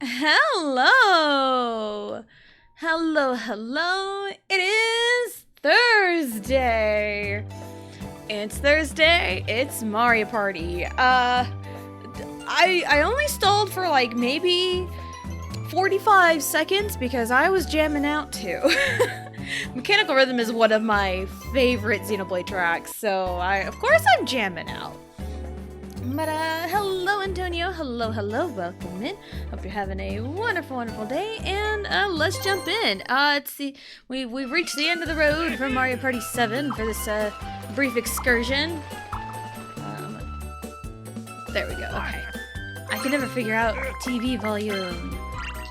Hello! Hello. It is Thursday. It's Thursday. It's Mario Party. I only stalled for like maybe 45 seconds because I was jamming out too. Mechanical Rhythm is one of my favorite Xenoblade tracks, so of course I'm jamming out. But hello Antonio, hello, welcome in. Hope you're having a wonderful day, and let's jump in. Let's see, we've reached the end of the road for Mario Party 7 for this brief excursion. There we go, okay. I can never figure out TV volume.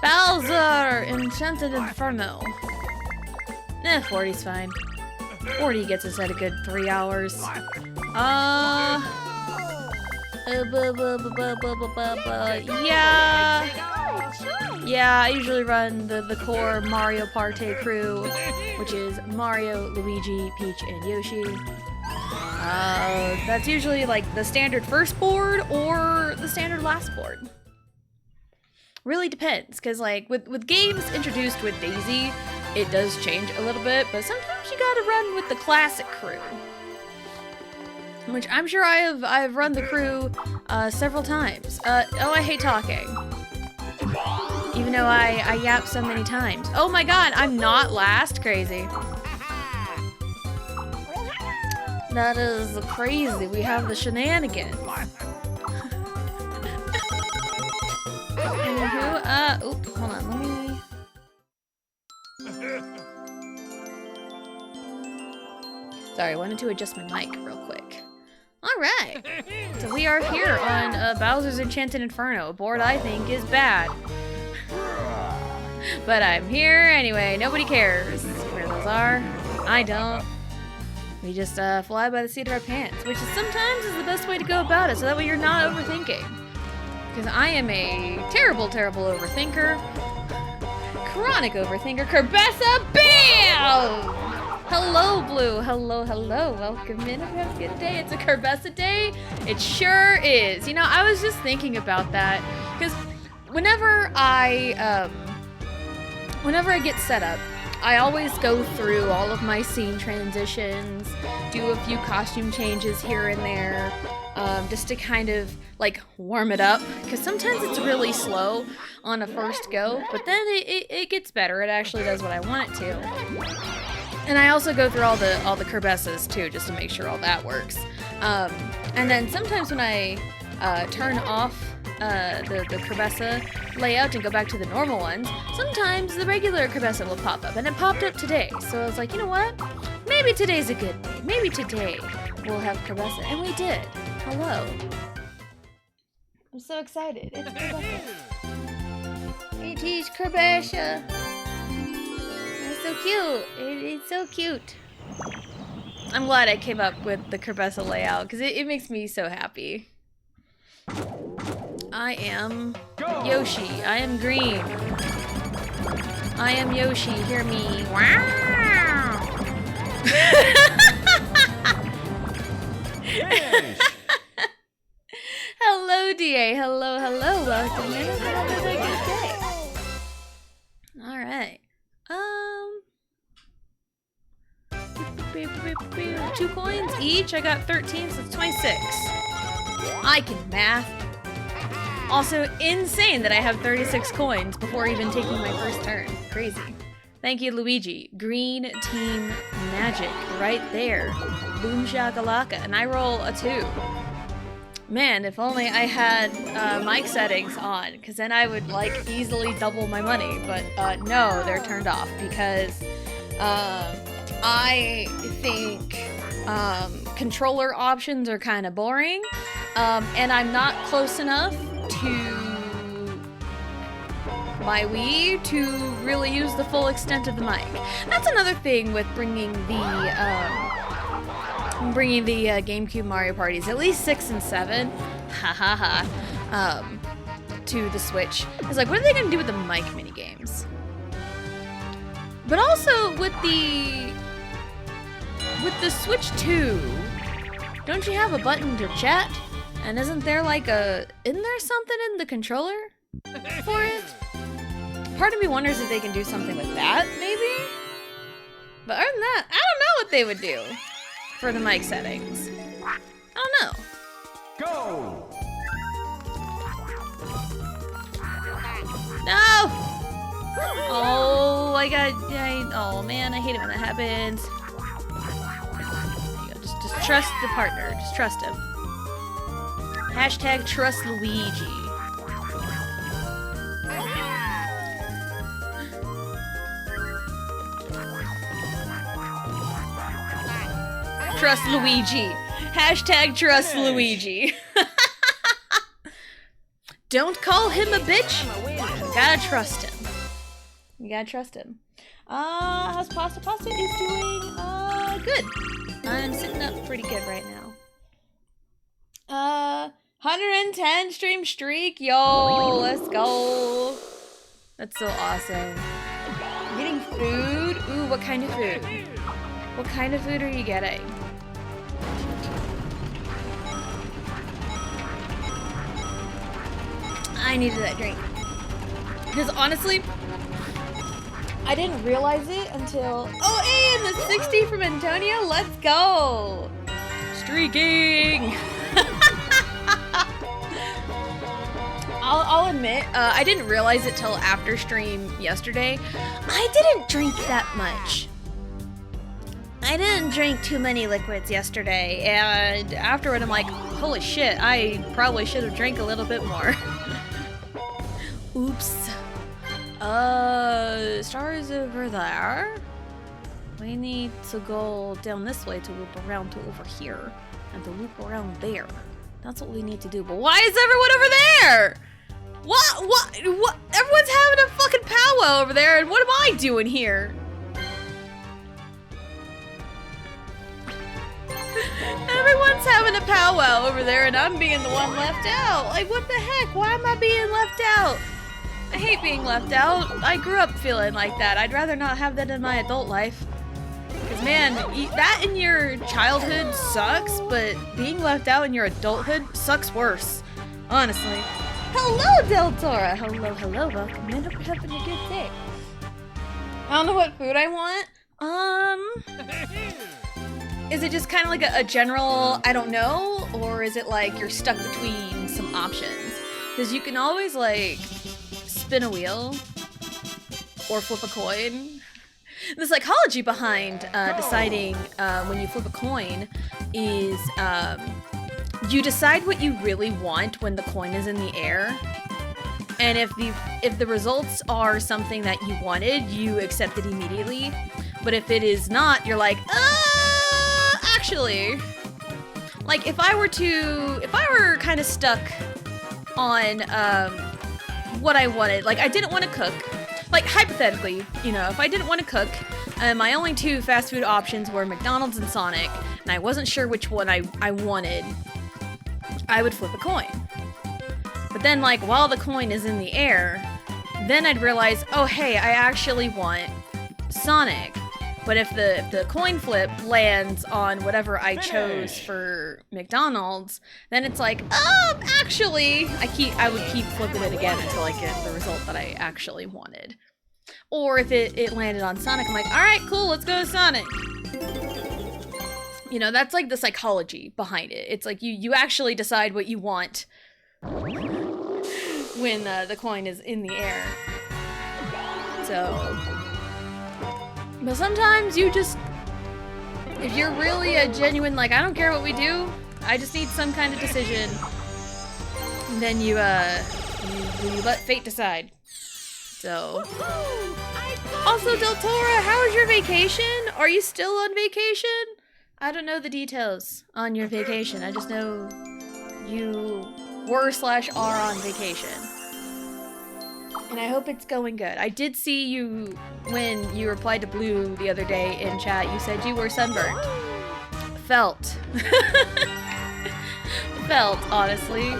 Bowser, Enchanted Inferno. 40's fine. 40 gets us at a good 3 hours. Yeah, I usually run the core Mario Party crew, which is Mario, Luigi, Peach, and Yoshi. That's usually like the standard first board or the standard last board. Really depends, because like with games introduced with Daisy, it does change a little bit, but sometimes you gotta run with the classic crew. Which I'm sure I've run the crew several times. Oh, I hate talking. Even though I yap so many times. Oh my god, I'm not last? Crazy. That is crazy. We have the shenanigans. Anywho, oop, hold on, let me... Sorry, I wanted to adjust my mic real quick. Alright, so we are here on Bowser's Enchanted Inferno, a board I think is bad. But I'm here anyway, nobody cares where those are. I don't. We just fly by the seat of our pants, which is sometimes the best way to go about it, so that way you're not overthinking. Because I am a terrible overthinker. Chronic overthinker. Kerbessa, BAM! Hello, Blue. Hello. Welcome in. Hope you have a good day. It's a Kerbessa day. It sure is. You know, I was just thinking about that because whenever I get set up, I always go through all of my scene transitions, do a few costume changes here and there, just to kind of like warm it up. Because sometimes it's really slow on a first go, but then it gets better. It actually does what I want it to. And I also go through all the Kerbessas too, just to make sure all that works. And then sometimes when I turn off the Kerbessa layout and go back to the normal ones, sometimes the regular Kerbessa will pop up. And it popped up today, so I was like, you know what? Maybe today's a good day. Maybe today we'll have Kerbessa. And we did. Hello. I'm so excited. It's Kerbessa. It is Kerbessa. So cute. It's so cute. I'm glad I came up with the Kerbessa layout because it makes me so happy. I am Yoshi. I am green. I am Yoshi. Hear me. Wow. Hello, DA. Hello. Welcome in. Have a good day. All right. 2 coins each. I got 13, so it's 26. I can math. Also insane that I have 36 coins before even taking my first turn. Crazy. Thank you, Luigi. Green team magic right there. Boom shakalaka. And I roll a 2. Man, if only I had mic settings on, because then I would like easily double my money. But no, they're turned off because I think controller options are kind of boring, and I'm not close enough to my Wii to really use the full extent of the mic. That's another thing with bringing the GameCube Mario parties, at least 6 and 7, to the Switch. It's like, what are they gonna do with the mic minigames? But also with the Switch 2, don't you have a button to chat? And isn't there like isn't there something in the controller for it? part of me wonders if they can do something with that, maybe? But other than that, I don't know what they would do for the mic settings. I don't know. Go! No! Oh, oh man, I hate it when that happens. There you go. Just trust the partner. Just trust him. Hashtag trust Luigi. Trust Luigi. Hashtag trust Luigi. Don't call him a bitch. You gotta trust him. You gotta trust him. How's Pasta? Pasta is doing, good. I'm sitting up pretty good right now. 110 stream streak. Yo, let's go. That's so awesome. Getting food. Ooh, what kind of food? What kind of food are you getting? I needed that drink. Because honestly, I didn't realize it until... Oh, hey, and the 60 from Antonio. Let's go. Streaking. I'll admit, I didn't realize it till after stream yesterday. I didn't drink that much. I didn't drink too many liquids yesterday, and afterward I'm like, holy shit, I probably should have drank a little bit more. Oops. Stars over there. We need to go down this way to loop around to over here, and to loop around there. That's what we need to do, but why is everyone over there? What? Everyone's having a fucking powwow over there, and what am I doing here? Everyone's having a powwow over there, and I'm being the one left out. Like, what the heck? Why am I being left out? I hate being left out. I grew up feeling like that. I'd rather not have that in my adult life. Because, man, that in your childhood sucks, but being left out in your adulthood sucks worse. Honestly. Hello, Del Tora! Hello, welcome in. Hope you're having a good day. I don't know what food I want. Is it just kind of like a general, I don't know? Or is it like you're stuck between some options? Because you can always, like, spin a wheel or flip a coin. The psychology behind deciding when you flip a coin is you decide what you really want when the coin is in the air. And if the results are something that you wanted, you accept it immediately. But if it is not, you're like, actually, like if I were kind of stuck on what I wanted, like I didn't want to cook, like hypothetically, you know, if I didn't want to cook, my only two fast food options were McDonald's and Sonic, and I wasn't sure which one I wanted, I would flip a coin. But then, like, while the coin is in the air, then I'd realize, oh hey, I actually want Sonic. But if the coin flip lands on whatever I chose for McDonald's, then it's like, actually, I would keep flipping it again until I get the result that I actually wanted. Or if it landed on Sonic, I'm like, all right, cool, let's go to Sonic. You know, that's like the psychology behind it. It's like you actually decide what you want when the coin is in the air. So... But sometimes you just, if you're really a genuine, like, I don't care what we do, I just need some kind of decision, and then you let fate decide. So. Also, Del Tora, how was your vacation? Are you still on vacation? I don't know the details on your vacation. I just know you were/are on vacation. And I hope it's going good. I did see you when you replied to Blue the other day in chat. You said you were sunburned. Felt. Felt, honestly.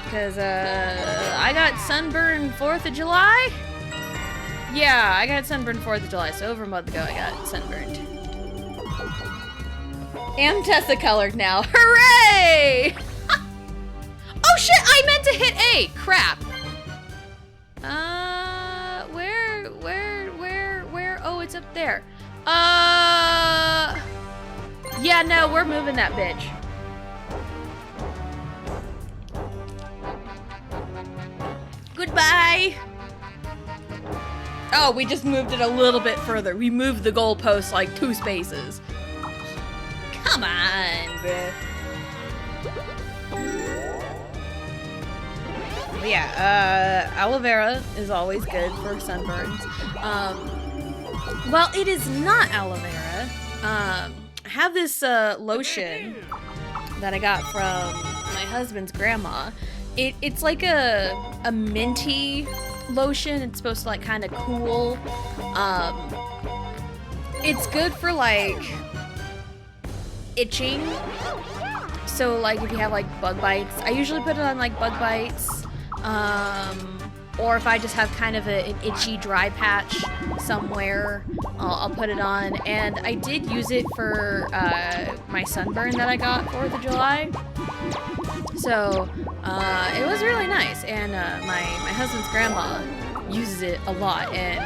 Because, I got sunburned 4th of July? Yeah, I got sunburned 4th of July, so over a month ago I got sunburned. Am Tessa colored now. Hooray! Oh shit, I meant to hit A! Crap. Where there. Yeah, no, we're moving that bitch. Goodbye. Oh, we just moved it a little bit further. We moved the goalpost like 2 spaces. Come on, bruh. But yeah, aloe vera is always good for sunburns. Well, it is not aloe vera. I have this lotion that I got from my husband's grandma. It's like a minty lotion. It's supposed to like kind of cool. It's good for like itching. So like if you have like bug bites, I usually put it on like bug bites. Or if I just have kind of an itchy dry patch somewhere, I'll put it on. And I did use it for my sunburn that I got 4th of July. So it was really nice. And my husband's grandma uses it a lot. And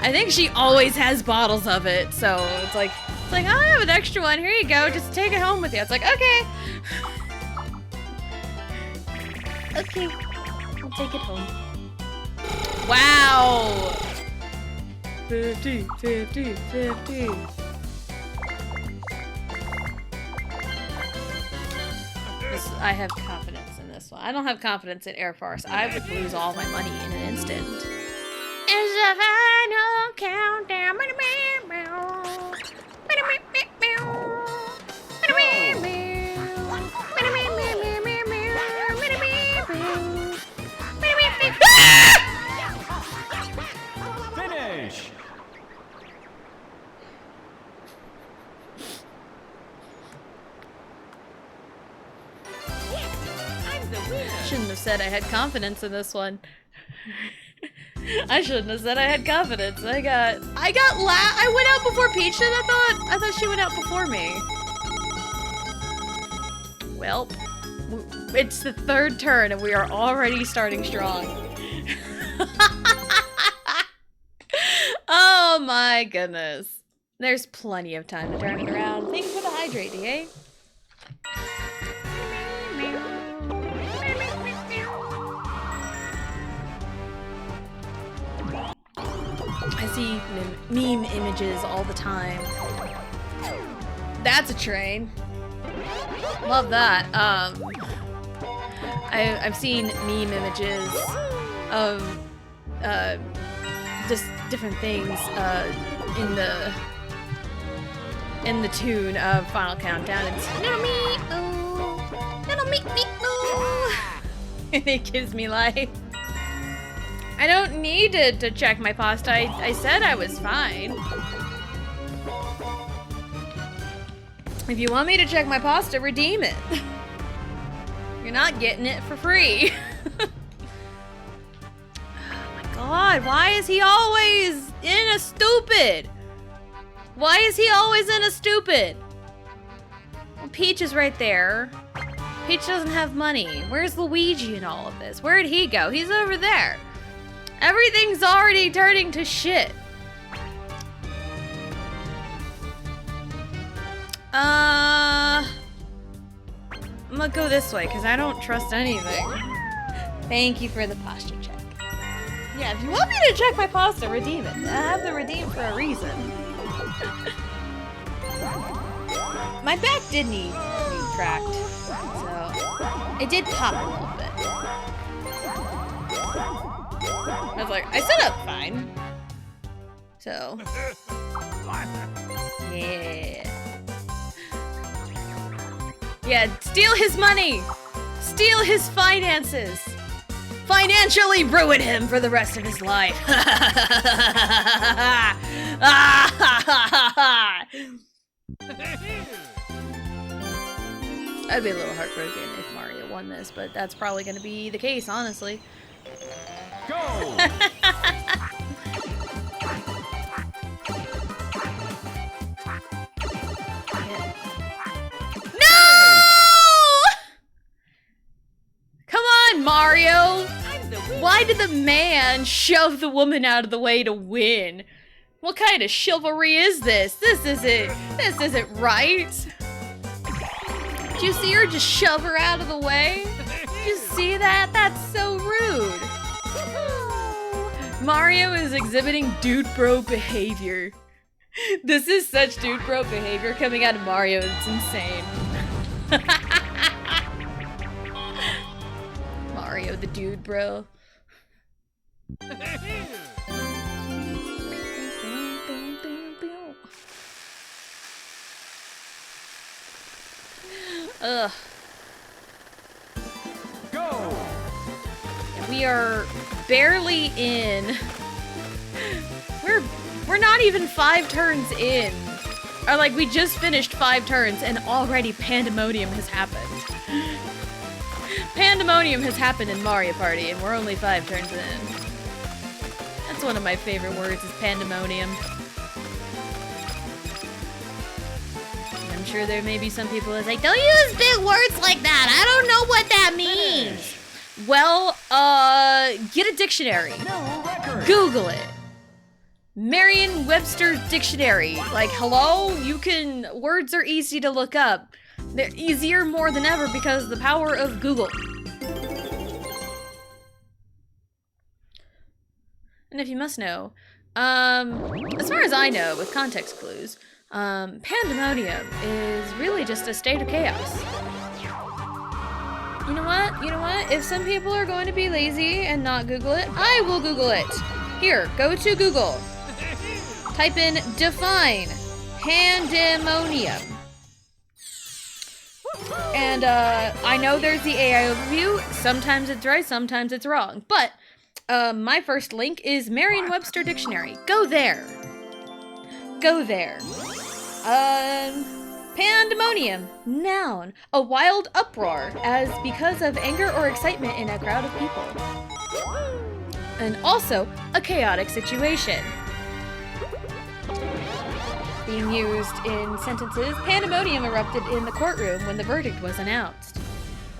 I think she always has bottles of it. So it's like, I have an extra one. Here you go. Just take it home with you. It's like, okay. Okay, I'll take it home. Wow! 50, 50, 50. I have confidence in this one. I don't have confidence in Air Force. I would lose all my money in an instant. It's the final countdown. Finish. Shouldn't have said I had confidence in this one. I shouldn't have said I had confidence. I went out before Peach did, I thought she went out before me. Well, it's the 3rd turn and we are already starting strong. Oh my goodness. There's plenty of time to turn it around. Thanks for the hydrate, DA. I see meme images all the time. That's a train. Love that. I've seen meme images of just different things in the tune of Final Countdown. It's little me, oh, little me, oh. And it gives me life. I don't need to check my pasta. I said I was fine. If you want me to check my pasta, redeem it. You're not getting it for free. Oh my god, why is he always in a stupid? Why is he always in a stupid? Well, Peach is right there. Peach doesn't have money. Where's Luigi in all of this? Where'd he go? He's over there. Everything's already turning to shit. I'm gonna go this way because I don't trust anything. Thank you for the posture check. Yeah, if you want me to check my pasta, redeem it. I have the redeem for a reason. My back did need cracked, so it did pop a little bit. I was like, I set up fine. So, yeah. Yeah, steal his money! Steal his finances! Financially ruin him for the rest of his life! I'd be a little heartbroken if Mario won this, but that's probably gonna be the case, honestly. Go! Come on, Mario! Why did the man shove the woman out of the way to win? What kind of chivalry is this? This isn't right. Did you see her just shove her out of the way? Did you see that? That's so rude. Mario is exhibiting dude bro behavior. This is such dude bro behavior coming out of Mario. It's insane. Mario the dude bro. Ugh. Go! We are barely in. We're not even 5 turns in. Or like we just finished 5 turns and already pandemonium has happened. Pandemonium has happened in Mario Party and we're only 5 turns in. That's one of my favorite words is pandemonium. I'm sure there may be some people that's like, don't use big words like that. I don't know what that means. Well, get a dictionary. No record. Google it. Merriam-Webster's dictionary. Like, hello? Words are easy to look up. They're easier more than ever because of the power of Google. And if you must know, as far as I know, with context clues, pandemonium is really just a state of chaos. You know what? If some people are going to be lazy and not Google it, I will Google it. Here, go to Google. Type in define pandemonium. And I know there's the AI overview. Sometimes it's right, sometimes it's wrong. But my first link is Merriam-Webster Dictionary. Go there. Go there. Pandemonium, noun, a wild uproar, as because of anger or excitement in a crowd of people. And also, a chaotic situation. Being used in sentences, pandemonium erupted in the courtroom when the verdict was announced.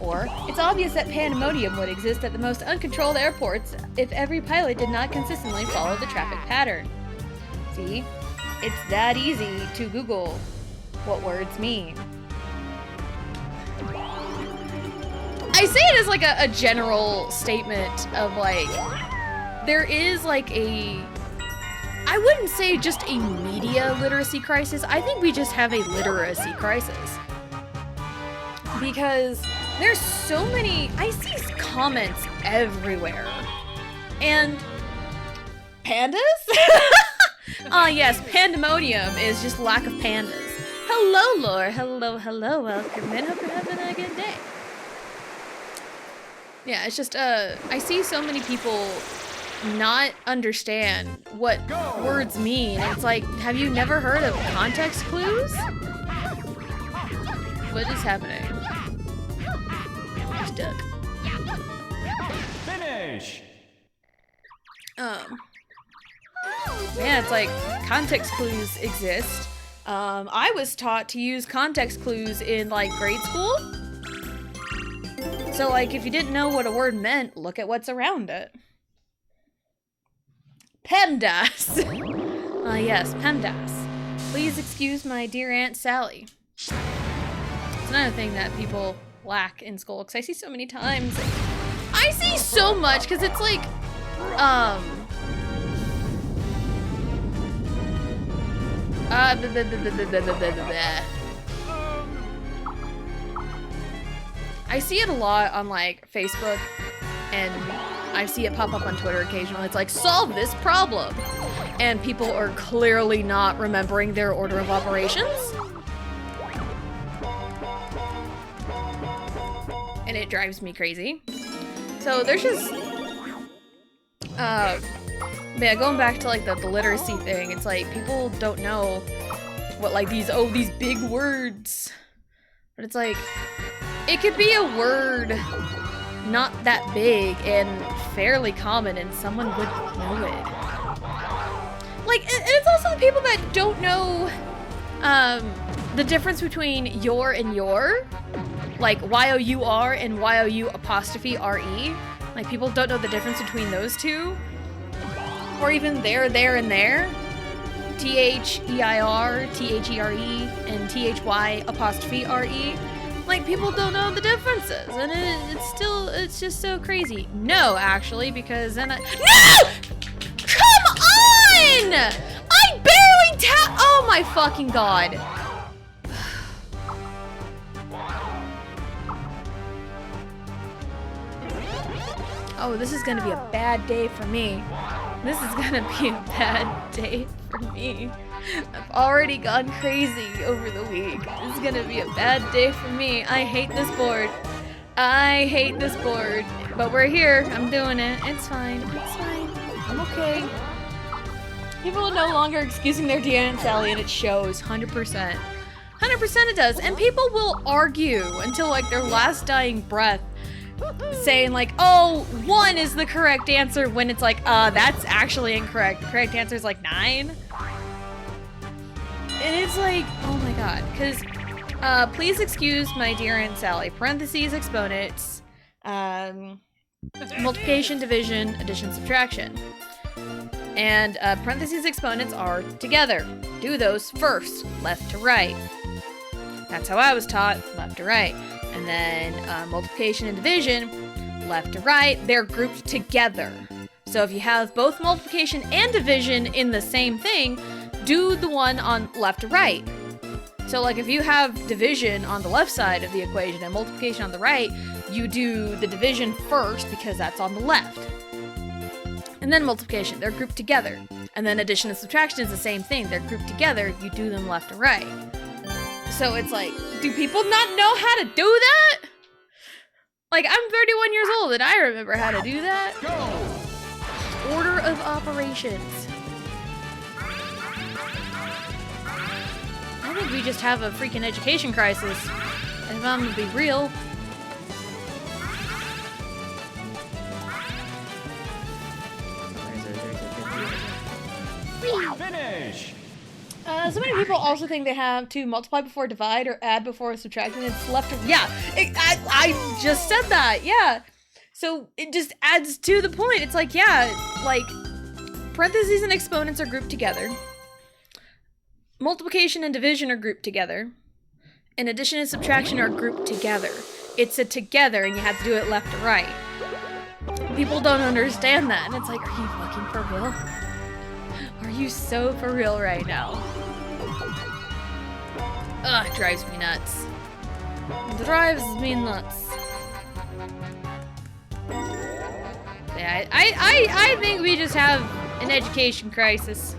Or, it's obvious that pandemonium would exist at the most uncontrolled airports if every pilot did not consistently follow the traffic pattern. See? It's that easy to Google what words mean. I say it as like a general statement of like, there is like I wouldn't say just a media literacy crisis. I think we just have a literacy crisis. Because there's so many, I see comments everywhere. And pandas? Yes, pandemonium is just lack of pandas. Hello, Lore. Hello. Welcome in. Hope you're having a good day. Yeah, it's just, I see so many people not understand what words mean. It's like, have you never heard of context clues? What is happening? I'm stuck. Finish. Yeah, it's like context clues exist. I was taught to use context clues in like grade school. So like if you didn't know what a word meant, look at what's around it. PEMDAS. Yes, PEMDAS. Please excuse my dear Aunt Sally. It's another thing that people lack in school because I see so many times. I see so much because it's like, I see it a lot on like Facebook and I see it pop up on Twitter occasionally. It's like, solve this problem. And people are clearly not remembering their order of operations. And it drives me crazy. So there's just, yeah, going back to like the literacy thing, it's like people don't know what like these big words. But it's like, it could be a word not that big and fairly common and someone would know it. Like, and it's also the people that don't know the difference between your and your. Like Y-O-U-R and Y-O-U apostrophe R-E. Like, people don't know the difference between those two. Or even there, and there. T-H-E-I-R, T-H-E-R-E, and T-H-Y''R-E. Like, people don't know the differences, and it's just so crazy. No, actually, because then No! Come on! I barely oh my fucking god. Oh, this is gonna be a bad day for me. This is gonna be a bad day for me. I've already gone crazy over the week. This is gonna be a bad day for me. I hate this board. I hate this board. But we're here. I'm doing it. It's fine. It's fine. I'm okay. People are no longer excusing their Deanna and Sally, and it shows 100%. 100% it does. And people will argue until like their last dying breath, saying like, oh, 1 is the correct answer, when it's like, that's actually incorrect. The correct answer is like 9. And it's like, oh my god. Because, please excuse my dear Aunt Sally. Parentheses, exponents, multiplication, division, addition, subtraction. And parentheses exponents are together. Do those first, left to right. That's how I was taught, left to right. And then multiplication and division, left to right, they're grouped together. So if you have both multiplication and division in the same thing, do the one on left to right. So like if you have division on the left side of the equation and multiplication on the right, you do the division first because that's on the left. And then multiplication, they're grouped together. And then addition and subtraction is the same thing. They're grouped together, you do them left to right. So it's like, do people not know how to do that? Like, I'm 31 years old and I remember how to do that. Go! Order of operations. I think we just have a freaking education crisis. If I'm gonna be real. Finish! So many people also think they have to multiply before divide or add before subtract, and it's left to, yeah, I just said that, yeah. So it just adds to the point. It's like, yeah, like, parentheses and exponents are grouped together. Multiplication and division are grouped together. And addition and subtraction are grouped together. It's a together, and you have to do it left to right. People don't understand that, and it's like, are you fucking for real? Are you so for real right now? Ugh, it drives me nuts. Drives me nuts. Yeah, I think we just have an education crisis.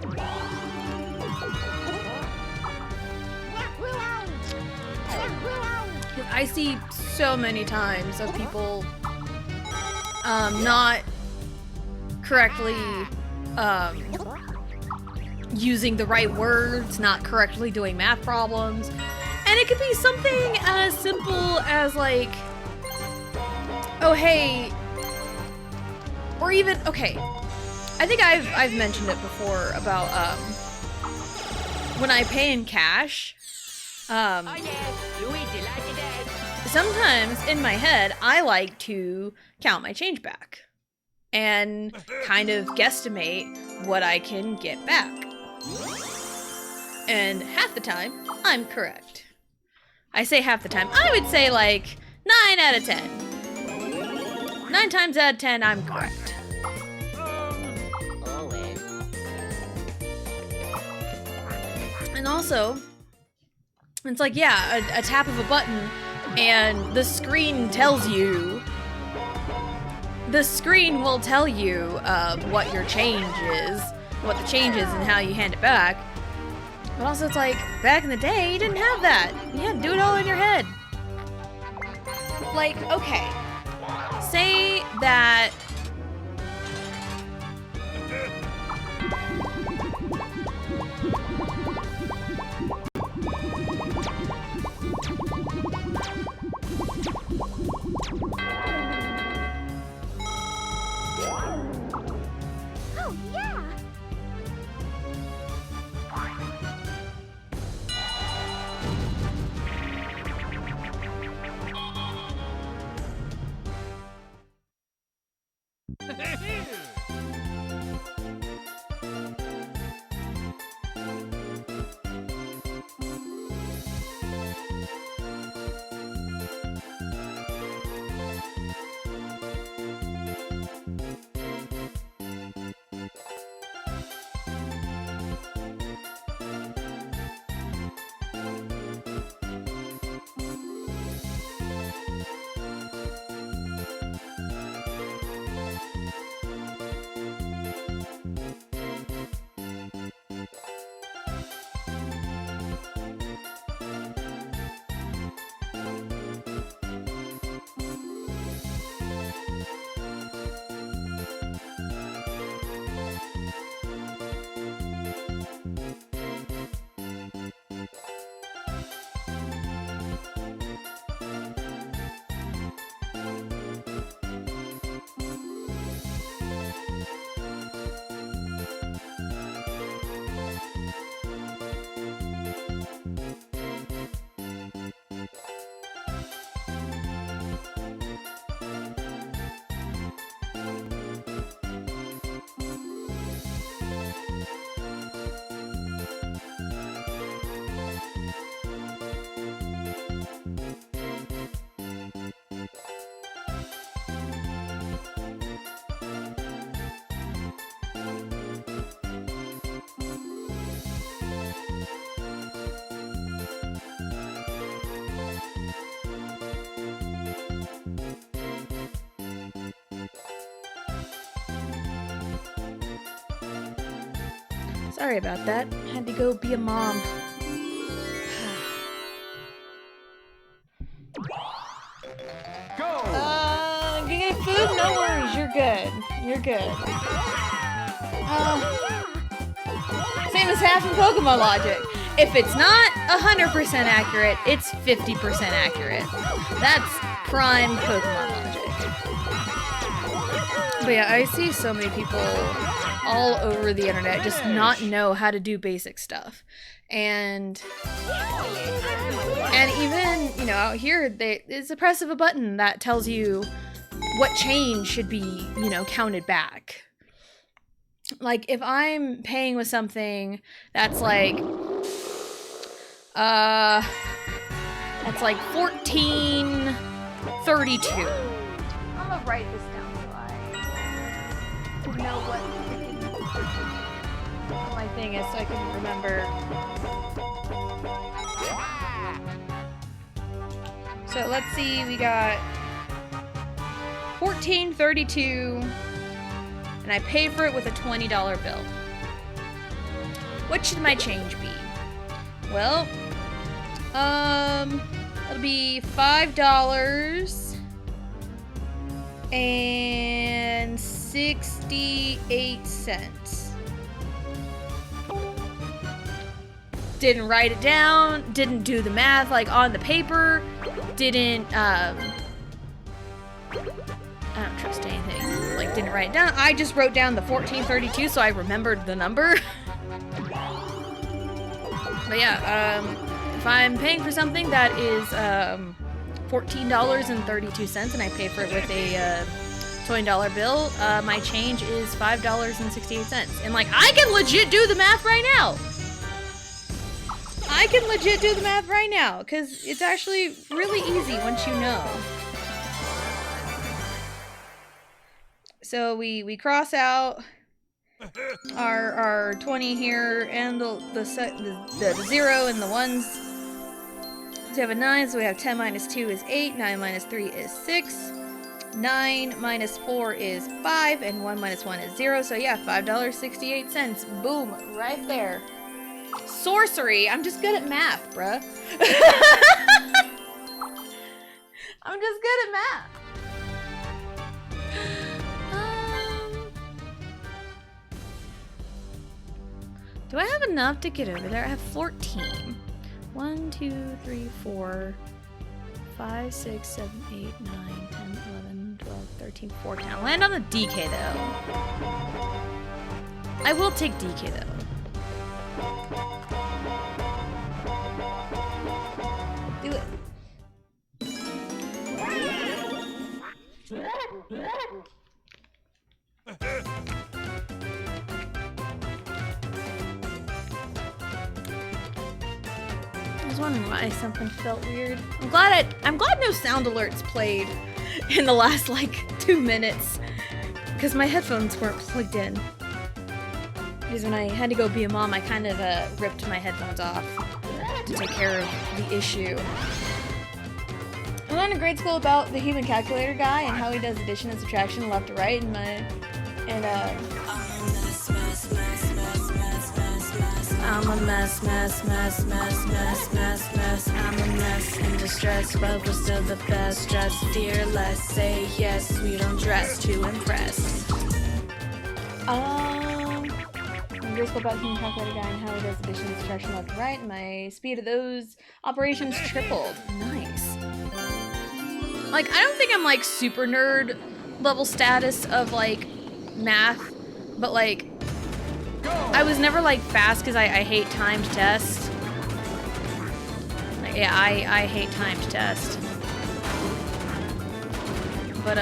I see so many times of people not correctly using the right words, not correctly doing math problems. And it could be something as simple as like, oh hey, or even, okay, I think I've mentioned it before about when I pay in cash, sometimes in my head I like to count my change back and kind of guesstimate what I can get back. And half the time, I'm correct. I say half the time, I would say like 9 out of 10. 9 times out of 10, I'm correct. And also, it's like, yeah, a tap of a button and the screen tells you, the screen will tell you what your change is, what the change is and how you hand it back. But also it's like, back in the day, you didn't have that. You had to do it all in your head. Like, okay, say that Sorry about that. Had to go be a mom. Go! Get food? No worries. You're good. You're good. Same as half in Pokemon logic. If it's not 100% accurate, it's 50% accurate. That's prime Pokemon logic. But yeah, I see so many people all over the internet just not know how to do basic stuff. And even, you know, out here, it's a press of a button that tells you what change should be, you know, counted back. Like, if I'm paying with something that's like, that's like $14.32. I'm gonna write this down so I know what my thing is so I can remember. So let's see, we got $14.32, and I paid for it with a $20 bill. What should my change be? Well, it'll be $5.68. Didn't write it down, didn't do the math like on the paper, didn't, I don't trust anything. Like, didn't write it down. I just wrote down the $14.32 so I remembered the number. But yeah, if I'm paying for something that is $14.32 and I pay for it with a $20 bill, my change is $5.68. And like, I can legit do the math right now. I can legit do the math right now, because it's actually really easy once you know. So we cross out our 20 here, and the 0 and the 1s. So we have a 9, so we have 10 minus 2 is 8, 9 minus 3 is 6, 9 minus 4 is 5, and 1 minus 1 is 0. So yeah, $5.68. Boom, right there. Sorcery. I'm just good at math, bruh. I'm just good at math. Do I have enough to get over there? I have 14. 1, 2, 3, 4, 5, 6, 7, 8, 9, 10, 11, 12, 13, 14. I'll land on the DK though. I will take DK though. Do it. I was wondering why something felt weird. I'm glad no sound alerts played in the last like 2 minutes because my headphones weren't plugged in. Because when I had to go be a mom, I kind of ripped my headphones off to take care of the issue. I learned in grade school about the human calculator guy and how he does addition and subtraction left to right I'm a mess. I'm a mess in distress, but we're still the best. Dress fearless, say yes, we don't dress to impress. Grade school about human calculator guy and how he does addition and subtraction left to right. My speed of those operations tripled. Nice. like, I don't think I'm like super nerd level status of like math, but like, I was never like fast because I hate timed tests. Like, yeah, I hate timed tests. But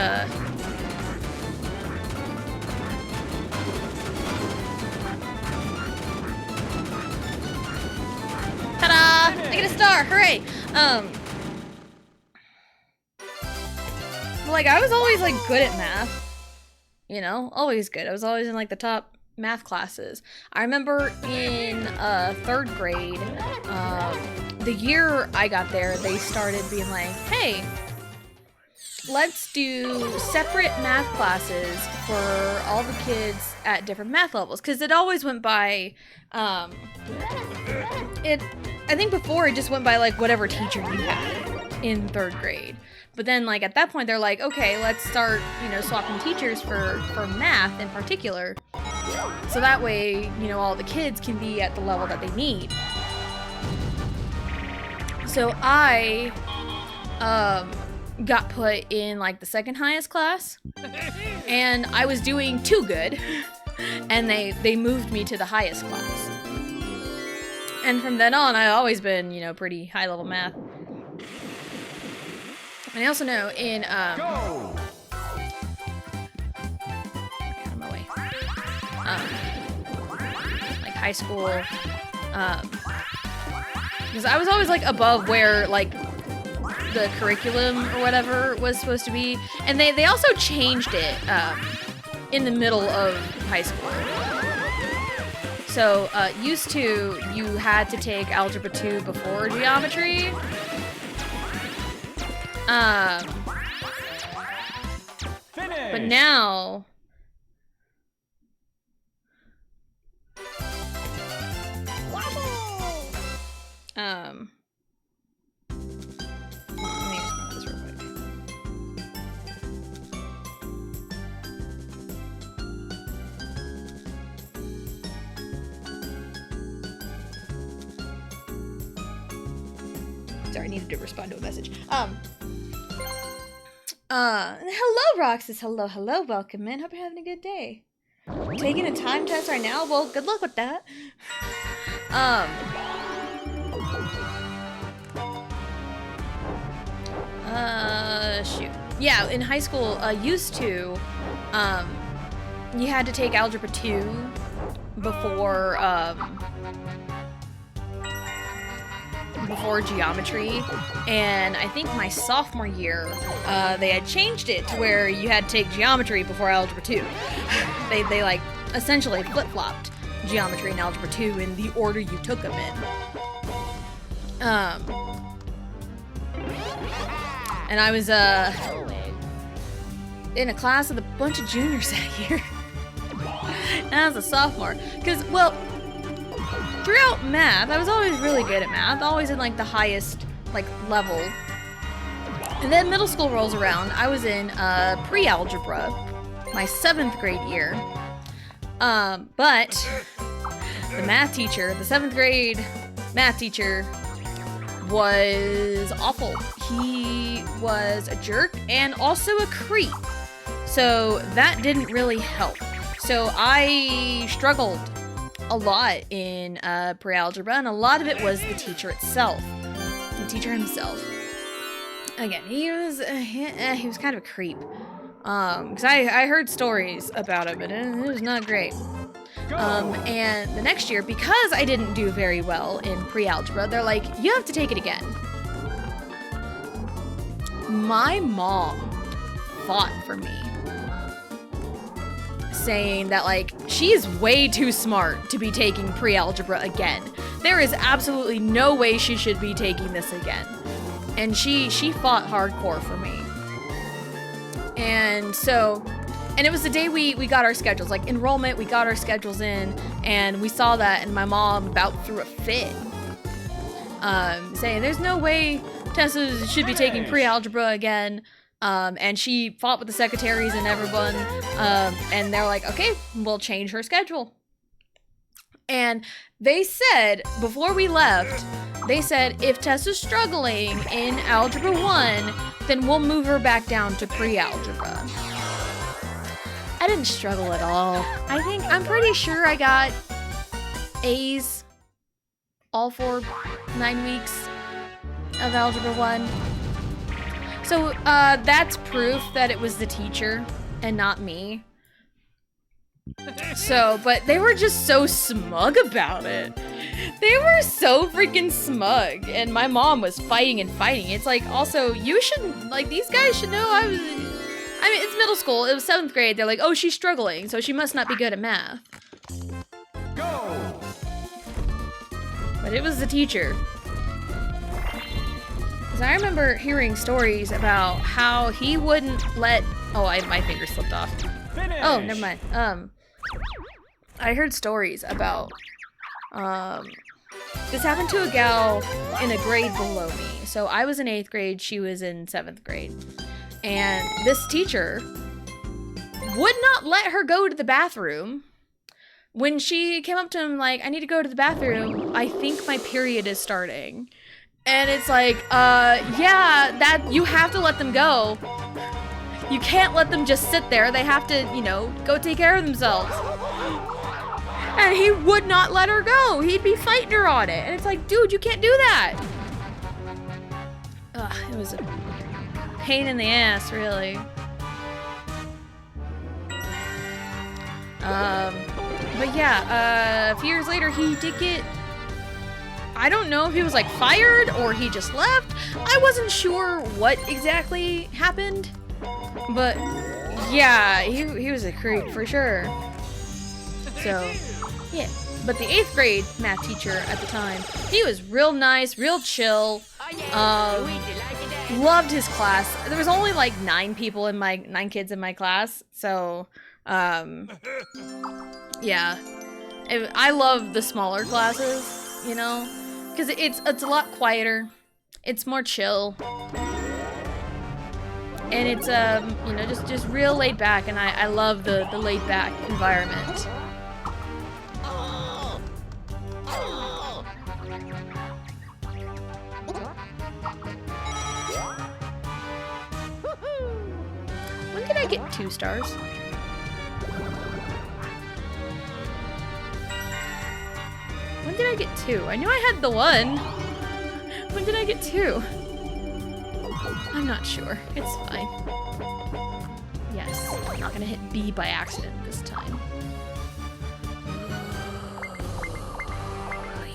ta-da! I get a star! Hooray! Like, I was always like good at math. You know, always good. I was always in like the top math classes. I remember in 3rd grade, the year I got there, they started being like, hey, let's do separate math classes for all the kids at different math levels. Because it always went by, I think before it just went by like whatever teacher you had in 3rd grade. But then, like, at that point, they're like, okay, let's start, you know, swapping teachers for math in particular. So that way, you know, all the kids can be at the level that they need. So I got put in, like, the 2nd highest class. And I was doing too good. And they moved me to the highest class. And from then on, I've always been, you know, pretty high-level math. And I also know in, Go! out of my way. Like high school, because I was always like above where like the curriculum or whatever was supposed to be, and they also changed it in the middle of high school. So used to you had to take Algebra 2 before geometry. But now, let me just run this real quick. Sorry, I needed to respond to a message. Hello, Roxas. Hello, welcome in. Hope you're having a good day. Taking a time test right now? Well, good luck with that. Shoot. Yeah, in high school, used to, you had to take Algebra 2 before geometry, and I think my sophomore year, they had changed it to where you had to take geometry before Algebra 2. They like, essentially flip-flopped geometry and Algebra 2 in the order you took them in. And I was, in a class with a bunch of juniors that year. And I was a sophomore. Because, well, throughout math, I was always really good at math, always in like the highest like level. And then middle school rolls around, I was in pre-algebra, my 7th grade year. But the math teacher, the 7th grade math teacher, was awful. He was a jerk and also a creep. So that didn't really help. So I struggled a lot in pre-algebra, and a lot of it was the teacher itself. The teacher himself. Again, he was kind of a creep. Because I heard stories about him, and it was not great. And the next year, because I didn't do very well in pre-algebra, they're like, you have to take it again. My mom fought for me, saying that, like, she is way too smart to be taking pre-algebra again. There is absolutely no way she should be taking this again. And she fought hardcore for me. And so, and it was the day we got our schedules, like enrollment, we got our schedules in, and we saw that, and my mom about threw a fit, saying there's no way Tessa should be taking pre-algebra again. And she fought with the secretaries and everyone, and they're like, okay, we'll change her schedule. And they said, before we left, they said if Tessa's struggling in Algebra 1, then we'll move her back down to pre-algebra. I didn't struggle at all. I'm pretty sure I got A's all for 9 weeks of Algebra 1. So that's proof that it was the teacher and not me. So, but they were just so smug about it. They were so freaking smug, and my mom was fighting and fighting. It's like, also, you should, like, these guys should know I mean, it's middle school. It was 7th grade. They're like, oh, she's struggling, so she must not be good at math. Go! But it was the teacher. Because I remember hearing stories about how he wouldn't let... Oh, my finger slipped off. Finish. Oh, never mind. I heard stories about... this happened to a gal in a grade below me. So I was in 8th grade, she was in 7th grade. And this teacher would not let her go to the bathroom. When she came up to him like, I need to go to the bathroom, I think my period is starting. And it's like, yeah, that you have to let them go. You can't let them just sit there. They have to, you know, go take care of themselves. And he would not let her go. He'd be fighting her on it. And it's like, dude, you can't do that. Ugh, it was a pain in the ass, really. But yeah, a few years later, he did get... I don't know if he was like fired or he just left. I wasn't sure what exactly happened. But yeah, he was a creep for sure. So yeah. But the 8th grade math teacher at the time, he was real nice, real chill. Loved his class. There was only like 9 kids in my class. So yeah. I love the smaller classes, you know, because it's a lot quieter. It's more chill. And it's you know, just real laid back, and I love the laid back environment. When did I get 2 stars? When did I get 2? I knew I had the 1. When did I get 2? I'm not sure. It's fine. Yes, I'm not gonna hit B by accident this time.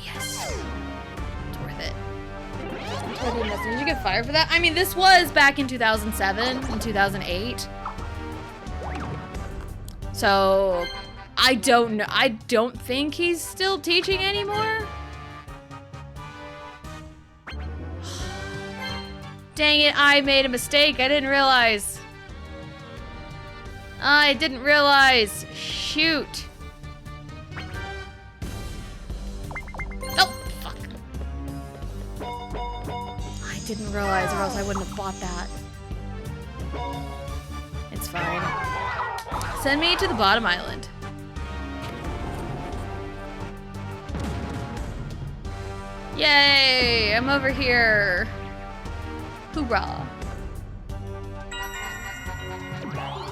Yes. It's worth it. Did you get fired for that? I mean, this was back in 2007 and 2008. So, I don't know. I don't think he's still teaching anymore. Dang it, I made a mistake. I didn't realize. I didn't realize. Shoot. Oh, fuck. I didn't realize, or else I wouldn't have bought that. It's fine. Send me to the bottom island. Yay! I'm over here. Hoorah.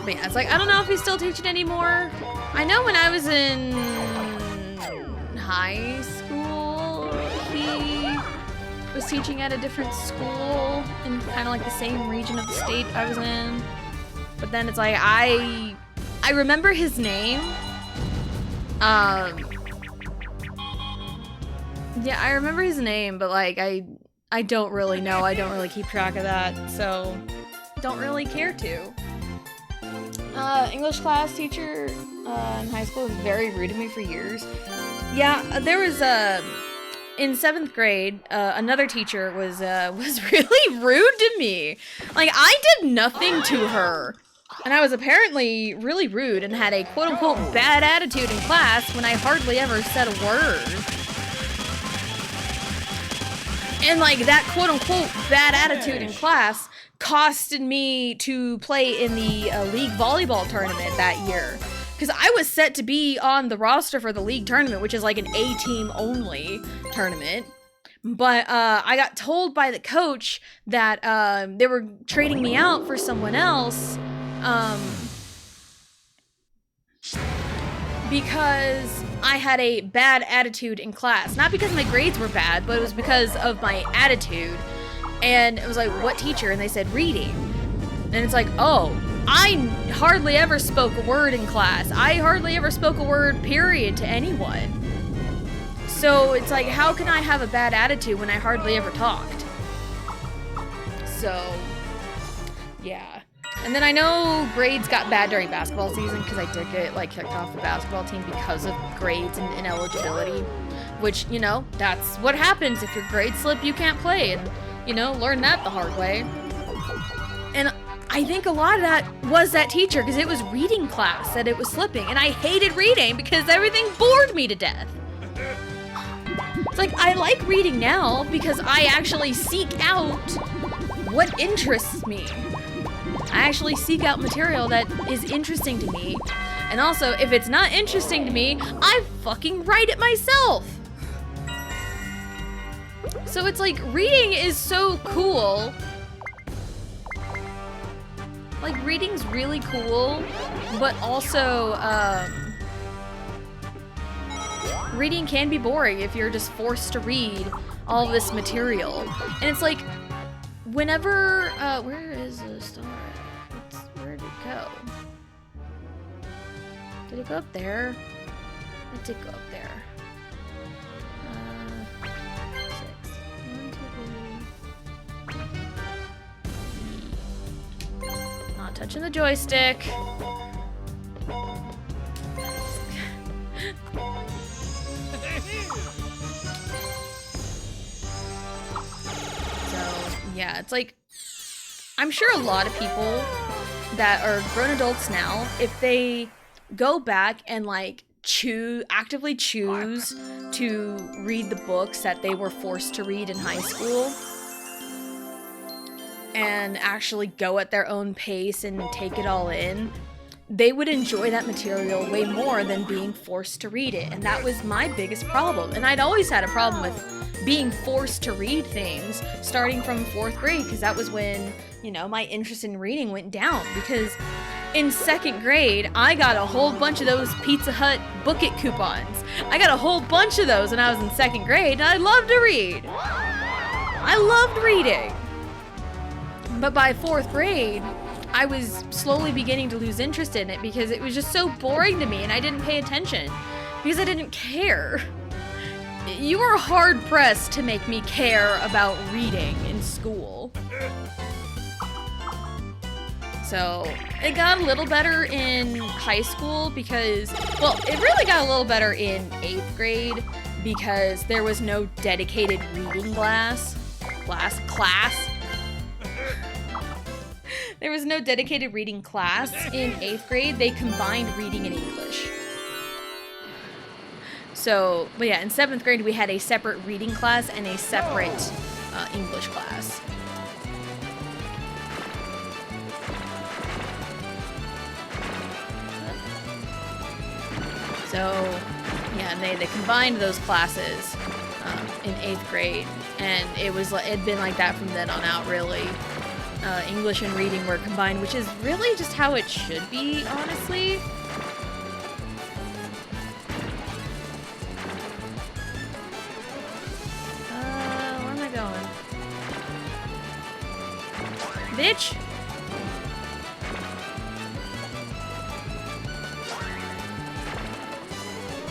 But yeah, it's like, I don't know if he's still teaching anymore. I know when I was in high school, he was teaching at a different school in kind of like the same region of the state I was in. But then it's like, I remember his name. Yeah, I remember his name, but like, I don't really know. I don't really keep track of that, so don't really care to. English class teacher in high school was very rude to me for years. Yeah, there was in 7th grade, another teacher was really rude to me. Like, I did nothing to her. And I was apparently really rude and had a quote-unquote bad attitude in class when I hardly ever said a word. And like that quote-unquote bad attitude in class costed me to play in the league volleyball tournament that year. Because I was set to be on the roster for the league tournament, which is like an A-team only tournament. But I got told by the coach that they were trading me out for someone else because I had a bad attitude in class. Not because my grades were bad, but it was because of my attitude. And it was like, what teacher? And they said reading. And it's like, oh, I hardly ever spoke a word in class. I hardly ever spoke a word, period, to anyone. So it's like, how can I have a bad attitude when I hardly ever talked? So, yeah. And then I know grades got bad during basketball season because I did get like kicked off the basketball team because of grades and ineligibility. Which, you know, that's what happens if your grades slip, you can't play. And, you know, learn that the hard way. And I think a lot of that was that teacher because it was reading class that it was slipping. And I hated reading because everything bored me to death. It's like, I like reading now because I actually seek out what interests me. I actually seek out material that is interesting to me. And also, if it's not interesting to me, I fucking write it myself. So it's like, reading is so cool. Like, reading's really cool, but also, reading can be boring if you're just forced to read all this material. And it's like, whenever, where is the star at? Where did it go? Did it go up there? It did go up there. 6. 1, 2, 3. Not touching the joystick. Yeah, it's like, I'm sure a lot of people that are grown adults now, if they go back and like actively choose to read the books that they were forced to read in high school and actually go at their own pace and take it all in, they would enjoy that material way more than being forced to read it. And that was my biggest problem. And I'd always had a problem with being forced to read things starting from 4th grade, because that was when, you know, my interest in reading went down. Because in 2nd grade, I got a whole bunch of those Pizza Hut Book It coupons. I got a whole bunch of those when I was in 2nd grade, and I loved to read. I loved reading. But by 4th grade, I was slowly beginning to lose interest in it because it was just so boring to me and I didn't pay attention because I didn't care. You were hard pressed to make me care about reading in school. So it got a little better in high school because, well, it really got a little better in 8th grade because there was no dedicated reading class. There was no dedicated reading class in 8th grade. They combined reading and English. So, but yeah, in 7th grade, we had a separate reading class and a separate English class. So, yeah, they combined those classes in 8th grade, and it'd been like that from then on out, really. English and reading were combined, which is really just how it should be, honestly. Where am I going? Bitch!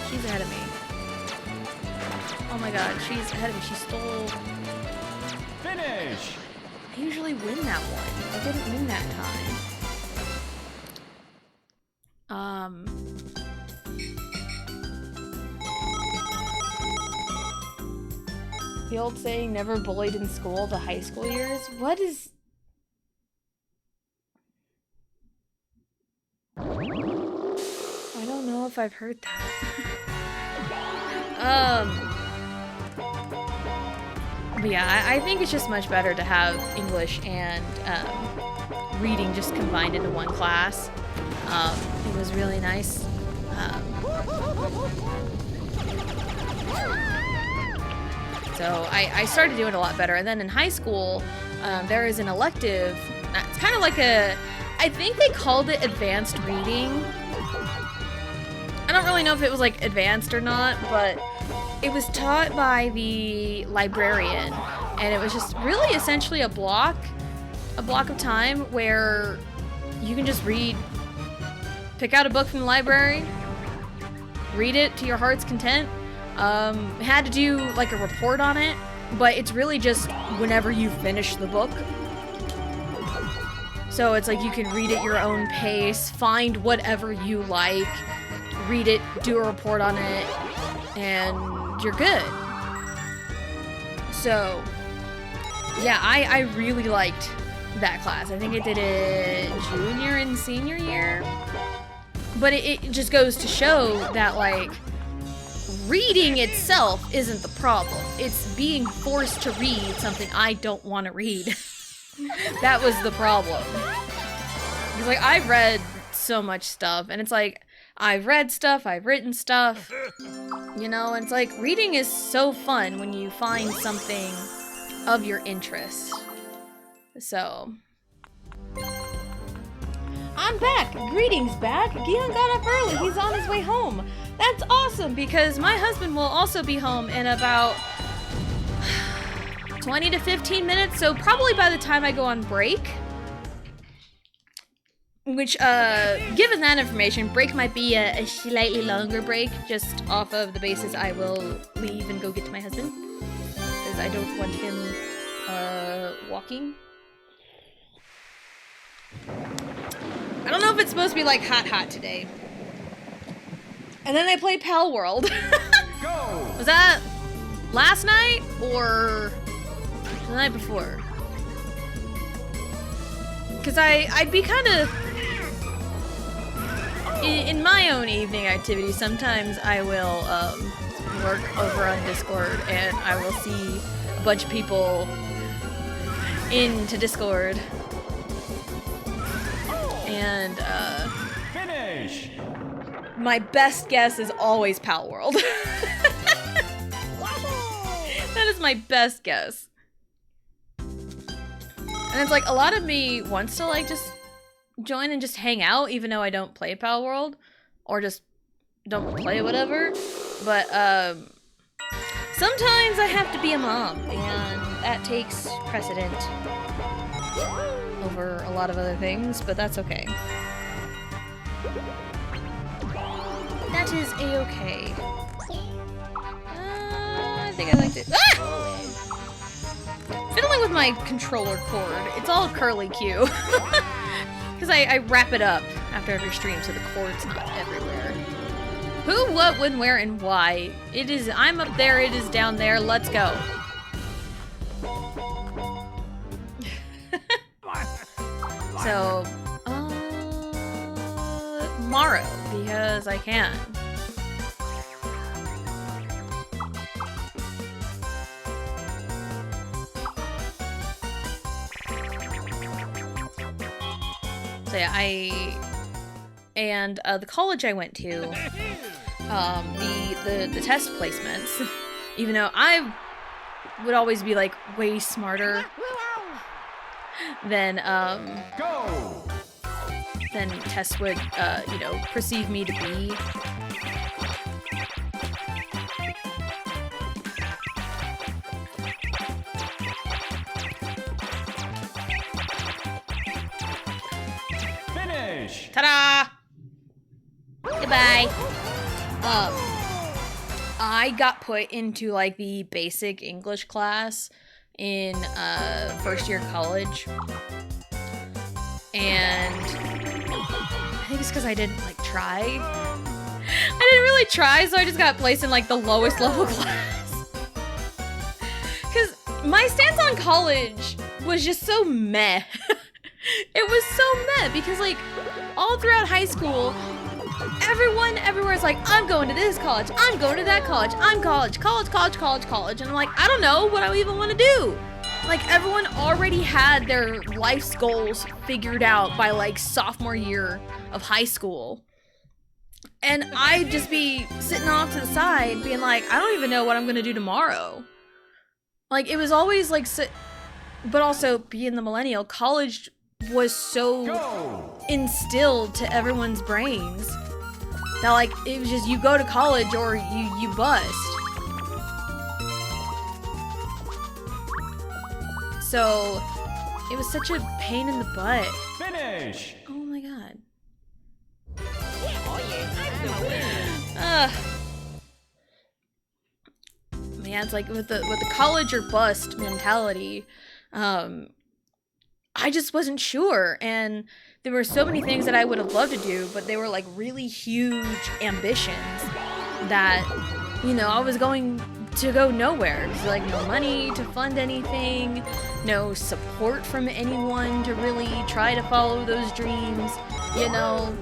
She's ahead of me. Oh my god, she's ahead of me. She stole... Finish! I usually win that one. I didn't win that time. The old saying, never bullied in school, the high school years? What is... I don't know if I've heard that. But yeah, I think it's just much better to have English and reading just combined into one class. It was really nice. So I started doing a lot better. And then in high school, there is an elective. It's kind of like I think they called it advanced reading. I don't really know if it was like advanced or not, but it was taught by the librarian. And it was just really essentially a block of time where you can just read, pick out a book from the library, read it to your heart's content. Had to do like a report on it, but it's really just whenever you finish the book. So it's like you can read at your own pace, find whatever you like, read it, do a report on it, and you're good. So yeah, I really liked that class. I think I did it junior and senior year. But it just goes to show that, like, reading itself isn't the problem. It's being forced to read something I don't want to read. That was the problem. Because, like, I've read so much stuff, and it's like, I've read stuff, I've written stuff, you know, and it's like, reading is so fun when you find something of your interest. So, I'm back! Greetings, back! Gion got up early, he's on his way home. That's awesome, because my husband will also be home in about 20 to 15 minutes, so probably by the time I go on break, which, given that information, break might be a slightly longer break, just off of the basis I will leave and go get to my husband, because I don't want him, walking. I don't know if it's supposed to be, like, hot today. And then they played Pal World. Go! Was that last night, or the night before? Because I'd be kind of... In my own evening activity, sometimes I will work over on Discord, and I will see a bunch of people into Discord. And, Finish! my best guess is always Pal World. That is my best guess. And it's like, a lot of me wants to, like, just join and just hang out, even though I don't play Pal World, or just don't play whatever. But, sometimes I have to be a mom, and that takes precedent over a lot of other things, but that's okay. That is a-okay. I think I liked it. Ah! Fiddling with my controller cord. It's all curly Q. Because I wrap it up after every stream so the cord's not everywhere. Who, what, when, where, and why. It is, I'm up there, it is down there, let's go. So, tomorrow, because I can. So yeah, the college I went to, the test placements, even though I would always be like way smarter than tests would, you know, perceive me to be. Finish! Ta-da! Goodbye. I got put into, like, the basic English class in, first year college. And I think it's because I didn't, like, try. I didn't really try, so I just got placed in, like, the lowest level class. Because my stance on college was just so meh. It was so meh, because, like, all throughout high school, everyone everywhere is like, I'm going to this college, I'm going to that college, I'm college, and I'm like, I don't know what I even want to do. Like, everyone already had their life's goals figured out by, like, sophomore year of high school. And I'd just be sitting off to the side being like, I don't even know what I'm going to do tomorrow. like it was always like, but also being the millennial, college was so Go! instilled to everyone's brains that like it was just you go to college or you bust. So it was such a pain in the butt. Finish! Oh my god. Man, it's like with the college or bust mentality, I just wasn't sure, and there were so many things that I would have loved to do, but they were like really huge ambitions that, you know, I was going to go nowhere. There's like no money to fund anything, no support from anyone to really try to follow those dreams, you know.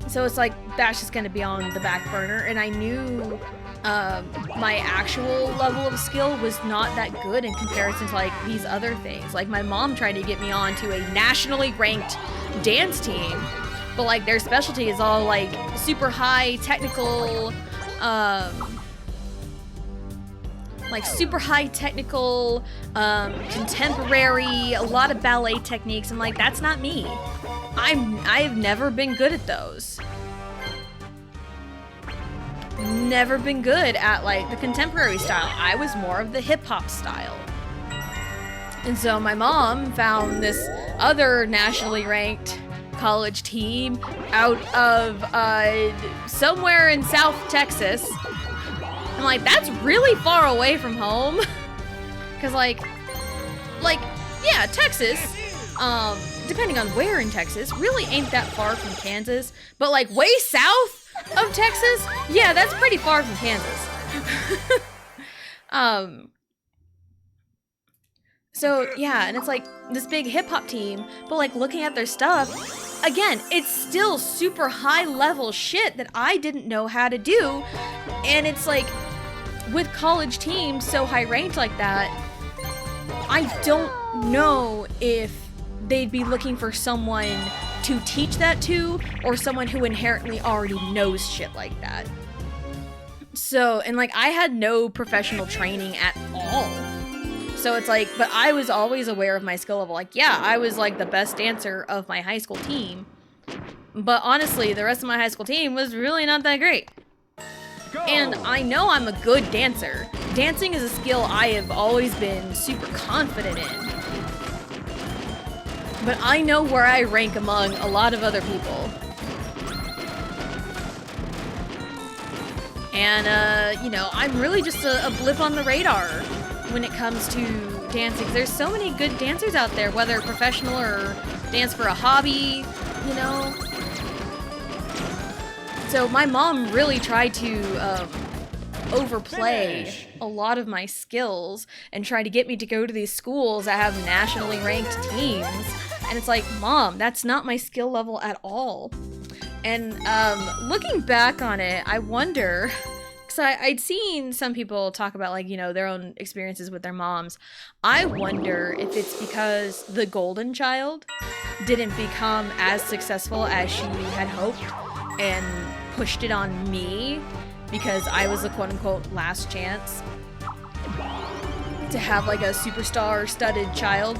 So it's like that's just gonna be on the back burner, and I knew my actual level of skill was not that good in comparison to like these other things. Like my mom tried to get me on to a nationally ranked dance team, but like their specialty is all like super high technical, contemporary, a lot of ballet techniques. I'm like, that's not me. I've never been good at those. Never been good at like the contemporary style. I was more of the hip hop style. And so my mom found this other nationally ranked college team out of somewhere in South Texas. I'm like, that's really far away from home. Cause like yeah, Texas, depending on where in Texas, really ain't that far from Kansas, but like way south of Texas, yeah, that's pretty far from Kansas. So yeah, and it's like this big hip hop team, but like looking at their stuff, again, it's still super high level shit that I didn't know how to do. And it's like with college teams so high ranked like that, I don't know if they'd be looking for someone to teach that to, or someone who inherently already knows shit like that. So, and like I had no professional training at all. So it's like, but I was always aware of my skill level. Like, yeah, I was like the best dancer of my high school team. But honestly, the rest of my high school team was really not that great. Go! And I know I'm a good dancer. Dancing is a skill I have always been super confident in. But I know where I rank among a lot of other people. And, you know, I'm really just a blip on the radar when it comes to dancing. There's so many good dancers out there, whether professional or dance for a hobby, you know. So my mom really tried to overplay Finish. a lot of my skills and try to get me to go to these schools that have nationally ranked teams. And it's like, Mom, that's not my skill level at all. And looking back on it, I wonder, because I'd seen some people talk about like, you know, their own experiences with their moms. I wonder if it's because the golden child didn't become as successful as she had hoped and pushed it on me because I was the quote-unquote last chance to have like a superstar studded child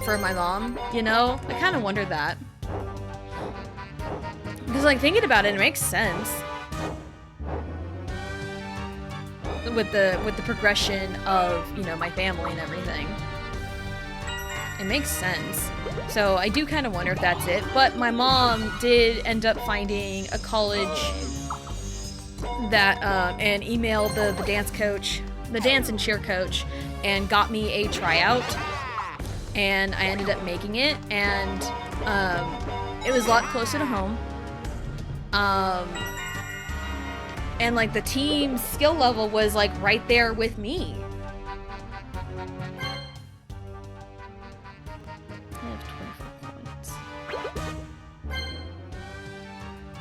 for my mom, you know? I kind of wondered that. Because like thinking about it, it makes sense. With the progression of, you know, my family and everything. It makes sense. So I do kind of wonder if that's it. But my mom did end up finding a college that and emailed the dance coach, the dance and cheer coach, and got me a tryout. And I ended up making it, and it was a lot closer to home. And like the team's skill level was like right there with me. I have 24 points.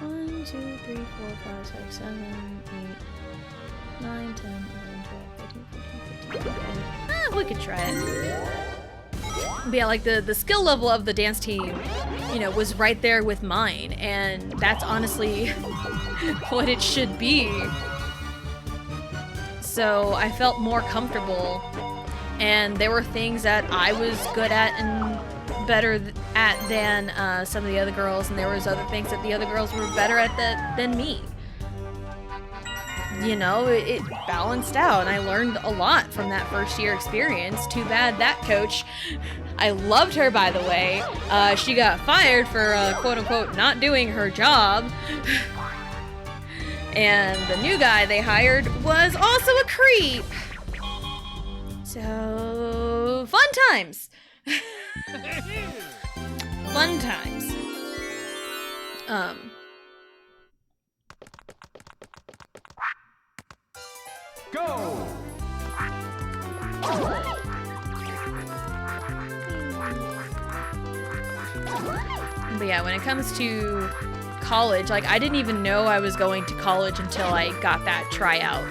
1, 2, 3, 4, 5, 6, 7, 8, 9, 10, 11, 12, 13, 14, 15, 16. We could try it. But yeah, like the skill level of the dance team, you know, was right there with mine, and that's honestly what it should be. So I felt more comfortable And there were things that I was good at and better at than some of the other girls, and there was other things that the other girls were better at than me. You know, it balanced out, and I learned a lot from that first year experience. Too bad that coach, I loved her, by the way, she got fired for quote-unquote not doing her job. And the new guy they hired was also a creep. So, fun times. Fun times. Go! But yeah, when it comes to college, like, I didn't even know I was going to college until I got that tryout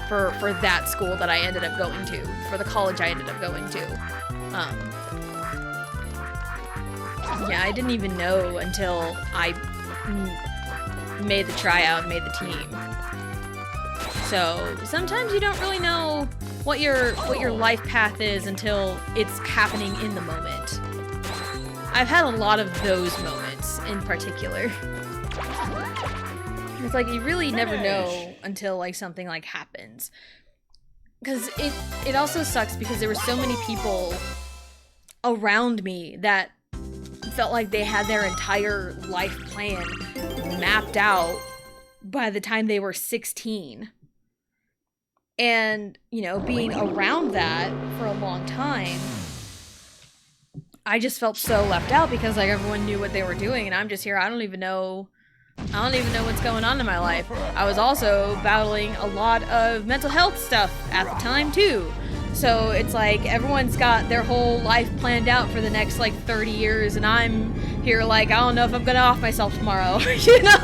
for that school that I ended up going to, for the college I ended up going to. Yeah, I didn't even know until I made the tryout, made the team. So sometimes you don't really know what your life path is until it's happening in the moment. I've had a lot of those moments in particular. It's like you really never know until like something like happens. Because it also sucks because there were so many people around me that felt like they had their entire life plan mapped out by the time they were 16. And, you know, being around that for a long time, I just felt so left out because like everyone knew what they were doing and I'm just here. I don't even know what's going on in my life. I was also battling a lot of mental health stuff at the time too. So it's like everyone's got their whole life planned out for the next like 30 years and I'm here like, I don't know if I'm gonna off myself tomorrow, you know?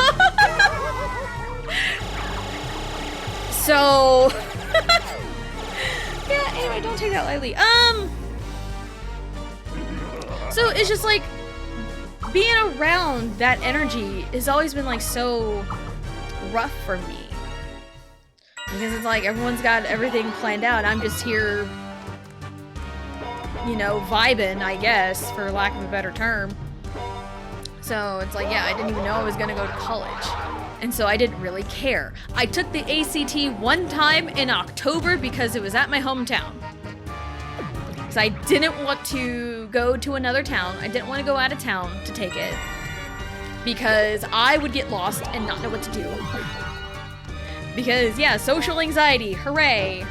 So yeah, anyway, don't take that lightly. So it's just like being around that energy has always been like so rough for me. Because it's like everyone's got everything planned out. I'm just here, you know, vibing, I guess, for lack of a better term. So it's like, yeah, I didn't even know I was gonna go to college. And so I didn't really care. I took the ACT one time in October because it was at my hometown. Because I didn't want to go to another town. I didn't want to go out of town to take it. Because I would get lost and not know what to do. Because, yeah, social anxiety, hooray.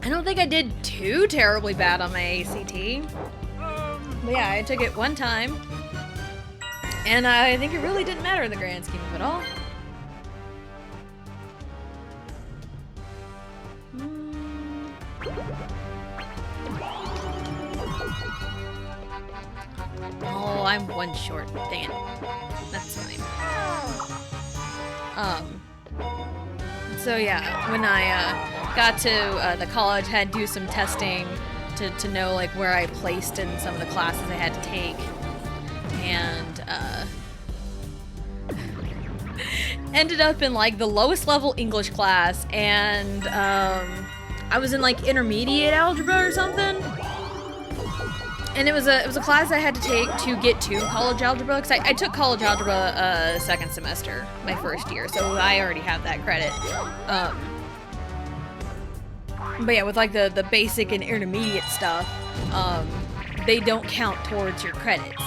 I don't think I did too terribly bad on my ACT. But yeah, I took it one time. And I think it really didn't matter in the grand scheme of it all. Oh, I'm one short. Dang it. That's fine. So yeah, when I got to the college, had to do some testing to know like where I placed in some of the classes I had to take. And ended up in like the lowest level English class, and I was in like intermediate algebra or something. And it was a class I had to take to get to college algebra, because I took college algebra second semester, my first year, so I already have that credit. But yeah, with like the basic and intermediate stuff, they don't count towards your credits.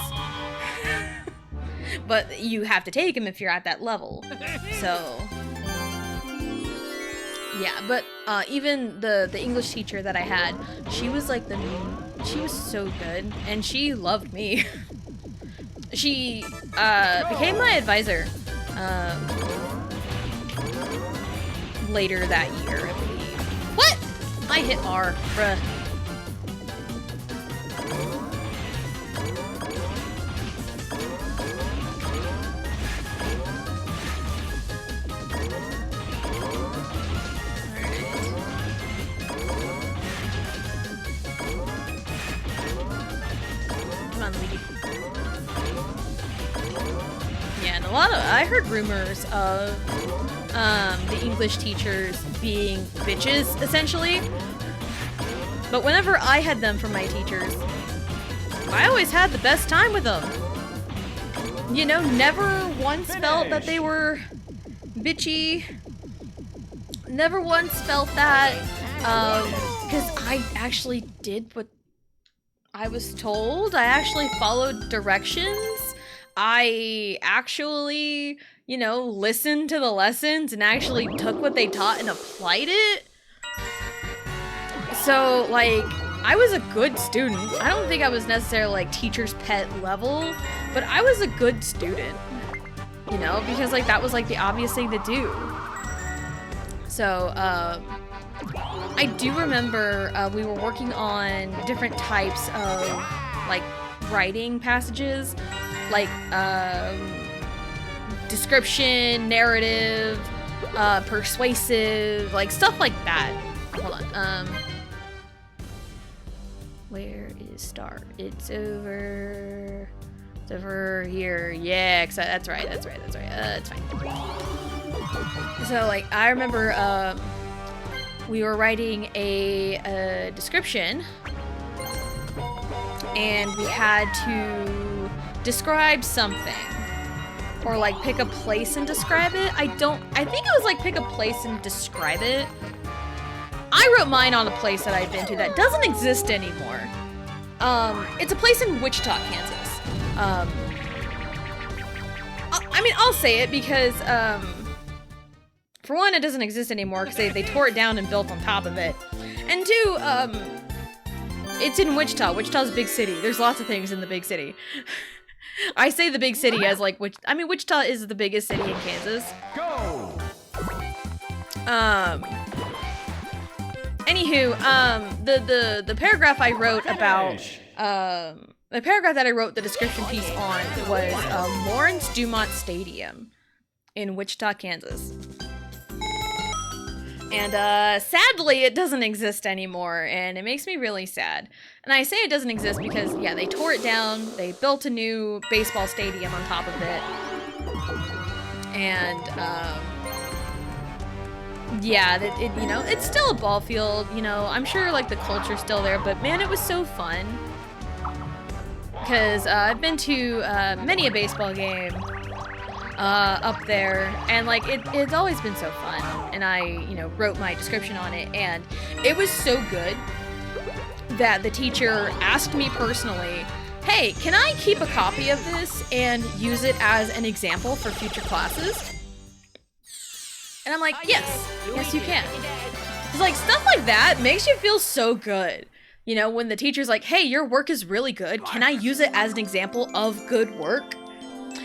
But you have to take them if you're at that level. So yeah, but even the English teacher that I had, she was like she was so good, and she loved me. She became my advisor later that year, I believe. What? I hit R, bruh. Yeah, and I heard rumors of the English teachers being bitches, essentially. But whenever I had them for my teachers, I always had the best time with them. You know, never once felt that they were bitchy. Never once felt that, because I actually did what I was told. I actually followed directions. I actually, you know, listened to the lessons and actually took what they taught and applied it. So, like, I was a good student. I don't think I was necessarily, like, teacher's pet level, but I was a good student, you know, because, like, that was, like, the obvious thing to do. So, I do remember we were working on different types of, like, writing passages, like, description, narrative, persuasive, like, stuff like that. Hold on, where is Star? It's over here. Yeah, that's right. It's fine. So, like, I remember, we were writing a description, and we had to describe something, or, like, pick a place and describe it. I think it was, like, pick a place and describe it. I wrote mine on a place that I've been to that doesn't exist anymore. It's a place in Wichita, Kansas. I mean, I'll say it because, for one, it doesn't exist anymore because they tore it down and built on top of it. And two, it's in Wichita. Wichita's a big city. There's lots of things in the big city. I say the big city as, like, Wichita is the biggest city in Kansas. Go! Anywho, the paragraph I wrote about, the paragraph that I wrote the description piece on was, Lawrence Dumont Stadium in Wichita, Kansas. And, sadly, it doesn't exist anymore, and it makes me really sad. And I say it doesn't exist because, yeah, they tore it down, they built a new baseball stadium on top of it, and, yeah, you know, it's still a ball field, you know, I'm sure, like, the culture's still there, but man, it was so fun. Because, I've been to, many a baseball game, up there, and, like, it's always been so fun, and I, you know, wrote my description on it, and it was so good that the teacher asked me personally, hey, can I keep a copy of this and use it as an example for future classes? And I'm like, yes you can. It's like, stuff like that makes you feel so good. You know, when the teacher's like, hey, your work is really good. Can I use it as an example of good work?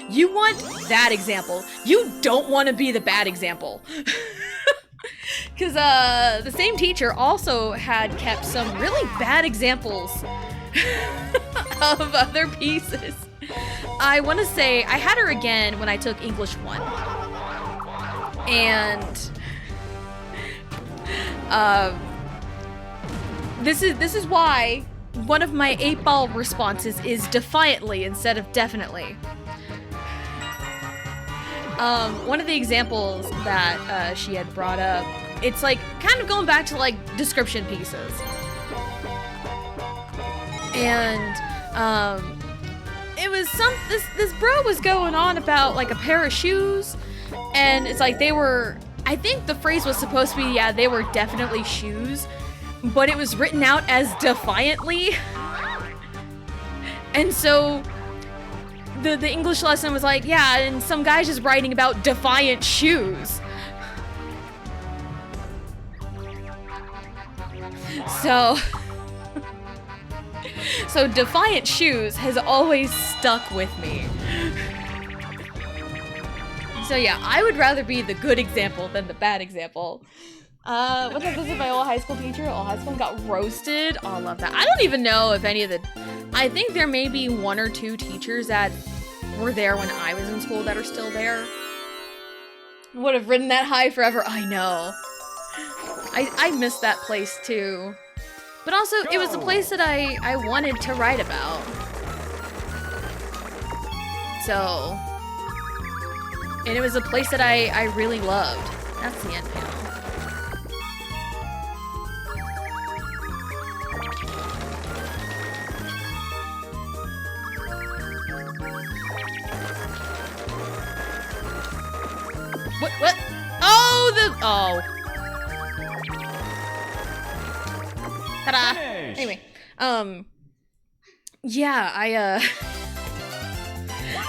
You want that example. You don't want to be the bad example. Because the same teacher also had kept some really bad examples of other pieces. I want to say, I had her again when I took English 1. And this is why one of my 8-ball responses is defiantly instead of definitely. One of the examples that she had brought up, it's like kind of going back to like description pieces. And it was this bro was going on about like a pair of shoes, and it's like they were, I think the phrase was supposed to be, yeah, they were definitely shoes, but it was written out as defiantly. And so the English lesson was like, yeah, and some guy's just writing about defiant shoes. So defiant shoes has always stuck with me. So yeah, I would rather be the good example than the bad example. What's up, this is my old high school teacher. Old high school got roasted. Oh, I love that. I don't even know if any of the, I think there may be 1 or 2 teachers that were there when I was in school that are still there. Would have ridden that high forever. I know. I miss that place too. But also, it was a place that I wanted to write about. So, and it was a place that I really loved. That's the end panel. What? Oh. Ta-da! Finish. Anyway, yeah,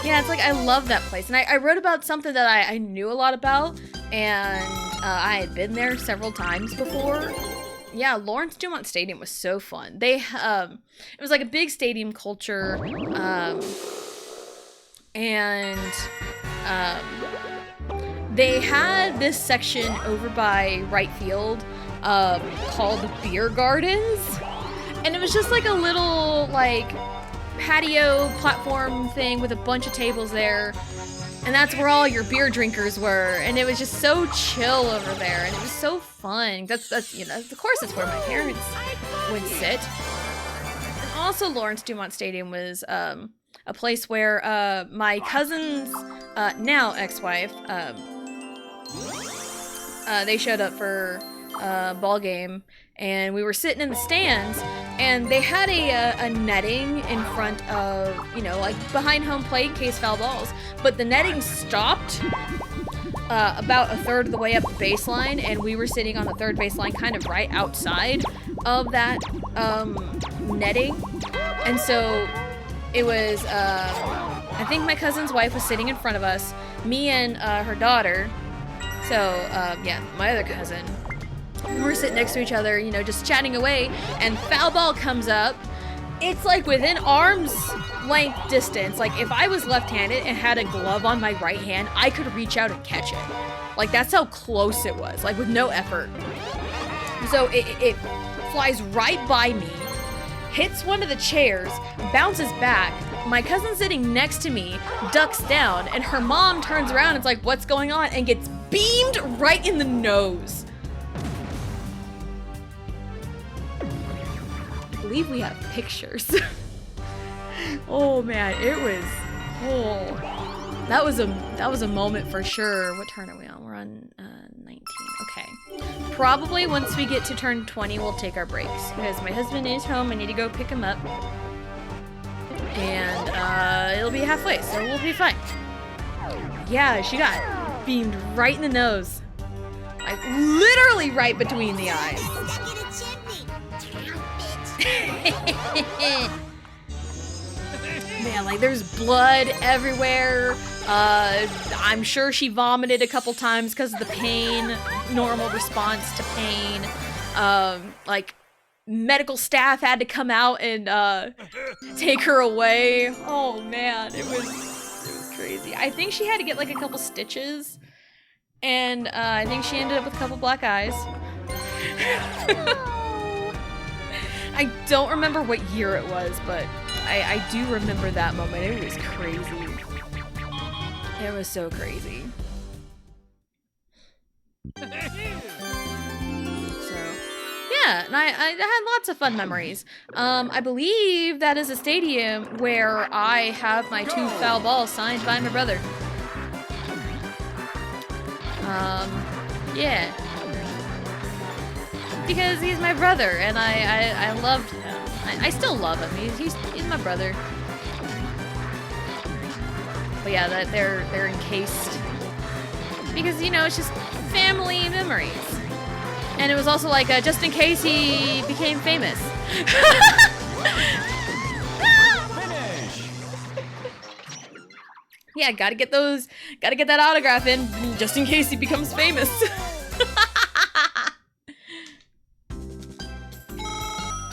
yeah, it's like I love that place, and I wrote about something that I knew a lot about, and I had been there several times before. Yeah, Lawrence Dumont Stadium was so fun. They it was like a big stadium culture, and they had this section over by right field called Beer Gardens, and it was just like a little like patio platform thing with a bunch of tables there, and that's where all your beer drinkers were, and it was just so chill over there, and it was so fun. That's you know, of course it's where my parents would sit. And also Lawrence Dumont Stadium was a place where my cousin's now ex-wife they showed up for a ball game, and we were sitting in the stands, and they had a netting in front of, you know, like behind home plate in case foul balls, but the netting stopped about a third of the way up the baseline, and we were sitting on the third baseline kind of right outside of that netting, and so it was I think my cousin's wife was sitting in front of us, me and her daughter. So, yeah, my other cousin. We're sitting next to each other, you know, just chatting away, and foul ball comes up. It's like within arm's length distance. Like, if I was left-handed and had a glove on my right hand, I could reach out and catch it. Like, that's how close it was, like with no effort. So it flies right by me, hits one of the chairs, bounces back. My cousin sitting next to me ducks down, and her mom turns around and is like, what's going on? And gets beamed right in the nose. I believe we have pictures. Oh man, it was, that was a moment for sure. What turn are we on? We're on 19. Okay. Probably once we get to turn 20, we'll take our breaks, because my husband is home. I need to go pick him up, and it'll be halfway, so we'll be fine. Yeah, she got beamed right in the nose, like literally right between the eyes. Man, like there's blood everywhere. I'm sure she vomited a couple times because of the pain, normal response to pain. Like medical staff had to come out and take her away. Oh man, it was crazy. I think she had to get like a couple stitches, and I think she ended up with a couple black eyes. I don't remember what year it was, but I do remember that moment. It was crazy. It was so crazy. So, yeah, and I had lots of fun memories. I believe that is a stadium where I have my 2 foul balls signed by my brother. Yeah. Because he's my brother, and I loved him. I still love him. He's my brother. But yeah, that they're encased because, you know, it's just family memories. And it was also like just in case he became famous. Finish. Yeah, gotta get that autograph in just in case he becomes famous.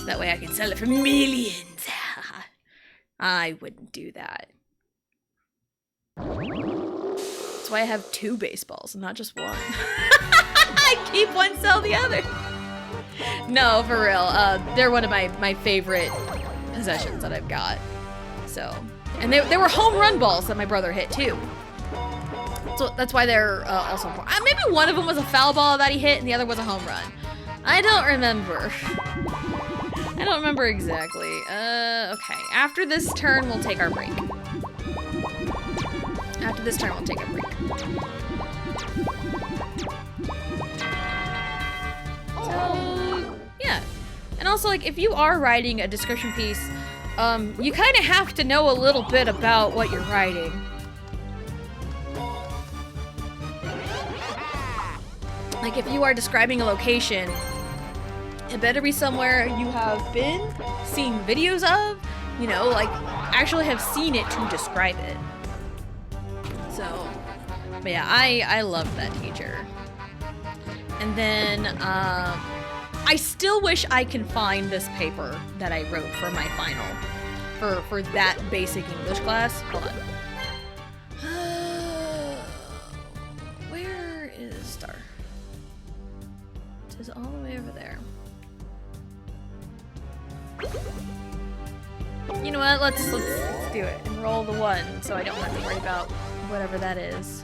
That way I can sell it for millions. I wouldn't do that. That's why I have 2 baseballs, not just one. I keep one, sell the other. No, for real. They're one of my favorite possessions that I've got. So, and they were home run balls that my brother hit too. So that's why they're also important. Maybe one of them was a foul ball that he hit and the other was a home run. I don't remember. I don't remember exactly. Okay. After this turn, we'll take our break. After this turn, we'll take a break. So, yeah. And also, like, if you are writing a description piece, you kind of have to know a little bit about what you're writing. Like, if you are describing a location, it better be somewhere you have been, seen videos of, you know, like, actually have seen it to describe it. So, but yeah, I love that teacher. And then, I still wish I can find this paper that I wrote for my final, for that basic English class. Hold on. Where is Star? It is all the way over there. You know what? Let's do it and roll the 1, so I don't have to worry about whatever that is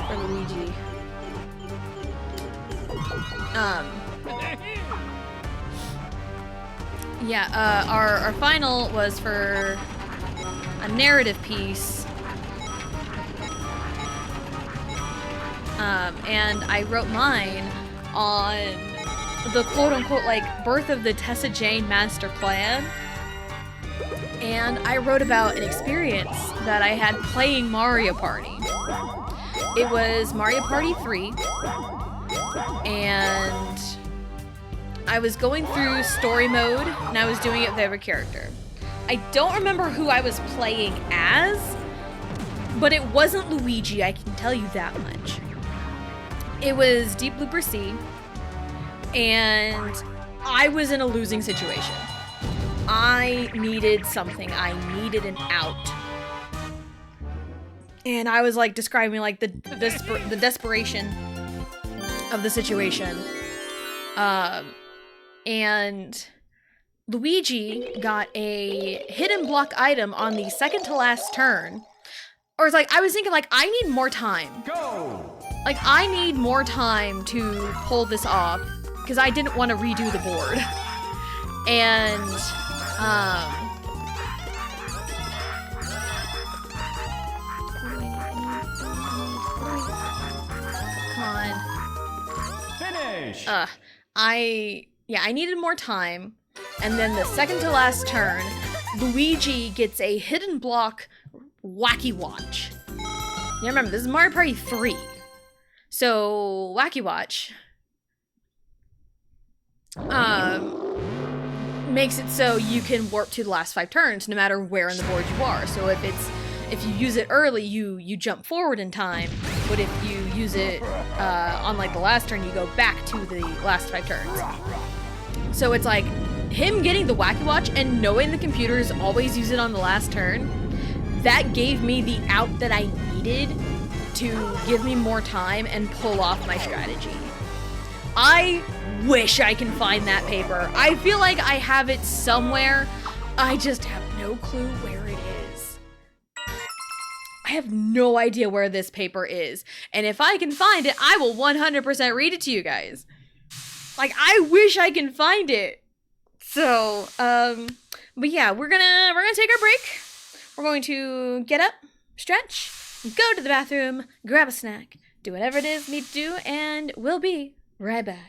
for Luigi. Yeah, our final was for a narrative piece. And I wrote mine on the quote-unquote, like, birth of the Tessa Jane master plan. And I wrote about an experience that I had playing Mario Party. It was Mario Party 3. And I was going through story mode, and I was doing it with every character. I don't remember who I was playing as, but it wasn't Luigi, I can tell you that much. It was Deep Blooper Sea, and I was in a losing situation. I needed something. I needed an out. And I was like describing like the desperation of the situation. And Luigi got a hidden block item on the second to last turn. Or it's like, I was thinking like, I need more time. Go! Like, I need more time to pull this off because I didn't want to redo the board. And, come on. Finish! I needed more time. And then the second to last turn, Luigi gets a hidden block Wacky Watch. Yeah, remember, this is Mario Party 3. So, Wacky Watch makes it so you can warp to the last 5 turns no matter where in the board you are. So if you use it early, you jump forward in time, but if you use it on like the last turn, you go back to the last 5 turns. So it's like him getting the Wacky Watch and knowing the computers always use it on the last turn, that gave me the out that I needed to give me more time and pull off my strategy. I wish I can find that paper. I feel like I have it somewhere. I just have no clue where it is. I have no idea where this paper is. And if I can find it, I will 100% read it to you guys. Like, I wish I can find it. So, but yeah, we're gonna take our break. We're going to get up, stretch, go to the bathroom, grab a snack, do whatever it is need to do, and we'll be right back.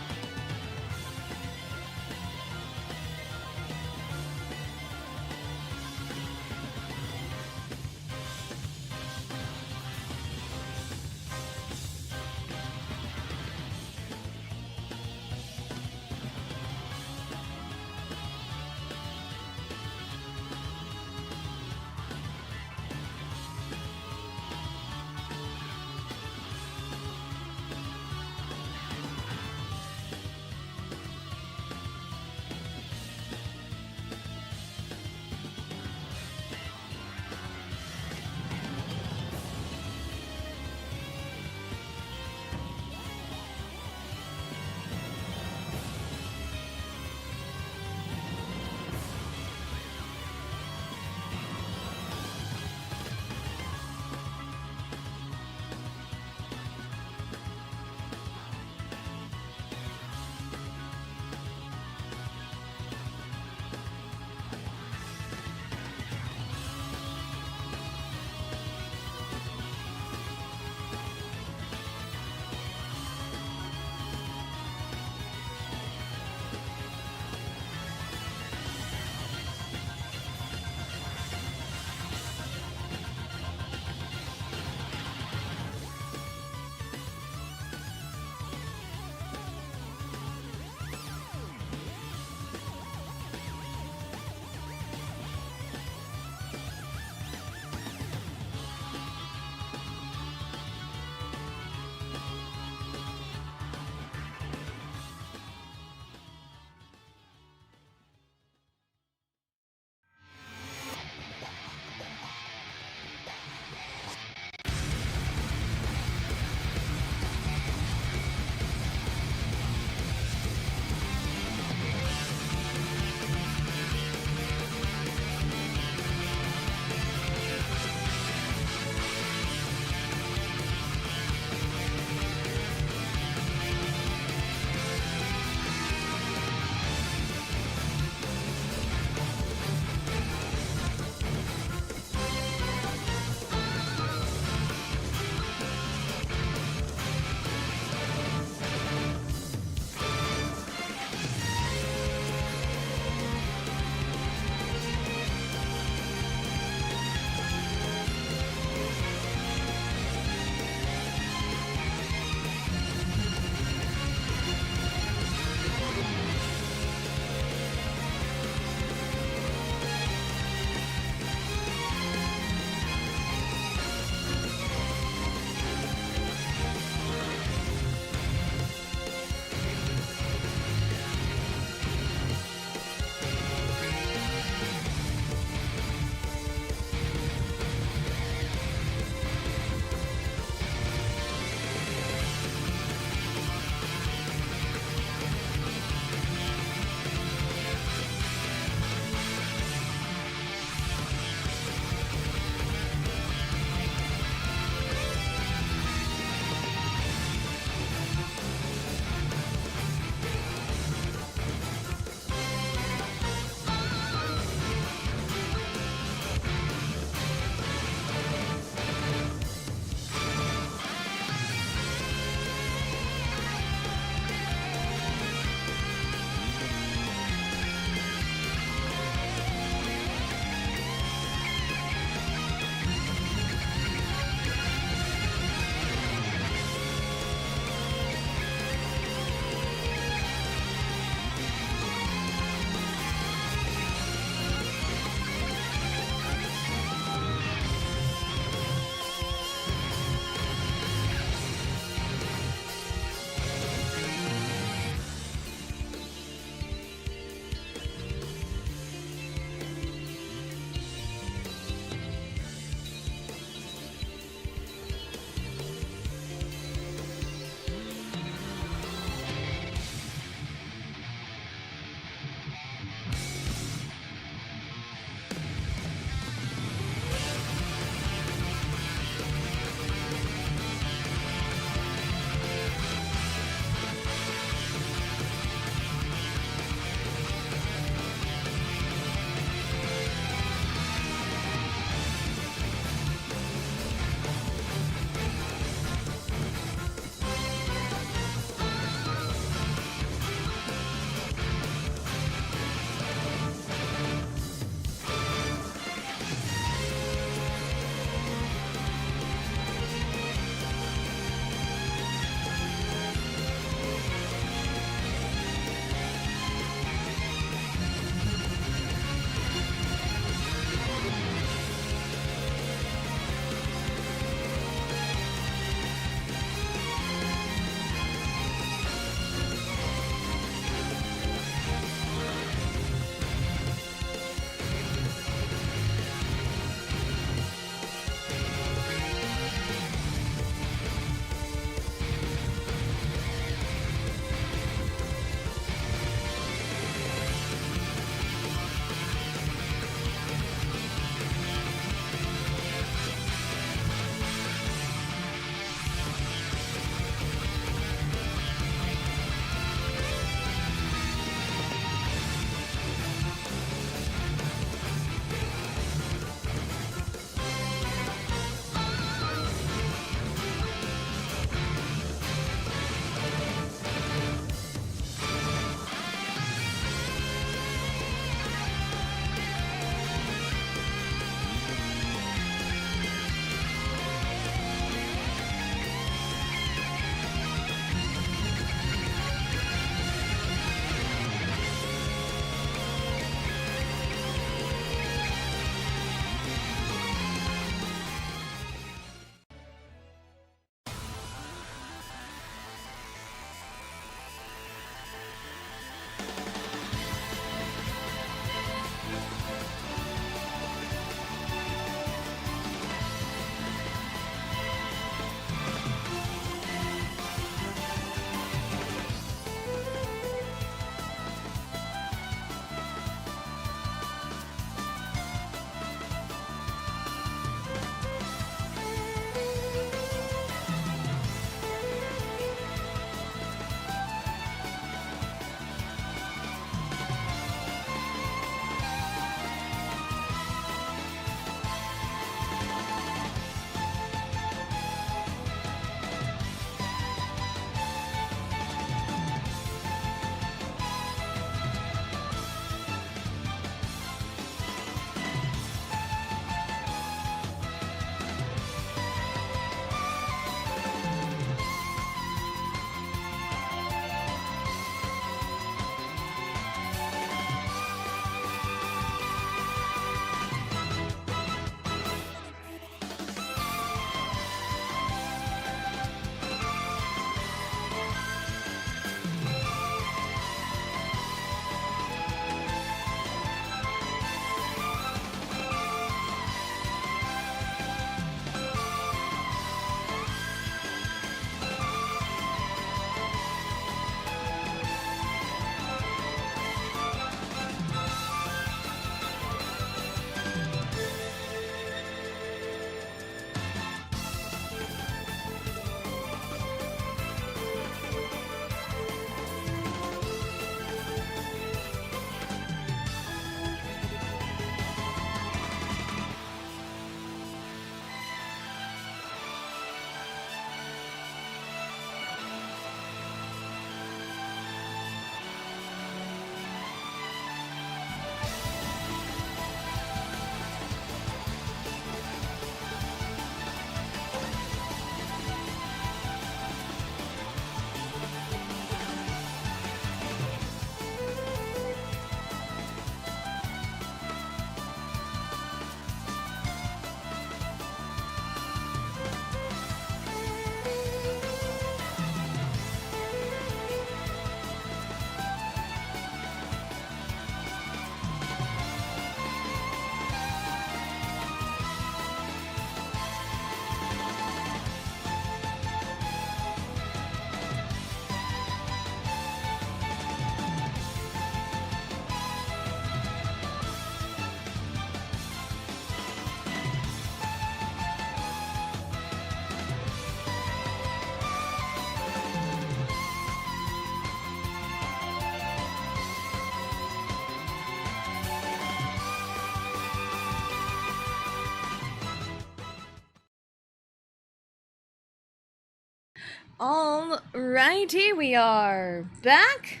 Alright, here we are. Back.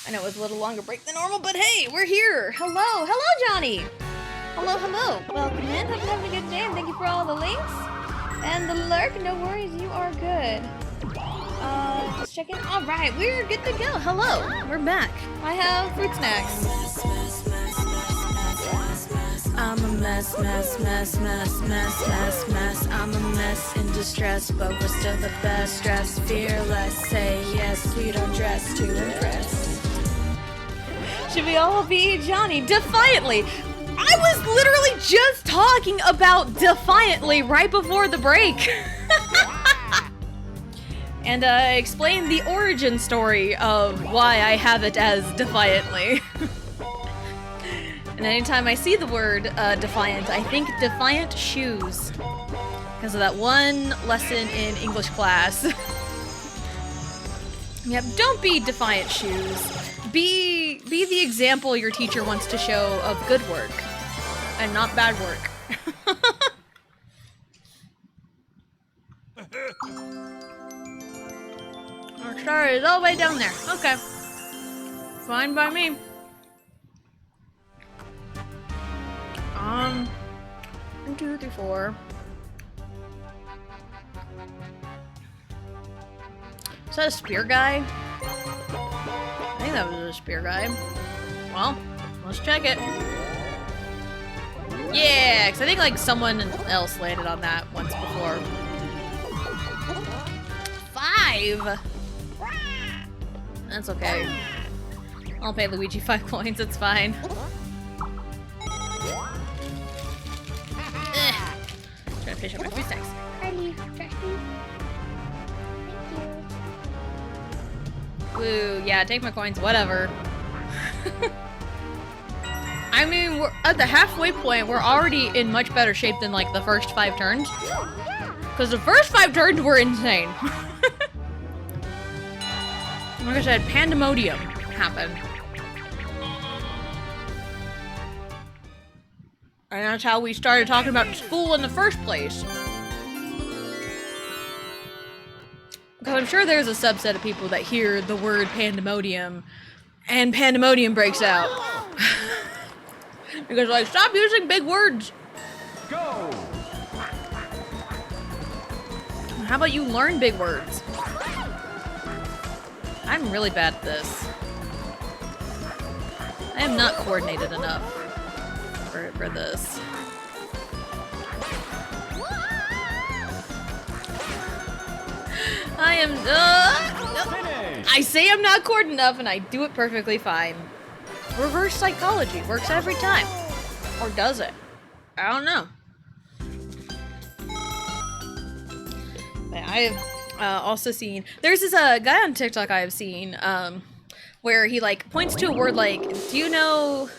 I know it was a little longer break than normal, but hey, we're here. Hello. Hello, Johnny. Hello, hello. Welcome in. Hope you're having a good day, and thank you for all the links. And the lurk, no worries, you are good. Just checking. Alright, we're good to go. Hello. We're back. I have fruit snacks. I'm a mess, mess, mess, mess, mess, mess, mess. I'm a mess in distress, but we're still the best. Dress fearless, say yes, we don't dress to impress. Should we all be Johnny? Defiantly! I was literally just talking about Defiantly right before the break. And I explained the origin story of why I have it as Defiantly. And anytime I see the word defiant, I think defiant shoes. Because of that one lesson in English class. Yep, don't be defiant shoes. Be the example your teacher wants to show of good work. And not bad work. Our star is all the way down there. Okay. Fine by me. 1, 2, 3, 4. Is that a spear guy? I think that was a spear guy. Well, let's check it. Yeah, because I think like someone else landed on that once before. 5! That's okay. I'll pay Luigi 5 coins, it's fine. Trying to finish up my food snacks. Ready, Thank you. Woo, yeah, take my coins, whatever. I mean, we're at the halfway point, we're already in much better shape than like the first 5 turns. Because the first 5 turns were insane. Like I said, pandemonium happened. And that's how we started talking about school in the first place. Because I'm sure there's a subset of people that hear the word pandemonium and pandemonium breaks out. Because like, stop using big words. Go! How about you learn big words? I'm really bad at this. I am not coordinated enough for this. I am, Finish! I say I'm not coordinated enough and I do it perfectly fine. Reverse psychology works every time. Or does it? I don't know. But I have also seen, there's this guy on TikTok I have seen where he like points to a word like, do you know,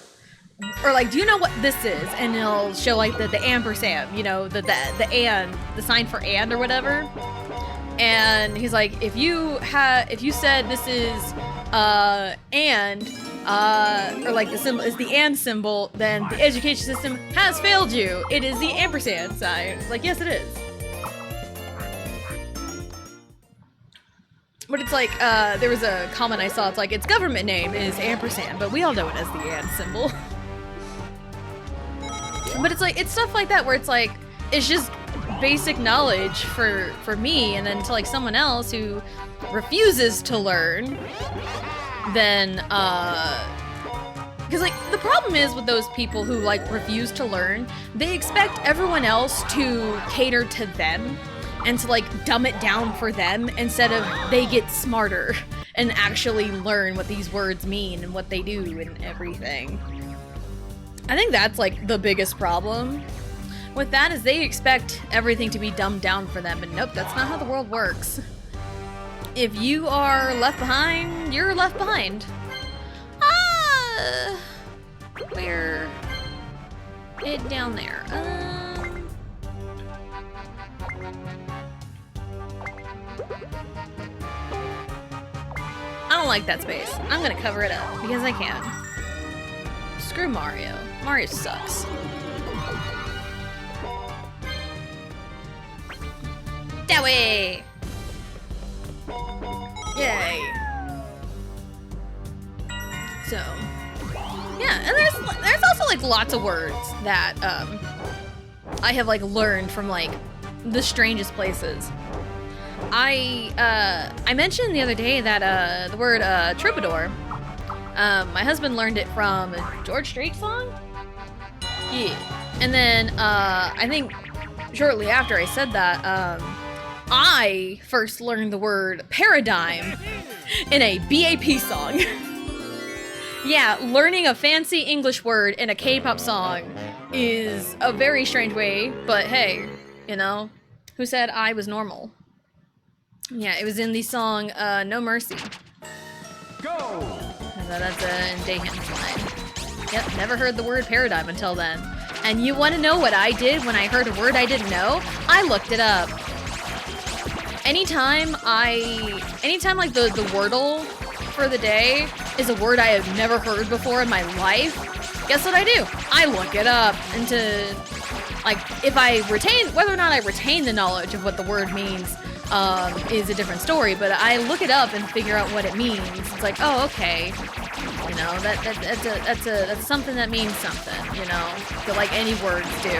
or like, do you know what this is? And he'll show like the ampersand, you know, the and, the sign for and or whatever. And he's like, if you said this is and or like the symbol is the and symbol, then the education system has failed you. It is the ampersand sign. Like, yes, it is. But it's like, there was a comment I saw, it's like, its government name is ampersand, but we all know it as the and symbol. But it's like, it's stuff like that where it's like, it's just basic knowledge for me, and then to like someone else who refuses to learn, then, because like, the problem is with those people who like refuse to learn, they expect everyone else to cater to them and to like dumb it down for them instead of they get smarter and actually learn what these words mean and what they do and everything. I think that's like the biggest problem with that, is they expect everything to be dumbed down for them, and nope, that's not how the world works. If you are left behind, you're left behind. Where? It down there. I don't like that space. I'm gonna cover it up because I can. Screw Mario. Mario sucks. That way! Yay. So, yeah, and there's also like lots of words that I have like learned from like the strangest places. I mentioned the other day that the word troubadour. My husband learned it from a George Strait song. Yeah, and then I think shortly after I said that, I first learned the word paradigm in a BAP song. Yeah, learning a fancy English word in a K-pop song is a very strange way, but hey, you know, who said I was normal? Yeah, it was in the song No Mercy. Go! That's a Daehan's line. Yep, never heard the word paradigm until then. And you want to know what I did when I heard a word I didn't know? I looked it up. Anytime like the Wordle for the day is a word I have never heard before in my life, guess what I do? I look it up into, like, if I retain, whether or not I retain the knowledge of what the word means is a different story, but I look it up and figure out what it means. It's like, oh, okay, you know, that's something that means something, you know, but like any words do.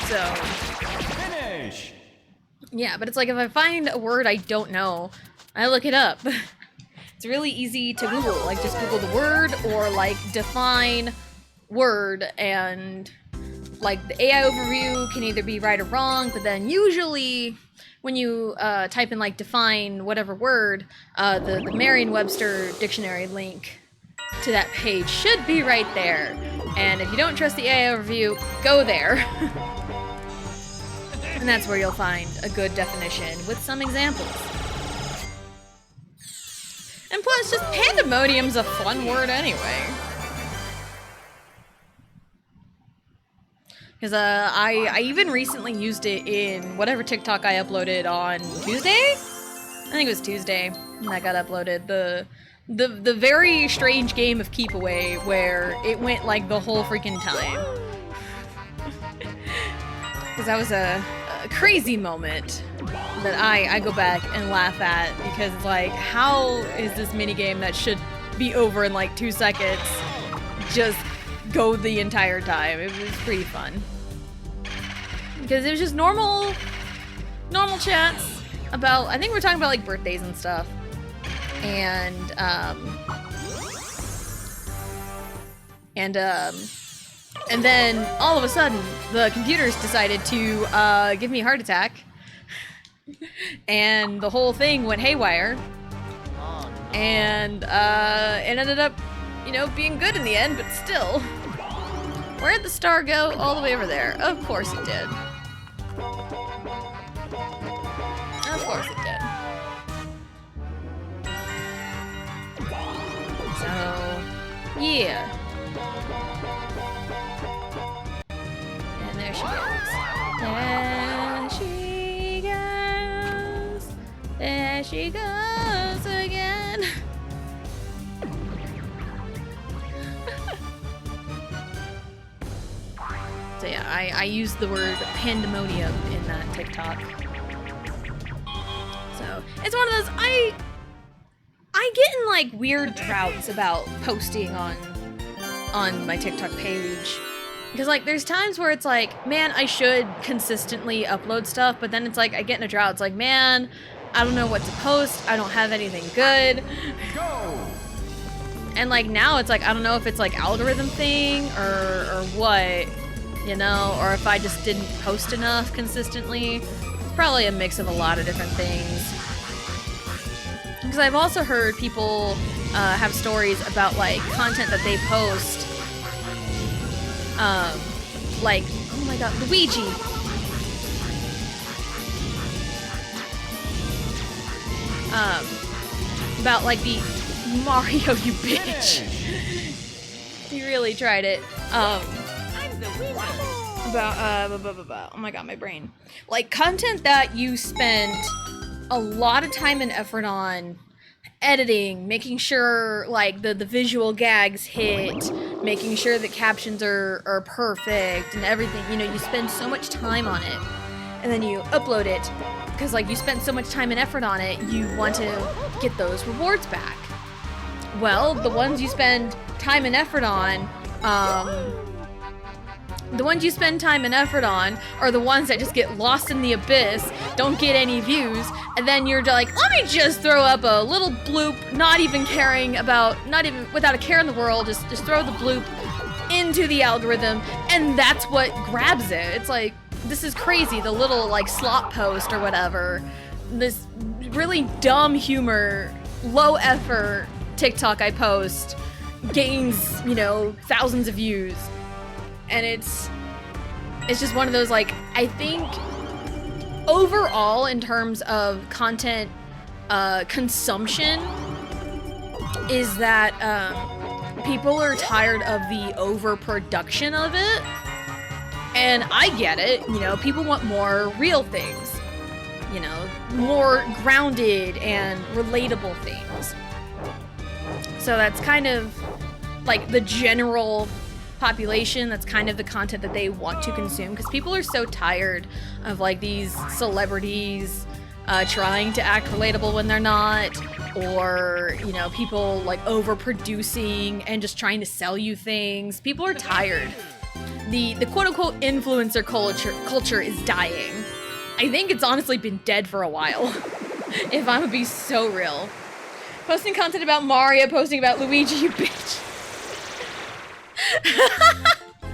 So, Finish! yeah, but it's like if I find a word I don't know, I look it up. It's really easy to Google, like just Google the word or like define word, and like the AI overview can either be right or wrong, but then usually when you type in like define whatever word, the Merriam-Webster dictionary link to that page should be right there. And if you don't trust the AI overview, go there. And that's where you'll find a good definition with some examples. And plus, just pandemonium's a fun word anyway. Because I even recently used it in whatever TikTok I uploaded on Tuesday? I think it was Tuesday when that got uploaded. The very strange game of Keep Away where it went like the whole freaking time. Because that was a crazy moment that I go back and laugh at, because it's like, how is this minigame that should be over in like 2 seconds just go the entire time? It was pretty fun. Because it was just normal chats about, I think we're talking about like birthdays and stuff. And then all of a sudden, the computers decided to give me a heart attack, and the whole thing went haywire, and it ended up, you know, being good in the end, but still. Where'd the star go? All the way over there. Of course it did. Of course it did. So, yeah. And there she goes. There she goes again. So yeah, I used the word pandemonium in that TikTok. So it's one of those, I get in like weird droughts about posting on my TikTok page. Because like there's times where it's like, man, I should consistently upload stuff, but then it's like I get in a drought. It's like, man, I don't know what to post. I don't have anything good. Go! And like now it's like, I don't know if it's like algorithm thing or what, you know, or if I just didn't post enough consistently. It's probably a mix of a lot of different things. Because I've also heard people have stories about like content that they post, like, oh my god, Luigi. About like the Mario, you bitch. You really tried it. About oh my god, my brain. Like content that you spent a lot of time and effort on editing, making sure like the visual gags hit, making sure the captions are perfect and everything. You know, you spend so much time on it. and then you upload it because like you spent so much time and effort on it, you want to get those rewards back. Well, the ones you spend time and effort on, are the ones that just get lost in the abyss, don't get any views, and then you're like, let me just throw up a little bloop, not even without a care in the world, just throw the bloop into the algorithm, and that's what grabs it. It's like, this is crazy, the little like slop post or whatever, this really dumb humor, low effort TikTok I post gains, you know, thousands of views. And it's just one of those, like, I think overall in terms of content consumption is that people are tired of the overproduction of it. And I get it, you know, people want more real things, you know, more grounded and relatable things. So that's kind of like the general population, that's kind of the content that they want to consume, because people are so tired of like these celebrities trying to act relatable when they're not, or, you know, people like overproducing and just trying to sell you things. People are tired. The quote-unquote influencer culture is dying. I think it's honestly been dead for a while, if I'm gonna be so real. Posting content about Mario, posting about Luigi, you bitch.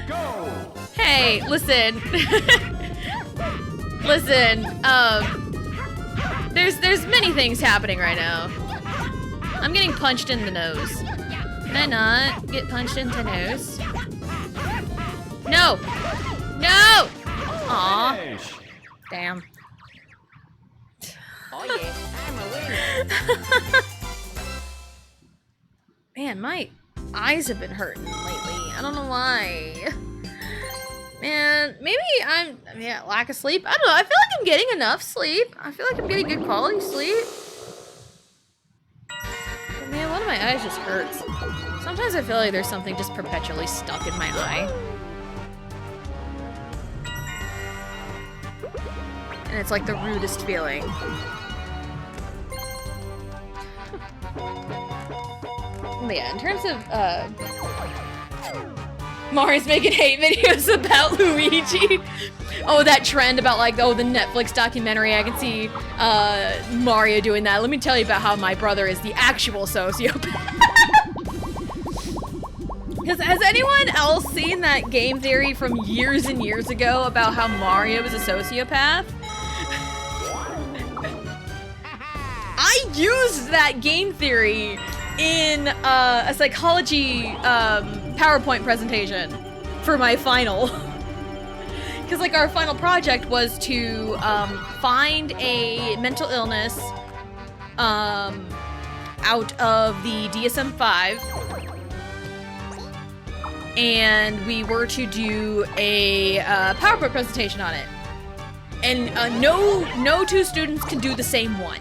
Go! Hey, listen. Listen, there's many things happening right now. I'm getting punched in the nose. Can I not get punched in the nose? No! No! Aw. Finish! Damn. Oh yeah, I'm a winner. Man, my eyes have been hurting lately. I don't know why. Man, maybe lack of sleep. I don't know. I feel like I'm getting enough sleep. I feel like I'm getting good quality sleep. But man, one of my eyes just hurts. Sometimes I feel like there's something just perpetually stuck in my eye. And it's like the rudest feeling. But yeah, in terms of, Mari's making hate videos about Luigi. Oh, that trend about like, oh, the Netflix documentary, I can see, Mario doing that. Let me tell you about how my brother is the actual sociopath. Has anyone else seen that game theory from years and years ago about how Mario is a sociopath? I used that game theory in a psychology PowerPoint presentation for my final. Because like our final project was to find a mental illness out of the DSM-5, and we were to do a PowerPoint presentation on it. And no two students can do the same one.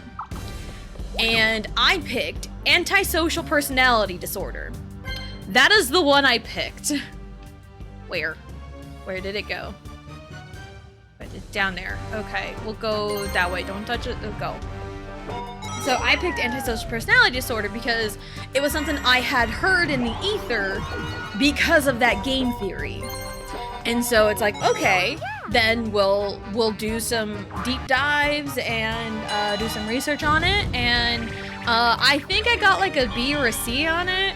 And I picked antisocial personality disorder. That is the one I picked. Where did it go? It's down there. Okay, we'll go that way. Don't touch it. Go. So I picked antisocial personality disorder because it was something I had heard in the ether because of that game theory. And so it's like, okay, then we'll do some deep dives and do some research on it. And I think I got like a B or a C on it,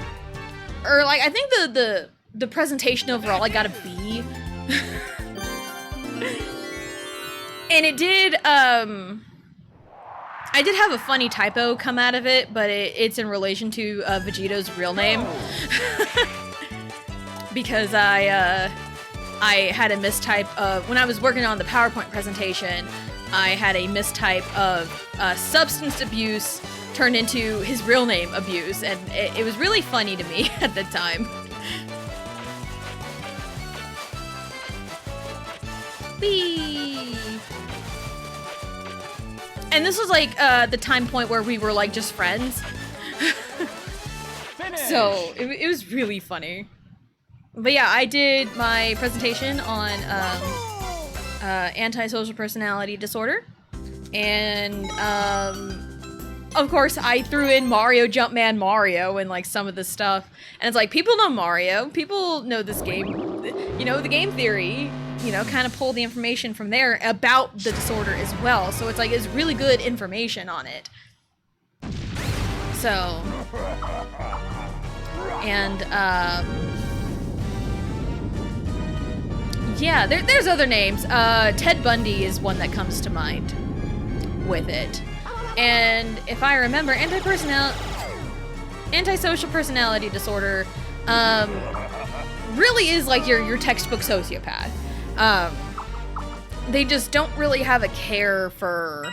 or like I think the presentation overall I got a B. And it did I did have a funny typo come out of it, but it's in relation to Vegeto's real name. Because I had a mistype of, when I was working on the PowerPoint presentation, I had a mistype of substance abuse turned into his real name abuse, and it was really funny to me at the time. Whee! And this was like the time point where we were like just friends. So it was really funny. But yeah, I did my presentation on antisocial personality disorder. And of course, I threw in Mario Jumpman Mario and like some of the stuff. And it's like, people know Mario, people know this game, you know, the game theory, you know, kind of pull the information from there about the disorder as well. So it's like, it's really good information on it. So, and yeah, there's other names. Ted Bundy is one that comes to mind with it. And if I remember, antisocial personality disorder really is like your textbook sociopath. They just don't really have a care for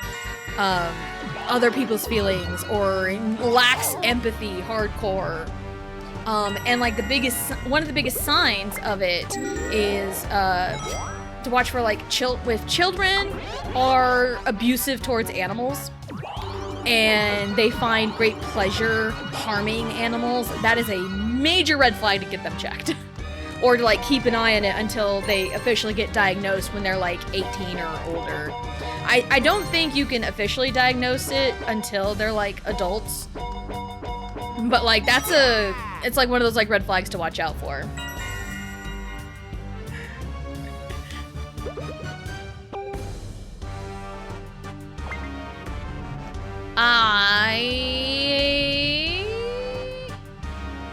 other people's feelings or lacks empathy hardcore. And like one of the biggest signs of it is to watch for like children are abusive towards animals. And they find great pleasure harming animals. That is a major red flag to get them checked. Or to like keep an eye on it until they officially get diagnosed when they're like 18 or older. I don't think you can officially diagnose it until they're like adults. But like it's like one of those like red flags to watch out for.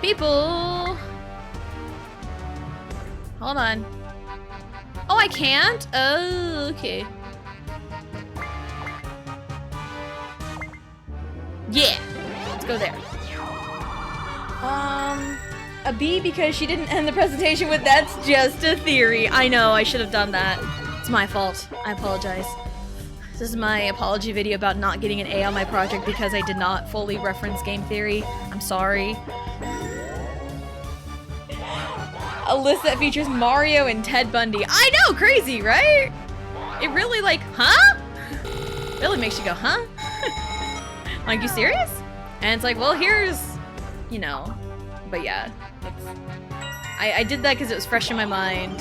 People. Hold on. Oh, I can't? Oh, okay. Yeah. Let's go there. A B because she didn't end the presentation with "that's just a theory." I know, I should have done that. It's my fault. I apologize. This is my apology video about not getting an A on my project because I did not fully reference game theory. I'm sorry. A list that features Mario and Ted Bundy. I know, crazy, right? It really like, huh? Really makes you go, huh? Like, you serious? And it's like, well, here's, you know, but yeah. I did that because it was fresh in my mind.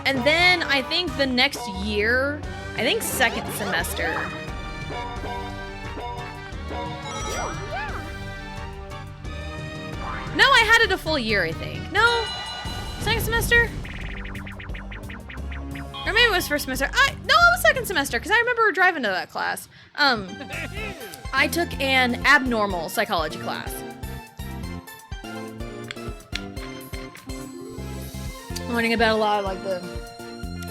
And then I think the next year, I think second semester. No, I had it a full year, I think. No? Second semester? Or maybe it was first semester. No, it was second semester, because I remember driving to that class. I took an abnormal psychology class. Learning about a lot of like the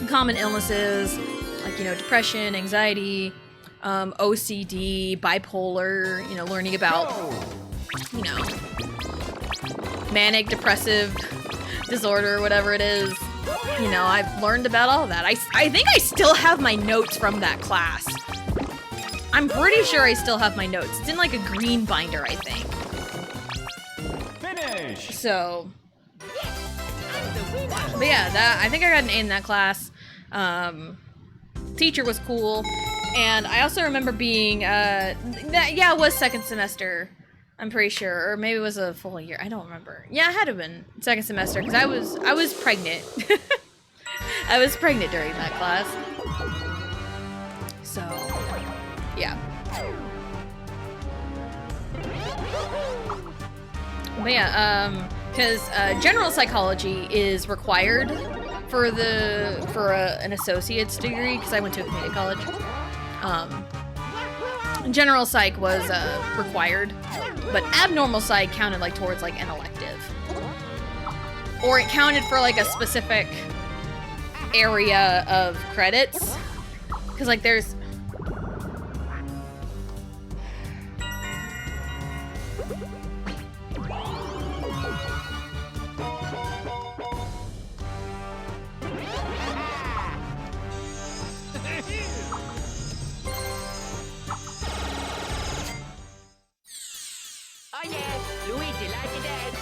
common illnesses, like, you know, depression, anxiety, OCD, bipolar, you know, learning about, you know, manic depressive disorder, whatever it is. You know, I've learned about all of that. I think I still have my notes from that class. I'm pretty sure I still have my notes. It's in like a green binder, I think. Finish! So, but yeah, I think I got an A in that class. Teacher was cool. And I also remember being, yeah, it was second semester. I'm pretty sure, or maybe it was a full year. I don't remember. Yeah, it had to have been second semester because I was pregnant. I was pregnant during that class. So, yeah. But yeah, because general psychology is required for an associate's degree because I went to a community college. General psych was required, but abnormal psych counted like towards like an elective, or it counted for like a specific area of credits, because like there's Oh yeah, Luigi like it dead.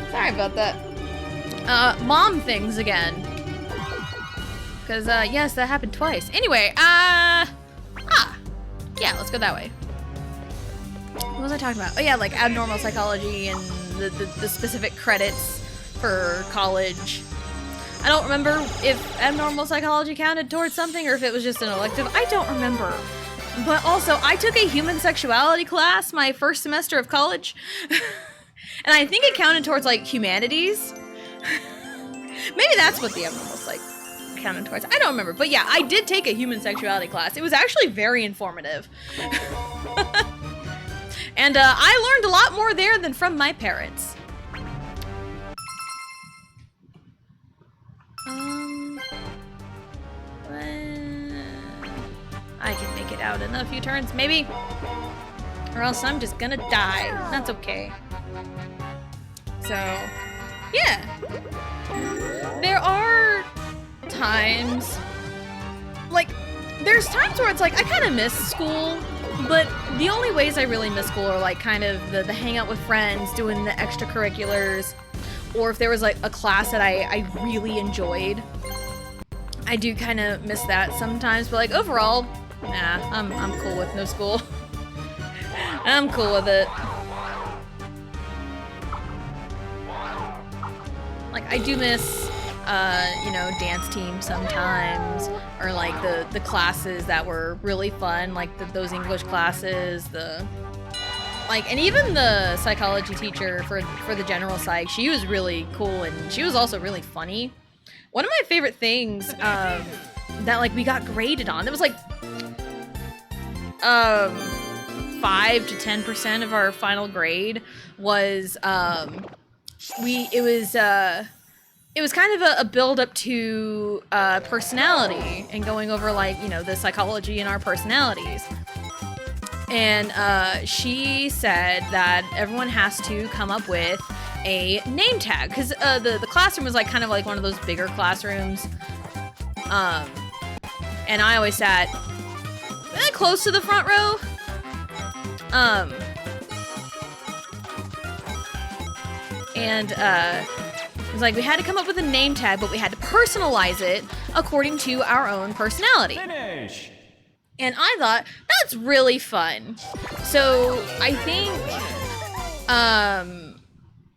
Sorry about that. Mom things again. Because, yes, that happened twice. Anyway, yeah, let's go that way. What was I talking about? Oh, yeah, like abnormal psychology and the specific credits for college. I don't remember if abnormal psychology counted towards something or if it was just an elective. I don't remember. But also, I took a human sexuality class my first semester of college. And I think it counted towards, like, humanities. Maybe that's what the abnormal psych counted towards. I don't remember. But yeah, I did take a human sexuality class. It was actually very informative. And I learned a lot more there than from my parents. I can make it out in a few turns, maybe. Or else I'm just gonna die. That's okay. So, yeah. There are times, like, there's times where it's like, I kind of miss school, but the only ways I really miss school are like kind of the hang out with friends, doing the extracurriculars, or if there was like a class that I really enjoyed. I do kind of miss that sometimes, but like overall, nah, I'm cool with no school. I'm cool with it. Like, I do miss, you know, dance team sometimes, or like the classes that were really fun, like those English classes, and even the psychology teacher for the general psych, she was really cool, and she was also really funny. One of my favorite things, that like we got graded on, it was like, 5 to 10% of our final grade was, it was kind of a build up to personality and going over like, you know, the psychology in our personalities. And she said that everyone has to come up with a name tag because the classroom was like kind of like one of those bigger classrooms. And I always sat close to the front row. It was like we had to come up with a name tag, but we had to personalize it according to our own personality. Finish! And I thought, that's really fun. So I think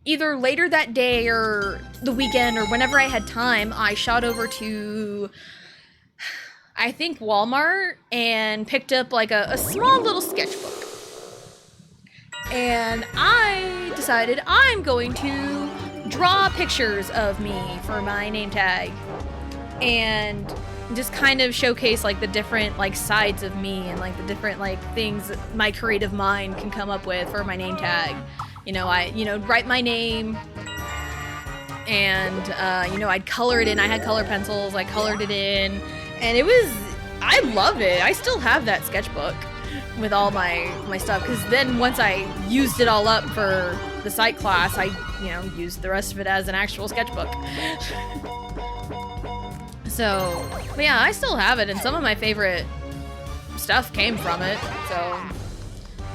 either later that day or the weekend or whenever I had time, I shot over to, I think, Walmart and picked up like a small little sketchbook. And I decided I'm going to draw pictures of me for my name tag and just kind of showcase like the different like sides of me and like the different like things that my creative mind can come up with for my name tag. You know, I write my name and I'd color it in. I had color pencils, I colored it in, and I love it. I still have that sketchbook with all my stuff, because then once I used it all up for the psych class, I used the rest of it as an actual sketchbook. So, but yeah, I still have it, and some of my favorite stuff came from it. So,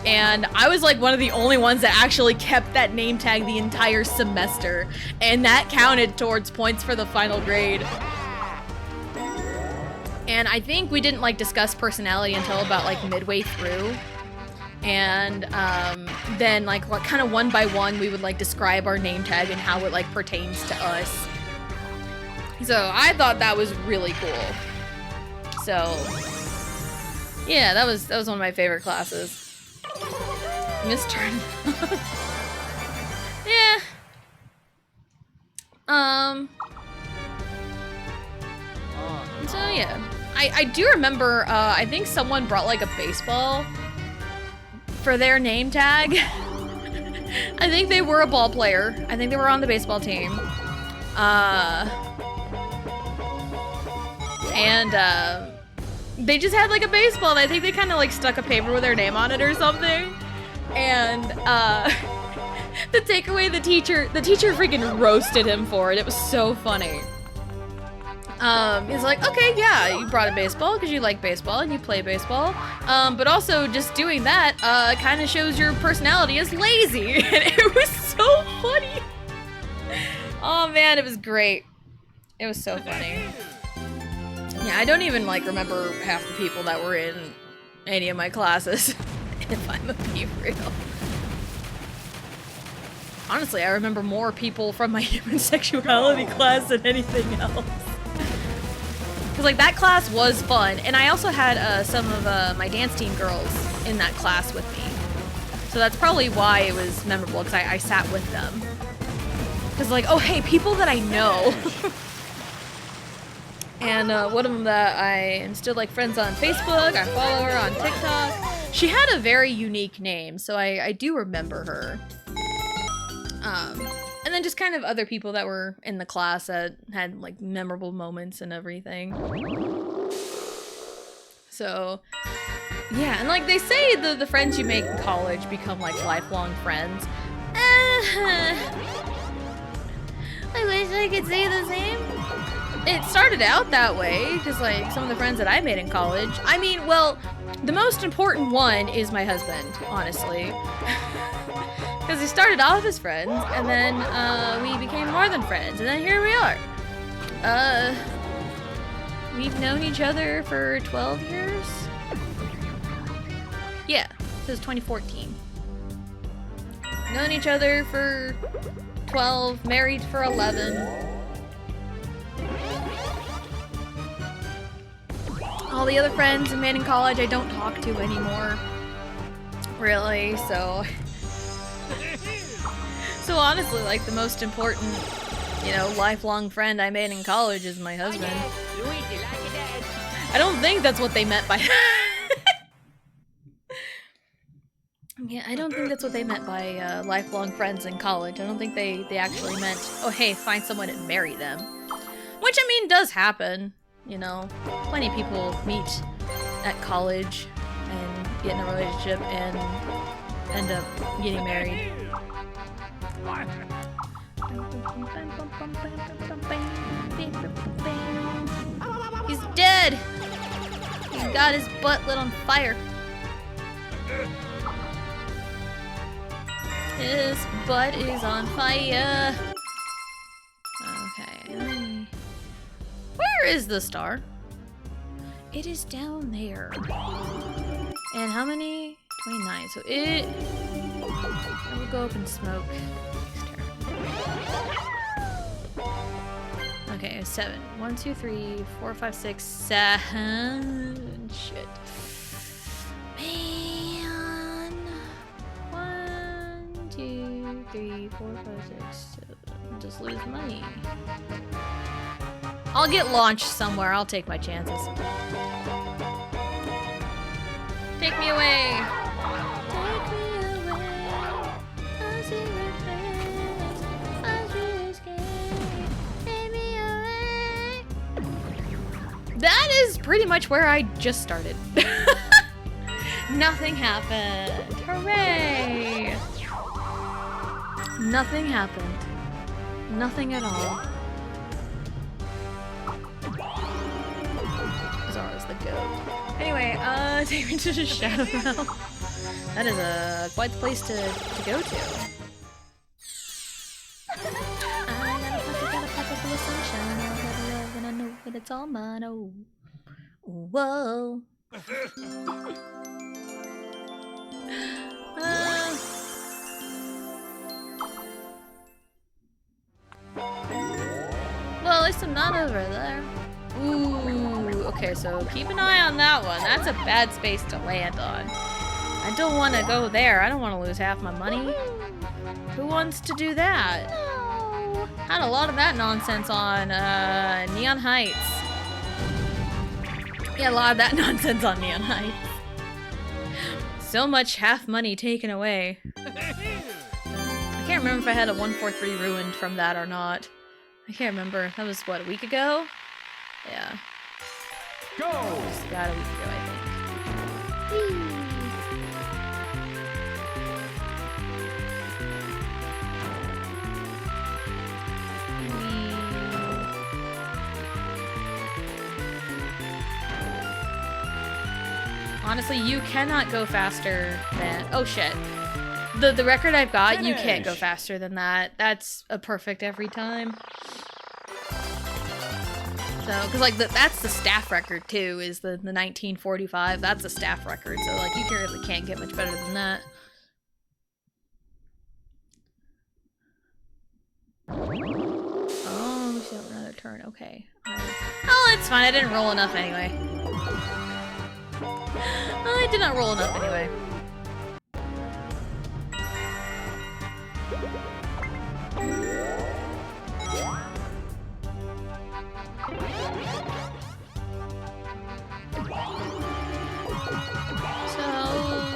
and I was like one of the only ones that actually kept that name tag the entire semester, and that counted towards points for the final grade. And I think we didn't like discuss personality until about like midway through. And then like what kind of one by one we would like describe our name tag and how it like pertains to us. So I thought that was really cool. So yeah, that was one of my favorite classes. Mr. Yeah. So yeah, I do remember. I think someone brought like a baseball for their name tag. I think they were a ball player. I think they were on the baseball team. They just had like a baseball, and I think they kind of like stuck a paper with their name on it or something. And the takeaway, the teacher freaking roasted him for it. It was so funny. He's like, okay, yeah, you brought a baseball because you like baseball and you play baseball. But also just doing that kind of shows your personality is lazy. And it was so funny. Oh man, it was great. It was so funny. Yeah, I don't even like remember half the people that were in any of my classes, if I'm gonna be real. Honestly, I remember more people from my human sexuality class than anything else. Because, like, that class was fun. And I also had some of my dance team girls in that class with me. So that's probably why it was memorable, because I sat with them. Because, like, oh, hey, people that I know. And one of them that I am still, like, friends on Facebook. I follow her on TikTok. She had a very unique name, so I do remember her. And then just kind of other people that were in the class that had like memorable moments and everything. So yeah, and like they say the friends you make in college become like lifelong friends. I wish I could say the same. It started out that way because like some of the friends that I made in college, I mean, well, the most important one is my husband, honestly. Because we started off as friends, and then we became more than friends, and then here we are. We've known each other for 12 years? Yeah, since 2014. Known each other for 12, married for 11. All the other friends I made in college I don't talk to anymore. Really, so... So honestly, like, the most important, you know, lifelong friend I made in college is my husband. I don't think that's what they meant by... Yeah, I don't think that's what they meant by lifelong friends in college. I don't think they actually meant, oh, hey, find someone and marry them. Which, I mean, does happen, you know. Plenty of people meet at college and get in a relationship and end up getting married. He's dead! He's got his butt lit on fire. His butt is on fire. Okay. Where is the star? It is down there. And how many? 29. So it... I will go up and smoke. Okay, 7. 1, 2, 3, 4, 5, 6, 7. Shit. Man. 1, 2, 3, 4, 5, 6, 7. Just lose money. I'll get launched somewhere. I'll take my chances. Take me away. That is pretty much where I just started. Nothing happened. Hooray! Nothing happened. Nothing at all. Zara's the goat. Anyway, take me to the Shadow Realm. That is a quite the place to go to. But it's all mine. Oh, whoa. Well, at least I'm not over there. Ooh, Okay, so keep an eye on that one. That's a bad space to land on. I don't want to go there. I don't want to lose half my money. Who wants to do that? Had a lot of that nonsense on Neon Heights. Yeah, a lot of that nonsense on Neon Heights. So much half money taken away. I can't remember if I had a 143 ruined from that or not. I can't remember. That was, what, a week ago? Yeah. Go! Just about a week ago, I think. Honestly, you cannot go faster than... Oh, shit. The record I've got, you can't go Finish. faster than that. That's a perfect every time. So, because, like, that's the staff record, too, is the 1945. That's a staff record, so, like, you really can't get much better than that. Oh, we still have another turn. Okay. Oh, it's fine. I didn't roll enough anyway. I did not roll enough anyway. So,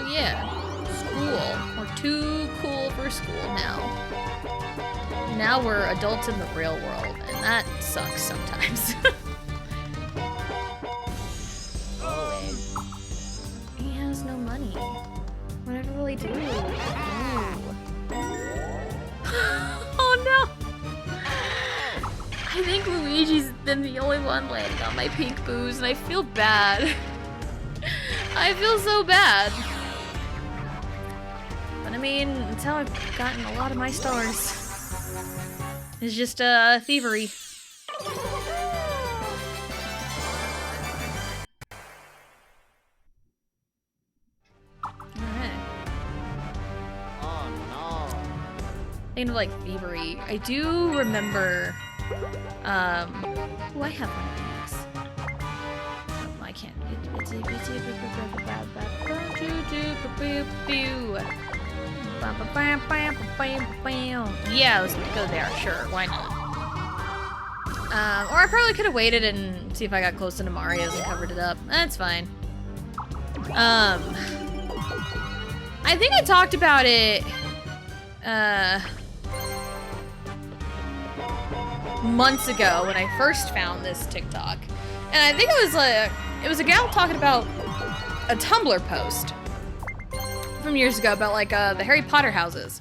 yeah. School. We're too cool for school now. Now we're adults in the real world, and that sucks sometimes. He has no money. Whatever will he do? Oh no! I think Luigi's been the only one landing on my pink booze, and I feel bad. I feel so bad. But I mean, that's how I've gotten a lot of my stars. It's just thievery. Of like thievery. I do remember oh, I have one of these. Oh, I can't. Yeah, let's go there, sure, why not? Or I probably could have waited and see if I got close to Mario's and covered it up. That's fine. I think I talked about it months ago when I first found this TikTok, and I think it was a gal talking about a Tumblr post from years ago about like the Harry Potter houses,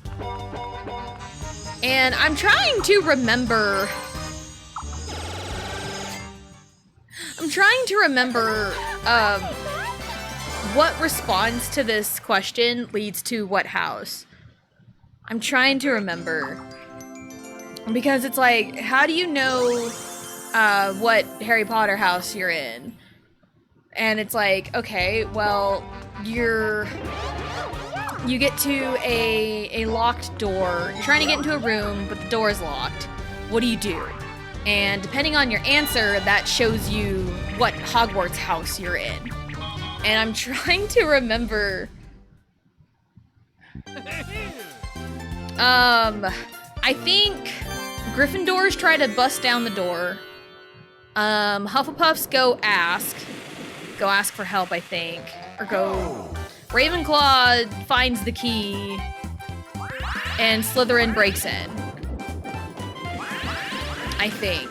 and I'm trying to remember. What response to this question leads to what house. I'm trying to remember. Because it's like, how do you know what Harry Potter house you're in? And it's like, okay, well, you get to a locked door. You're trying to get into a room, but the door is locked. What do? And depending on your answer, that shows you what Hogwarts house you're in. And I'm trying to remember... I think Gryffindors try to bust down the door. Hufflepuffs go ask for help, I think. Or go... Ravenclaw finds the key, and Slytherin breaks in. I think.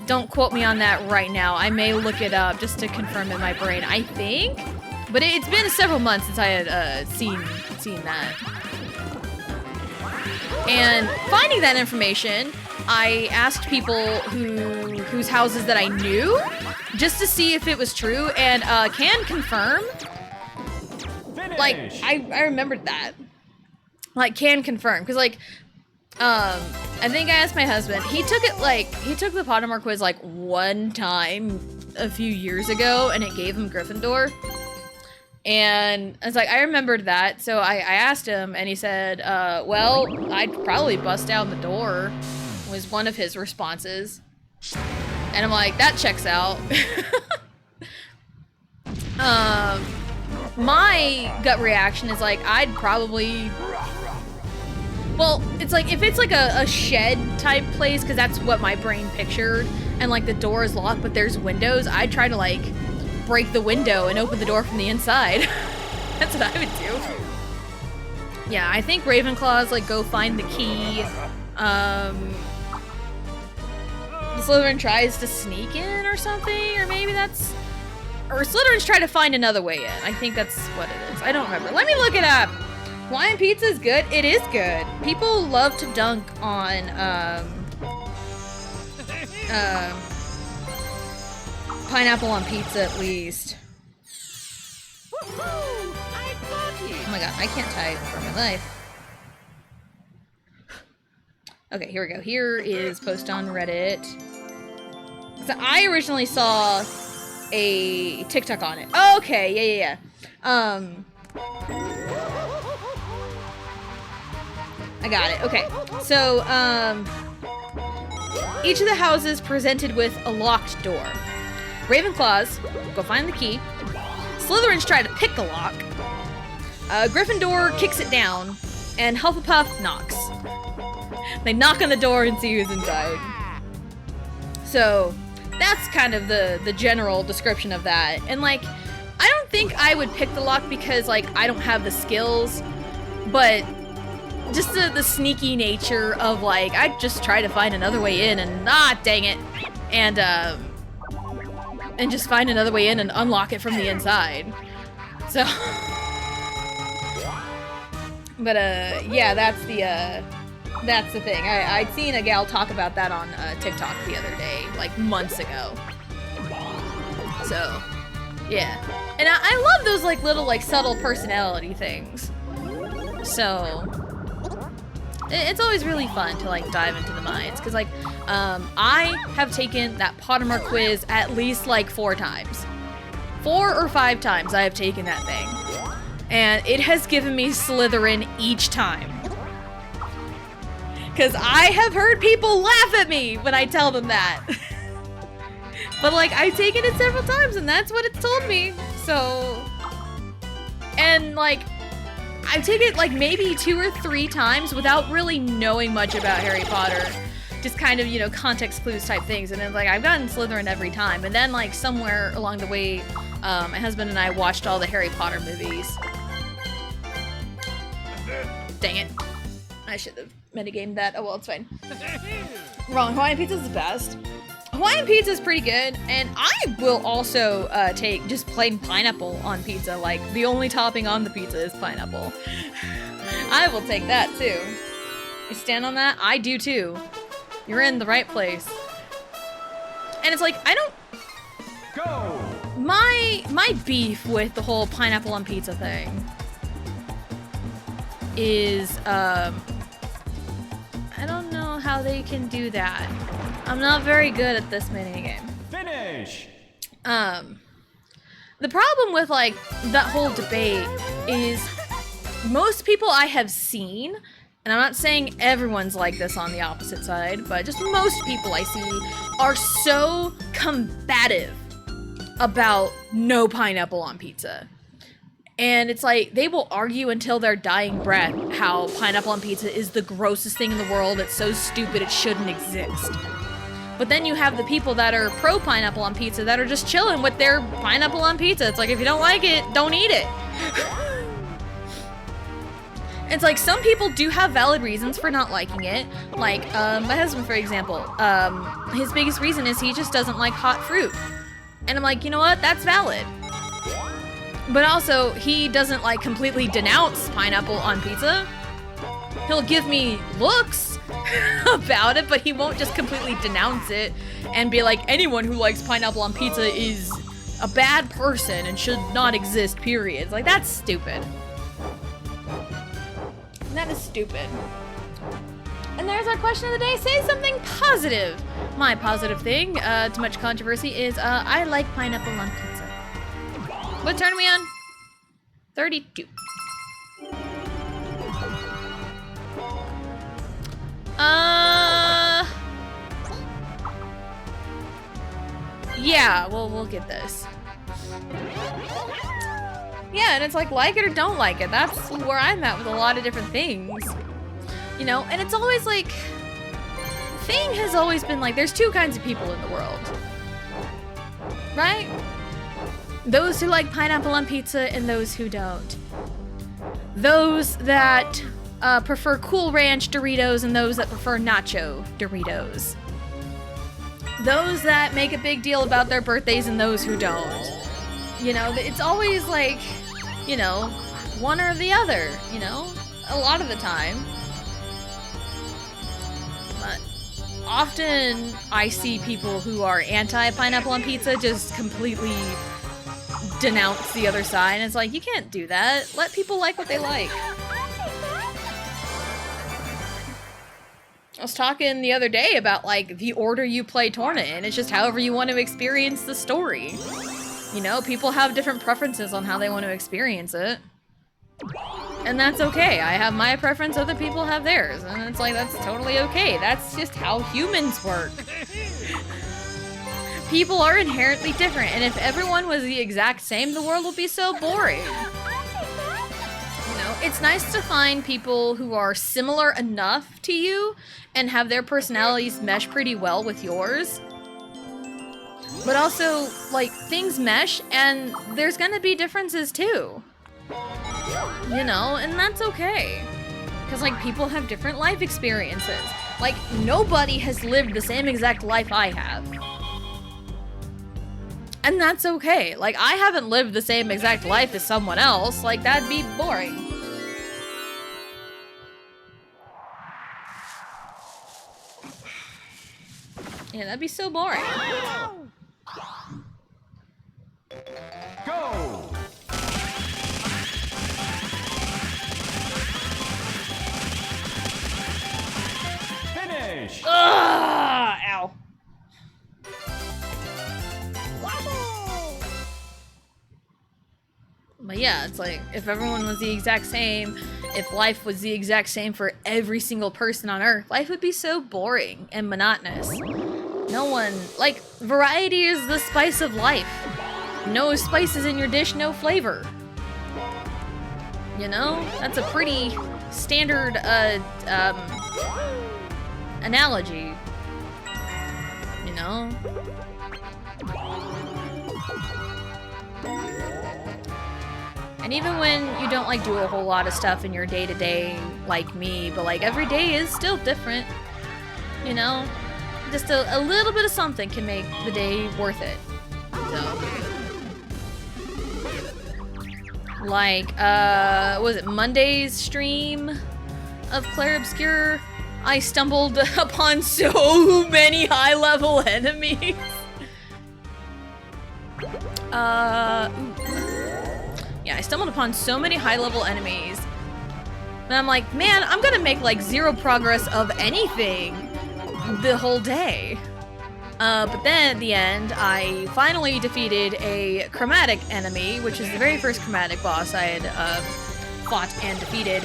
Don't quote me on that right now. I may look it up just to confirm in my brain. I think? But it's been several months since I had seen that. And finding that information, I asked people whose houses that I knew just to see if it was true, and can confirm. Finish. Like, I remembered that. Like, can confirm. Because, like, I think I asked my husband. He took the Pottermore quiz, like, one time a few years ago, and it gave him Gryffindor. And I was like, I remembered that, so I asked him, and he said, well, I'd probably bust down the door, was one of his responses. And I'm like, that checks out. My gut reaction is like, I'd probably... Well, it's like, if it's like a shed type place, because that's what my brain pictured, and like the door is locked but there's windows, I'd try to like break the window and open the door from the inside. That's what I would do. Yeah, I think Ravenclaw's like, go find the key. Slytherin tries to sneak in or something, or maybe that's... Or Slytherin's trying to find another way in. I think that's what it is. I don't remember. Let me look it up. Hawaiian pizza is good. It is good. People love to dunk on, pineapple on pizza at least. Oh my god, I can't type for my life. Okay, here we go. Here is post on Reddit. So I originally saw a TikTok on it. Oh, okay, yeah. I got it. Okay. So, each of the houses presented with a locked door. Ravenclaws go find the key. Slytherins try to pick the lock. Gryffindor kicks it down, and Hufflepuff knocks. They knock on the door and see who's inside. So, that's kind of the general description of that. And like, I don't think I would pick the lock because like, I don't have the skills, but just the sneaky nature of like, I'd just try to find another way in and dang it. And just find another way in and unlock it from the inside. So, but yeah, that's the thing. I'd seen a gal talk about that on TikTok the other day, like months ago. So, yeah. And I love those like little like subtle personality things. So, it's always really fun to like dive into the minds. Cause like, I have taken that Pottermore quiz at least like 4 times. 4 or 5 times I have taken that thing. And it has given me Slytherin each time. Because I have heard people laugh at me when I tell them that. But like, I've taken it several times and that's what it's told me. So, and like, I've taken it like maybe 2 or 3 times without really knowing much about Harry Potter. Just kind of, you know, context clues type things. And then like, I've gotten Slytherin every time. And then like somewhere along the way, my husband and I watched all the Harry Potter movies. Dang it. I should have metagamed that. Oh well, it's fine. Wrong. Hawaiian pizza is the best. Hawaiian pizza is pretty good, and I will also take just plain pineapple on pizza. Like, the only topping on the pizza is pineapple. I will take that too. You stand on that? I do too. You're in the right place. And it's like, I don't... Go! My beef with the whole pineapple on pizza thing is, I don't know how they can do that. I'm not very good at this minigame. Finish! The problem with, like, that whole debate is most people I have seen, and I'm not saying everyone's like this on the opposite side, but just most people I see are so combative about no pineapple on pizza. And it's like, they will argue until their dying breath how pineapple on pizza is the grossest thing in the world, it's so stupid it shouldn't exist. But then you have the people that are pro pineapple on pizza that are just chilling with their pineapple on pizza. It's like, if you don't like it, don't eat it. It's like, some people do have valid reasons for not liking it. Like, my husband, for example, his biggest reason is he just doesn't like hot fruit. And I'm like, you know what? That's valid. But also, he doesn't like completely denounce pineapple on pizza. He'll give me looks about it, but he won't just completely denounce it and be like, anyone who likes pineapple on pizza is a bad person and should not exist, period. It's like, that's stupid. That is stupid. And there's our question of the day. Say something positive. My positive thing, to much controversy, is I like pineapple on pizza. What turn are we on? 32. yeah, well, we'll get this. Yeah, and it's like it or don't like it. That's where I'm at with a lot of different things. You know, and it's always like, thing has always been like, there's two kinds of people in the world. Right? Those who like pineapple on pizza and those who don't. Those that prefer Cool Ranch Doritos and those that prefer Nacho Doritos. Those that make a big deal about their birthdays and those who don't. You know, it's always like, you know, one or the other, you know, a lot of the time. But often I see people who are anti-pineapple on pizza just completely denounce the other side, and it's like, you can't do that. Let people like what they like. I was talking the other day about, like, the order you play Torna in. It's just however you want to experience the story. You know, people have different preferences on how they want to experience it. And that's okay. I have my preference, other people have theirs. And it's like, that's totally okay. That's just how humans work. People are inherently different, and if everyone was the exact same, the world would be so boring. You know, it's nice to find people who are similar enough to you and have their personalities mesh pretty well with yours. But also, like, things mesh, and there's gonna be differences too. You know, and that's okay. Because, like, people have different life experiences. Like, nobody has lived the same exact life I have. And that's okay. Like, I haven't lived the same exact life as someone else. Like, that'd be boring. Yeah, that'd be so boring. Go! Finish! Ugh! Ow. But yeah, it's like, if everyone was the exact same, if life was the exact same for every single person on Earth, life would be so boring and monotonous. No one, like, variety is the spice of life. No spices in your dish, no flavor. You know? That's a pretty standard, analogy. You know? And even when you don't, like, do a whole lot of stuff in your day-to-day, like me, but, like, every day is still different, you know? Just a little bit of something can make the day worth it. So. Like, was it Monday's stream of Claire Obscure? I stumbled upon so many high-level enemies. Yeah, I stumbled upon so many high-level enemies. And I'm like, man, I'm gonna make, like, zero progress of anything the whole day. But then at the end, I finally defeated a chromatic enemy, which is the very first chromatic boss I had fought and defeated.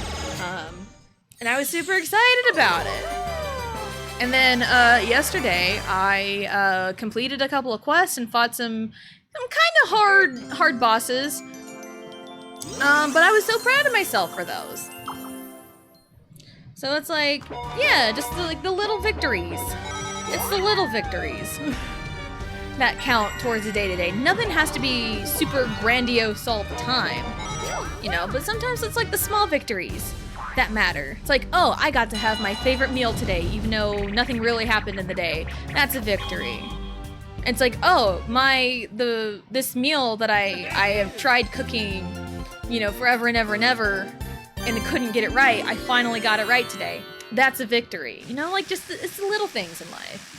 And I was super excited about it. And then yesterday, I completed a couple of quests and fought some kind of hard bosses. But I was so proud of myself for those. So it's like, yeah, just the little victories. It's the little victories that count towards the day-to-day. Nothing has to be super grandiose all the time, you know, but sometimes it's like the small victories that matter. It's like, oh, I got to have my favorite meal today, even though nothing really happened in the day. That's a victory. It's like, oh, this meal that I have tried cooking, you know, forever and ever and ever, and couldn't get it right, I finally got it right today. That's a victory. You know, like, just, it's the little things in life.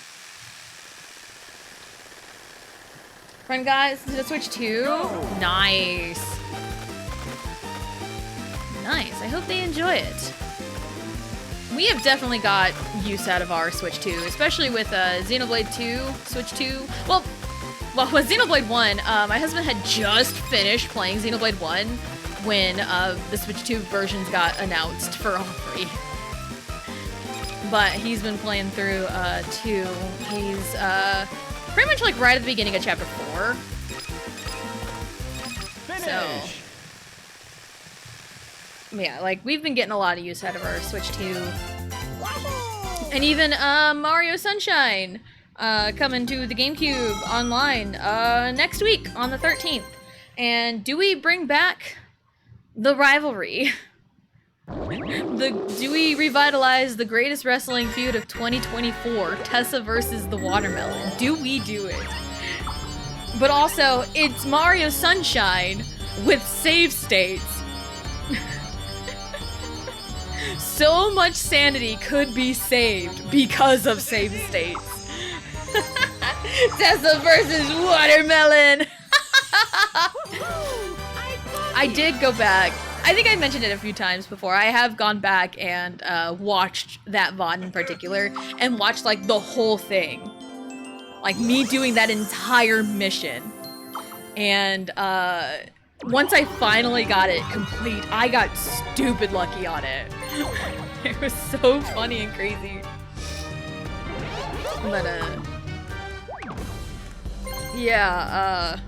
Friend guys, did I switch to? Nice. Nice. I hope they enjoy it. We have definitely got use out of our Switch 2, especially with Xenoblade 2, Switch 2. Well, with Xenoblade 1, my husband had just finished playing Xenoblade 1 when the Switch 2 versions got announced for all three. But he's been playing through 2. He's pretty much like right at the beginning of chapter 4. Finish. Yeah, like we've been getting a lot of use out of our Switch 2. And even Mario Sunshine coming to the GameCube online next week on the 13th. And do we bring back the rivalry? Do we revitalize the greatest wrestling feud of 2024, Tessa versus the Watermelon? Do we do it? But also, it's Mario Sunshine with save states. So much sanity could be saved because of save states. Tessa versus Watermelon. I did go back. I think I mentioned it a few times before. I have gone back and watched that VOD in particular and watched like the whole thing. Like me doing that entire mission. And once I finally got it complete, I got stupid lucky on it. It was so funny and crazy. But yeah,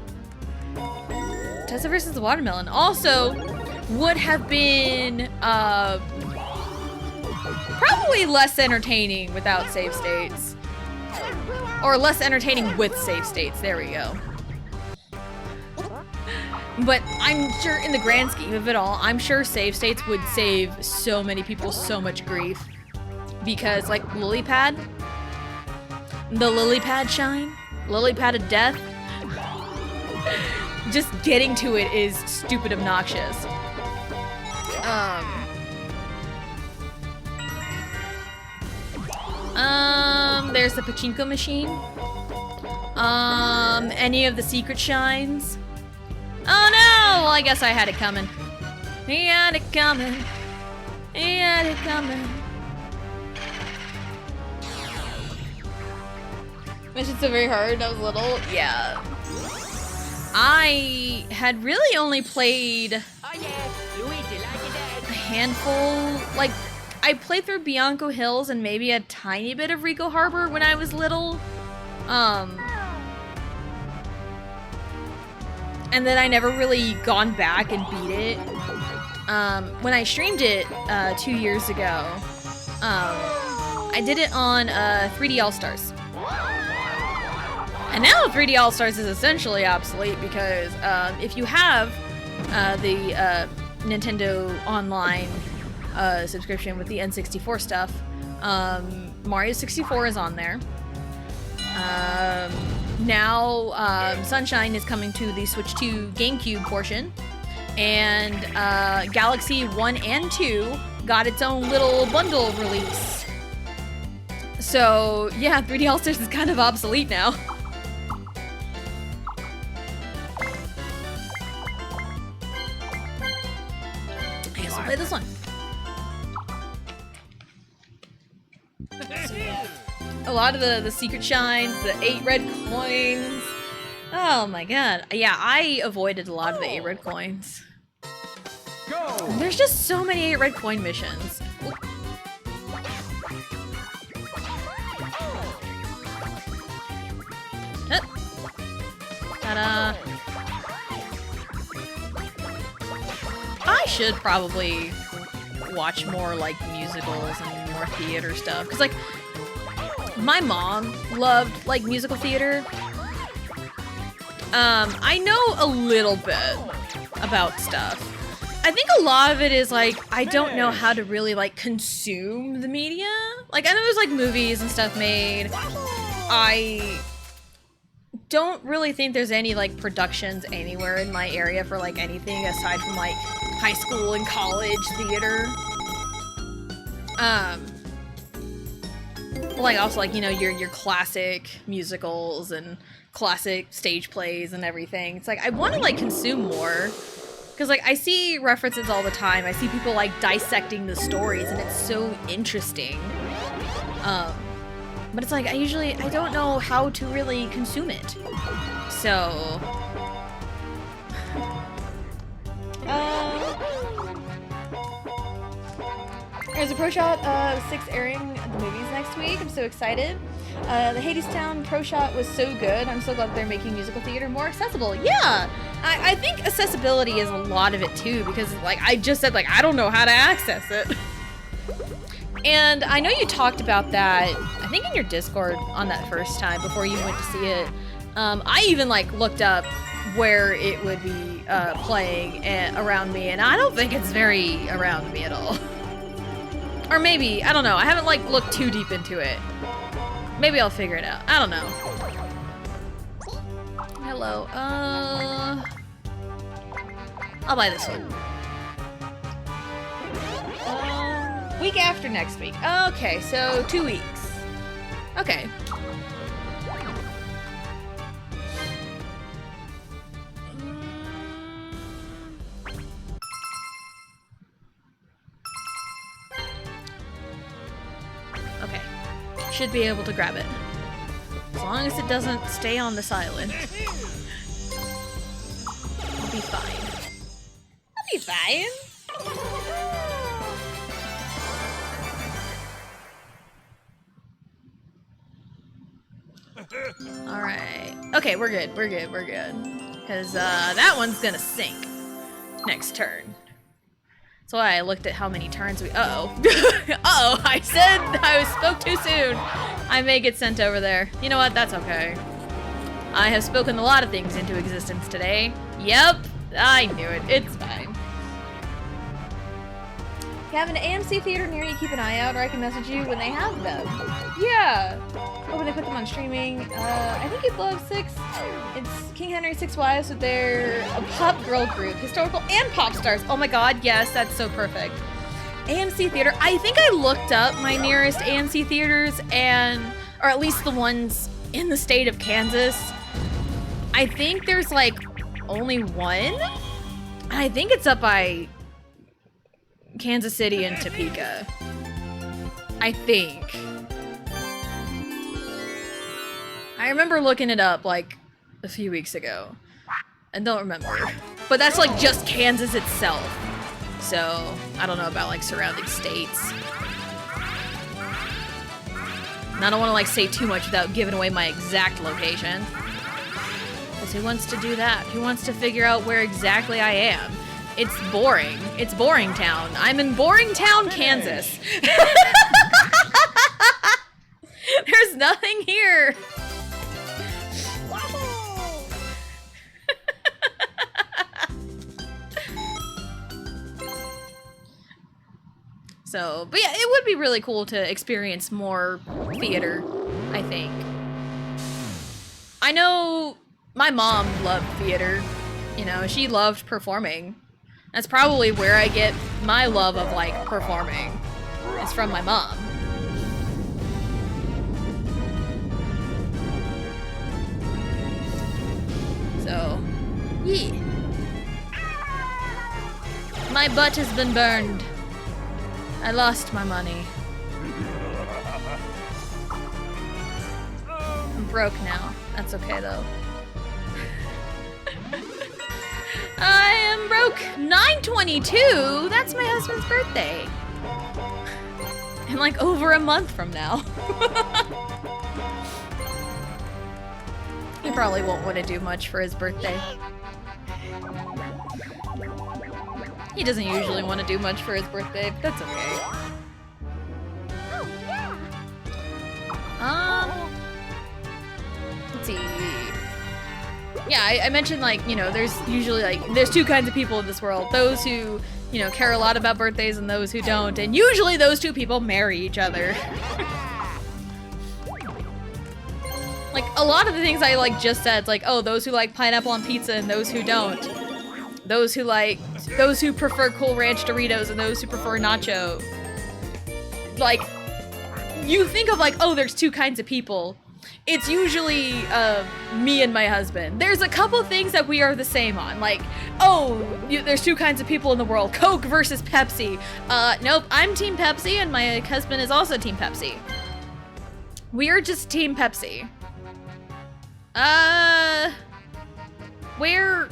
Tessa versus the Watermelon also would have been probably less entertaining without save states. Or less entertaining with save states, there we go. But I'm sure in the grand scheme of it all, I'm sure save states would save so many people so much grief. Because like Lily Pad, the Lily Pad shine, Lily Pad of death, just getting to it is stupid obnoxious. There's the pachinko machine. Any of the secret shines. Oh no! Well, I guess I had it coming. He had it coming. He had it coming. Mission's so very hard. I was little. Yeah. I had really only played Oh yeah, Luigi like it dead. a handful. Like, I played through Bianco Hills and maybe a tiny bit of Rico Harbor when I was little. And then I never really gone back and beat it. When I streamed it 2 years ago, I did it on 3D All-Stars. And now 3D All-Stars is essentially obsolete because if you have the Nintendo Online subscription with the N64 stuff, Mario 64 is on there. Now Sunshine is coming to the Switch 2 GameCube portion, and Galaxy 1 and 2 got its own little bundle release. So yeah, 3D All-Stars is kind of obsolete now. I guess I'll play this one. A lot of the secret shines, the 8 red coins. Oh my god. Yeah, I avoided a lot of the 8 red coins. Go. There's just so many 8 red coin missions. Ta-da. I should probably watch more like musicals and more theater stuff. Cause like, my mom loved like musical theater. I know a little bit about stuff. I think a lot of it is like, I don't know how to really like consume the media. Like I know there's like movies and stuff made. I don't really think there's any like productions anywhere in my area for like anything aside from like high school and college theater. Like also like, you know, your classic musicals and classic stage plays and everything. It's like I want to like consume more because like I see references all the time. I see people like dissecting the stories and it's so interesting. But it's like I don't know how to really consume it. So There's a Pro Shot 6 airing at the movies next week. I'm so excited. The Hadestown Pro Shot was so good. I'm so glad they're making musical theater more accessible. Yeah, I think accessibility is a lot of it too, because like I just said, like I don't know how to access it. And I know you talked about that, I think in your Discord on that first time before you went to see it. I even like looked up where it would be playing around me, and I don't think it's very around me at all. Or maybe, I don't know. I haven't like looked too deep into it. Maybe I'll figure it out. I don't know. Hello. I'll buy this one. Week after next week. Okay, so 2 weeks. Okay. Okay. Should be able to grab it. As long as it doesn't stay on this island. I'll be fine. I'll be fine. Alright. Okay, we're good. We're good. We're good. Because that one's gonna sink next turn. That's why I looked at how many turns we. Uh-oh. Uh-oh, I said I spoke too soon. I may get sent over there. You know what? That's okay. I have spoken a lot of things into existence today. Yep, I knew it. It's fine. If you have an AMC theater near you, keep an eye out, or I can message you when they have them. Yeah. Or when they put them on streaming. I think you'd love 6. It's King Henry 6 Wives with their pop girl group, historical and pop stars. Oh my god, yes, that's so perfect. AMC theater. I think I looked up my nearest AMC theaters, or at least the ones in the state of Kansas. I think there's like only one. I think it's up by Kansas City and Topeka. I think. I remember looking it up like a few weeks ago. I don't remember. But that's like just Kansas itself. So I don't know about like surrounding states. And I don't want to like say too much without giving away my exact location. Because who wants to do that? Who wants to figure out where exactly I am? It's boring. It's Boring Town. I'm in Boring Town, Kansas. There's nothing here. So, but yeah, it would be really cool to experience more theater, I think. I know my mom loved theater. You know, she loved performing. That's probably where I get my love of, like, performing. It's from my mom. So, yeah. My butt has been burned. I lost my money. I'm broke now. That's okay, though. I am broke. 9/22? That's my husband's birthday. And like over a month from now. He probably won't want to do much for his birthday. He doesn't usually want to do much for his birthday, but that's okay. Let's see. Yeah, I mentioned, like, you know, there's usually, like, there's two kinds of people in this world. Those who, you know, care a lot about birthdays and those who don't. And usually those two people marry each other. Like, a lot of the things I, like, just said, like, oh, those who like pineapple on pizza and those who don't. Those who prefer Cool Ranch Doritos and those who prefer nacho. Like, you think of, like, oh, there's two kinds of people. It's usually me and my husband. There's a couple things that we are the same on. Like, oh, there's two kinds of people in the world. Coke versus Pepsi. Nope, I'm Team Pepsi and my husband is also Team Pepsi. We are just Team Pepsi. Where...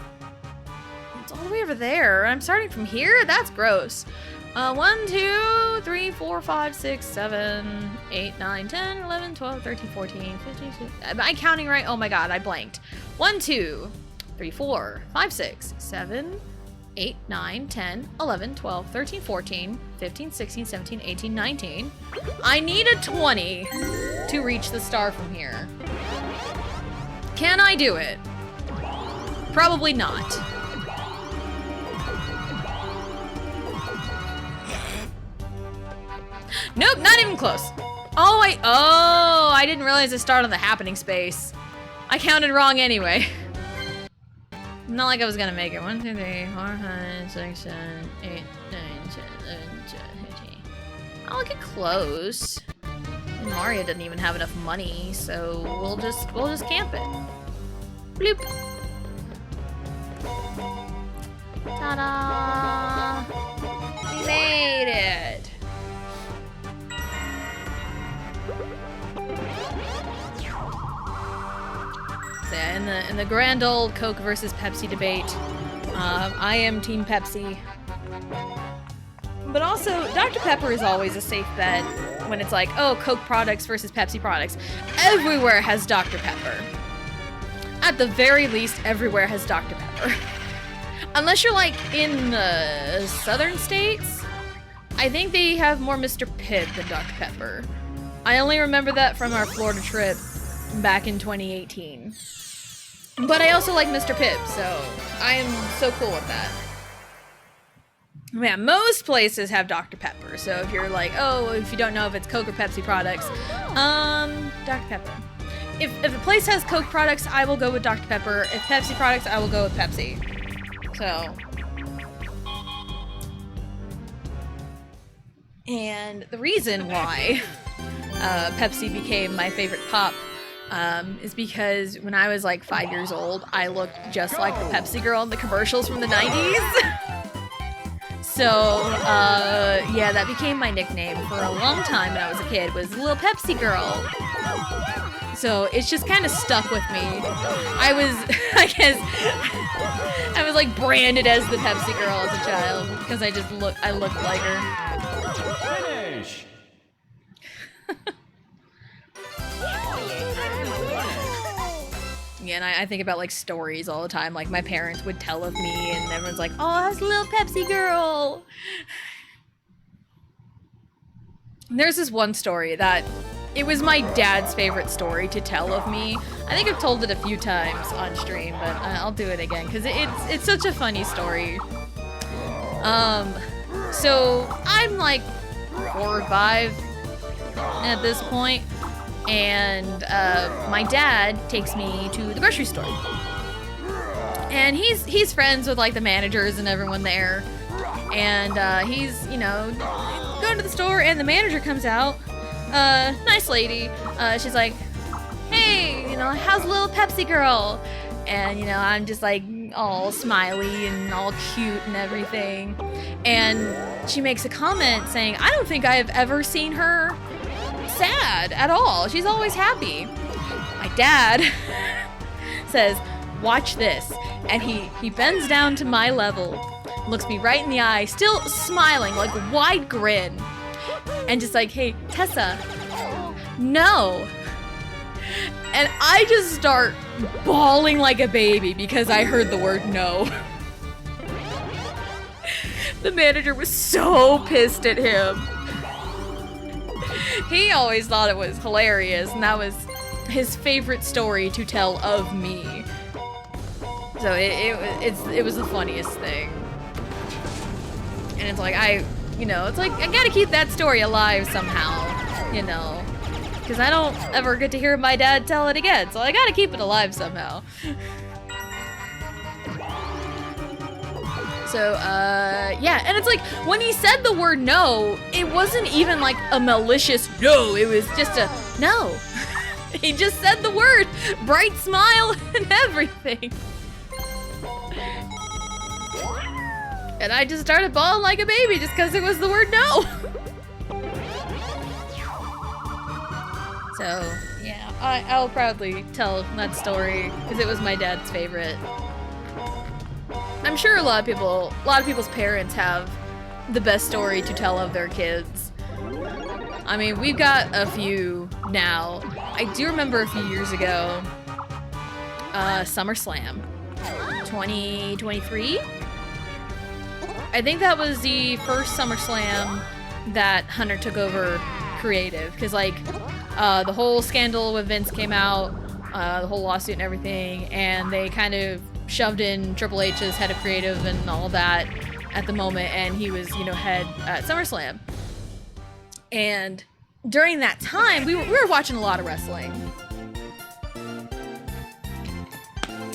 it's all the way over there. I'm starting from here? That's gross. 1, 2, 3, 4, 5, 6, 7, 8, 9, 10, 11, 12, 13, 14, 15, 16. Am I counting right? Oh my god, I blanked. 1, 2, 3, 4, 5, 6, 7, 8, 9, 10, 11, 12, 13, 14, 15, 16, 17, 18, 19. I need a 20 to reach the star from here. Can I do it? Probably not. Nope, not even close. Oh, I didn't realize it started on the happening space. I counted wrong anyway. Not like I was gonna make it. 1, 2, 3, 4, 5, 6, 7, 8, 9, 10, 11, 12, 13. I'll get close. And Mario doesn't even have enough money, so we'll just camp it. Bloop. Ta-da! We made it. So yeah, in the grand old Coke versus Pepsi debate, I am Team Pepsi. But also, Dr. Pepper is always a safe bet when it's like, oh, Coke products versus Pepsi products. Everywhere has Dr. Pepper. At the very least, everywhere has Dr. Pepper. Unless you're like in the southern states, I think they have more Mr. Pibb than Dr. Pepper. I only remember that from our Florida trip back in 2018. But I also like Mr. Pibb, so I am so cool with that. Yeah, most places have Dr. Pepper, so if you're like, oh, if you don't know if it's Coke or Pepsi products, Dr. Pepper. If a place has Coke products, I will go with Dr. Pepper. If Pepsi products, I will go with Pepsi. So. And the reason why Pepsi became my favorite pop is because when I was like 5 years old, I looked just like the Pepsi girl in the commercials from the 90s. So, yeah, that became my nickname for a long time when I was a kid, was Little Pepsi Girl. So it's just kind of stuck with me. I was like branded as the Pepsi Girl as a child because I looked like her. Finish. Yeah, and I think about like stories all the time. Like my parents would tell of me, and everyone's like, "Oh, that's a Little Pepsi Girl." There's this one story that it was my dad's favorite story to tell of me. I think I've told it a few times on stream, but I'll do it again because it's such a funny story. So I'm like 4 or 5 at this point. And my dad takes me to the grocery store, and he's friends with like the managers and everyone there, and he's going to the store, and the manager comes out, nice lady, she's like, hey, how's Little Pepsi Girl? And I'm just like all smiley and all cute and everything, and she makes a comment saying, I don't think I have ever seen her sad at all. She's always happy. My dad says, watch this. And he bends down to my level, looks me right in the eye, still smiling, like a wide grin, and just like, hey, Tessa, no. And I just start bawling like a baby because I heard the word no. The manager was so pissed at him. He always thought it was hilarious, and that was his favorite story to tell of me. So it was the funniest thing. And it's like it's like I gotta keep that story alive somehow, because I don't ever get to hear my dad tell it again, so I gotta keep it alive somehow. So, yeah, and it's like, when he said the word no, it wasn't even like a malicious no, it was just a no. He just said the word, bright smile and everything. And I just started bawling like a baby just because it was the word no. So, yeah, I'll proudly tell that story because it was my dad's favorite. I'm sure a lot of people's parents have the best story to tell of their kids. I mean, we've got a few now. I do remember a few years ago, SummerSlam 2023. I think that was the first SummerSlam that Hunter took over creative, because like the whole scandal with Vince came out, the whole lawsuit and everything, and they kind of shoved in Triple H as head of creative and all that at the moment, and he was, you know, head at SummerSlam. And during that time, we were watching a lot of wrestling.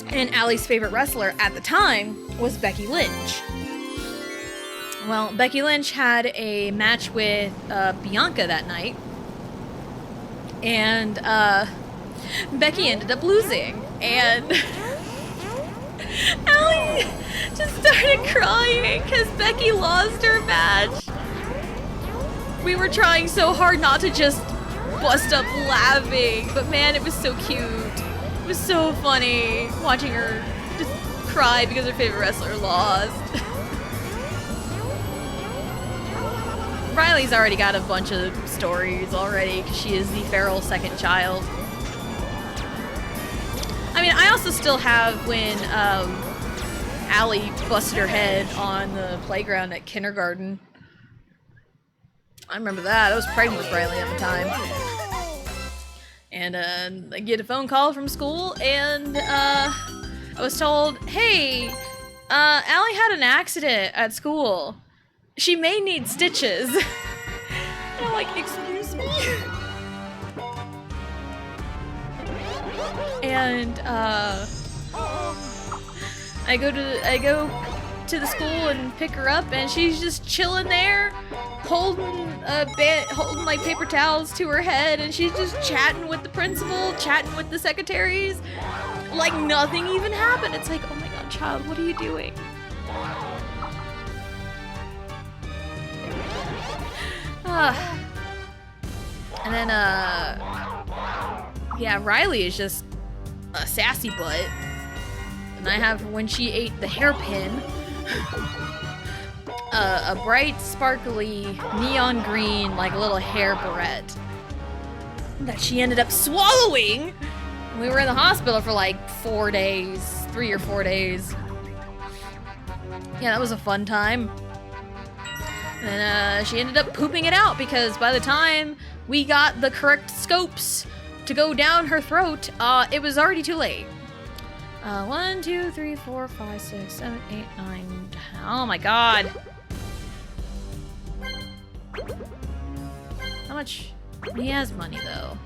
And Allie's favorite wrestler at the time was Becky Lynch. Well, Becky Lynch had a match with Bianca that night, and Becky ended up losing, and Allie just started crying because Becky lost her match. We were trying so hard not to just bust up laughing, but man, it was so cute. It was so funny watching her just cry because her favorite wrestler lost. Riley's already got a bunch of stories already because she is the feral second child. I mean, I also still have when Allie busted her head on the playground at kindergarten. I remember that. I was pregnant with Riley at the time. And I get a phone call from school, and I was told, hey, Allie had an accident at school. She may need stitches. And I'm like, excuse me? And I go to the school and pick her up, and she's just chilling there, holding like paper towels to her head, and she's just chatting with the principal, chatting with the secretaries, like nothing even happened. It's like, oh my god, child, what are you doing? And then yeah, Riley is just a sassy butt. And I have, when she ate the hairpin, a bright, sparkly, neon green, like little hair barrette that she ended up swallowing. We were in the hospital for like 4 days, 3 or 4 days. Yeah, that was a fun time. And she ended up pooping it out because by the time we got the correct scopes to go down her throat, it was already too late. 1, 2, 3, 4, 5, 6, 7, 8, 9, 10. Oh my god. How much? He has money though.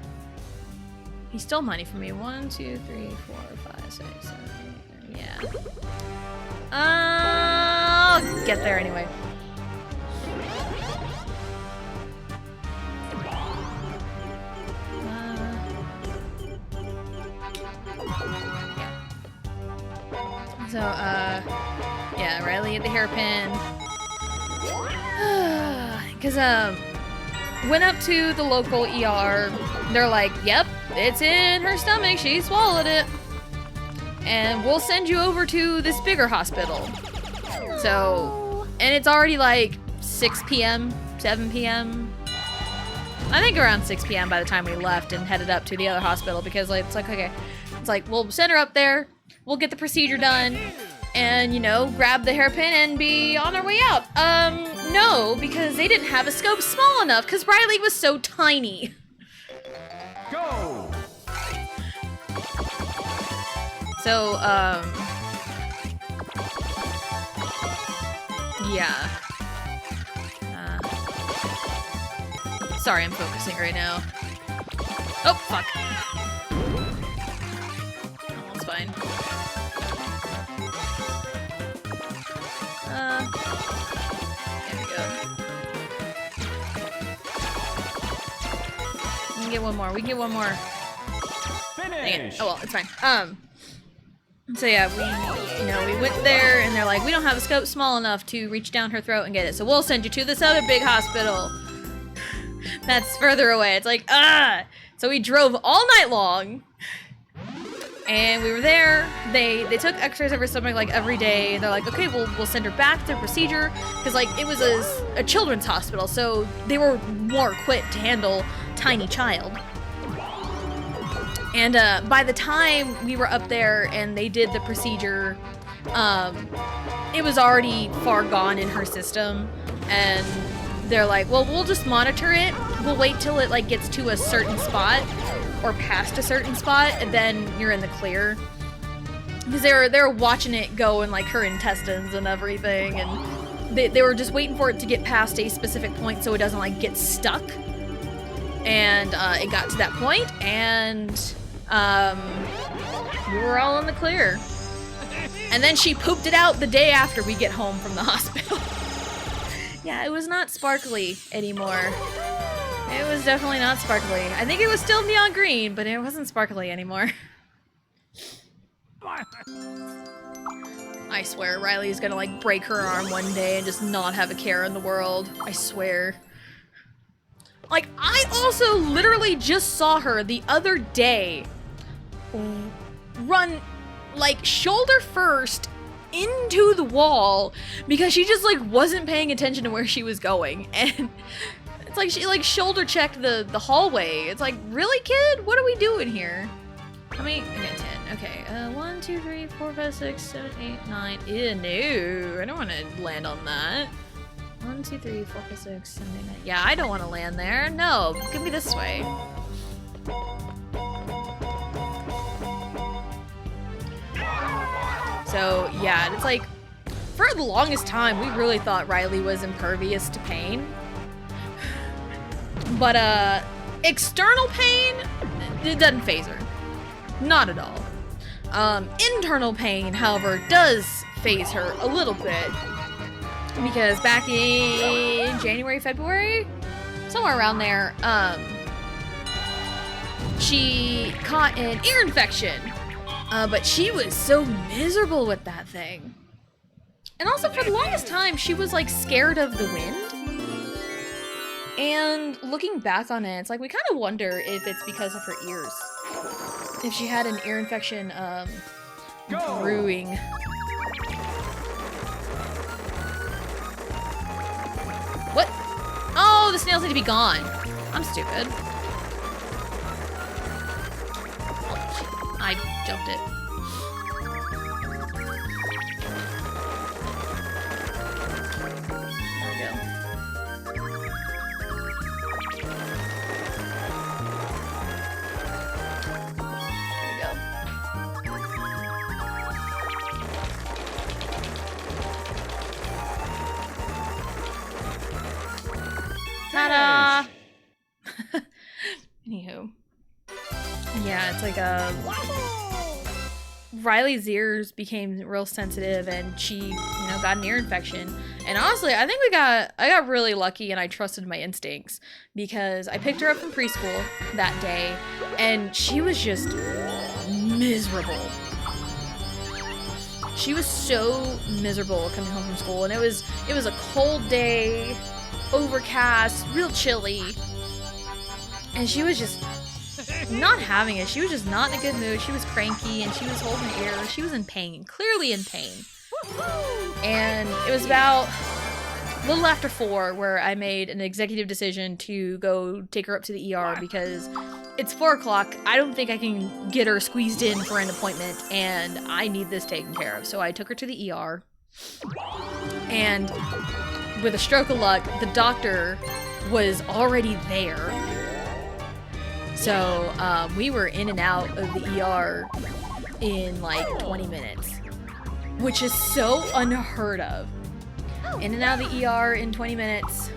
He stole money from me. 1, 2, 3, 4, 5, 6, 7, 8, 9. Yeah. I'll get there anyway. So, yeah, Riley at the hairpin. Because, went up to the local ER. They're like, yep, it's in her stomach. She swallowed it. And we'll send you over to this bigger hospital. So, and it's already like 6 p.m., 7 p.m. I think around 6 p.m. by the time we left and headed up to the other hospital because like, it's like, okay, it's like, we'll send her up there. We'll get the procedure done and, you know, grab the hairpin and be on our way out. No, because they didn't have a scope small enough because Riley was so tiny. Go! So, yeah. Sorry, I'm focusing right now. Oh, fuck. Oh, it's fine. There we go. We can get one more. We can get one more. Dang it. Finish! Oh, well, it's fine. So yeah, we went there and they're like, we don't have a scope small enough to reach down her throat and get it, so we'll send you to this other big hospital that's further away. It's like, so we drove all night long And we were there. They took x-rays of her stomach like every day. They're like, okay, we'll send her back to procedure, because like it was a children's hospital, so they were more equipped to handle tiny child. And by the time we were up there and they did the procedure, it was already far gone in her system, and they're like, well, we'll just monitor it. We'll wait till it like gets to a certain spot or past a certain spot, and then you're in the clear. Because they were watching it go in like her intestines and everything, and they were just waiting for it to get past a specific point so it doesn't like get stuck. And it got to that point, and we were all in the clear. And then she pooped it out the day after we get home from the hospital. Yeah, it was not sparkly anymore. It was definitely not sparkly. I think it was still neon green, but it wasn't sparkly anymore. I swear Riley's gonna like break her arm one day and just not have a care in the world. I swear. Like, I also literally just saw her the other day run like shoulder first into the wall because she just like wasn't paying attention to where she was going, and it's like she like shoulder checked the hallway. It's like, really, kid? What are we doing here? How many? I got 10. Okay. 1, 2, 3, 4, 5, 6, 7, 8, 9. Ew, no. I don't want to land on that. 1, 2, 3, 4, 5, 6, 7, 8, 9. Yeah, I don't want to land there. No, give me this way. So, yeah, it's like, for the longest time, we really thought Riley was impervious to pain. But, external pain, it doesn't faze her. Not at all. Internal pain, however, does faze her a little bit. Because back in January, February, somewhere around there, she caught an ear infection. But she was so miserable with that thing. And also, for the longest time, she was, like, scared of the wind. And looking back on it, it's like, we kind of wonder if it's because of her ears. If she had an ear infection, brewing. What? Oh, the snails need to be gone. I'm stupid. I jumped it. There we go. Ta-da! Anywho. Yeah, it's like Riley's ears became real sensitive, and she, got an ear infection. And honestly, I think I got really lucky, and I trusted my instincts, because I picked her up from preschool that day, and she was just miserable. She was so miserable coming home from school, and it was a cold day, overcast, real chilly, and she was just not having it. She was just not in a good mood. She was cranky, and she was holding her ear. She was in pain, clearly in pain. And it was about a little after 4 where I made an executive decision to go take her up to the ER, because it's 4 o'clock. I don't think I can get her squeezed in for an appointment, and I need this taken care of. So I took her to the ER, and with a stroke of luck, the doctor was already there. So we were in and out of the ER in like 20 minutes, which is so unheard of. In and out of the ER in 20 minutes.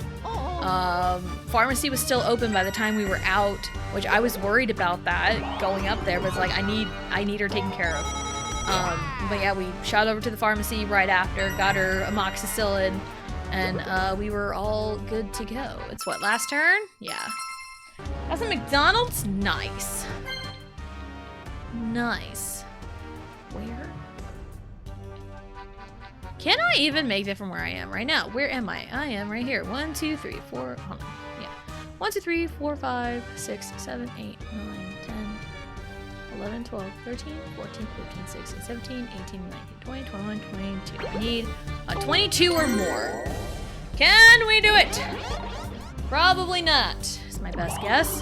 Pharmacy was still open by the time we were out, which I was worried about that going up there, but it's like, I need her taken care of. But yeah, we shot over to the pharmacy right after, got her amoxicillin, and we were all good to go. It's what, last turn? Yeah. That's a McDonald's? Nice. Nice. Where? Can I even make it from where I am right now? Where am I? I am right here. 1, 2, 3, 4. Hold on. Yeah. 1, 2, 3, 4, 5, 6, 7, 8, 9, 10, 11, 12, 13, 14, 15, 16, 17, 18, 19, 20, 21, 22. We need a 22 or more. Can we do it? Probably not, is my best guess.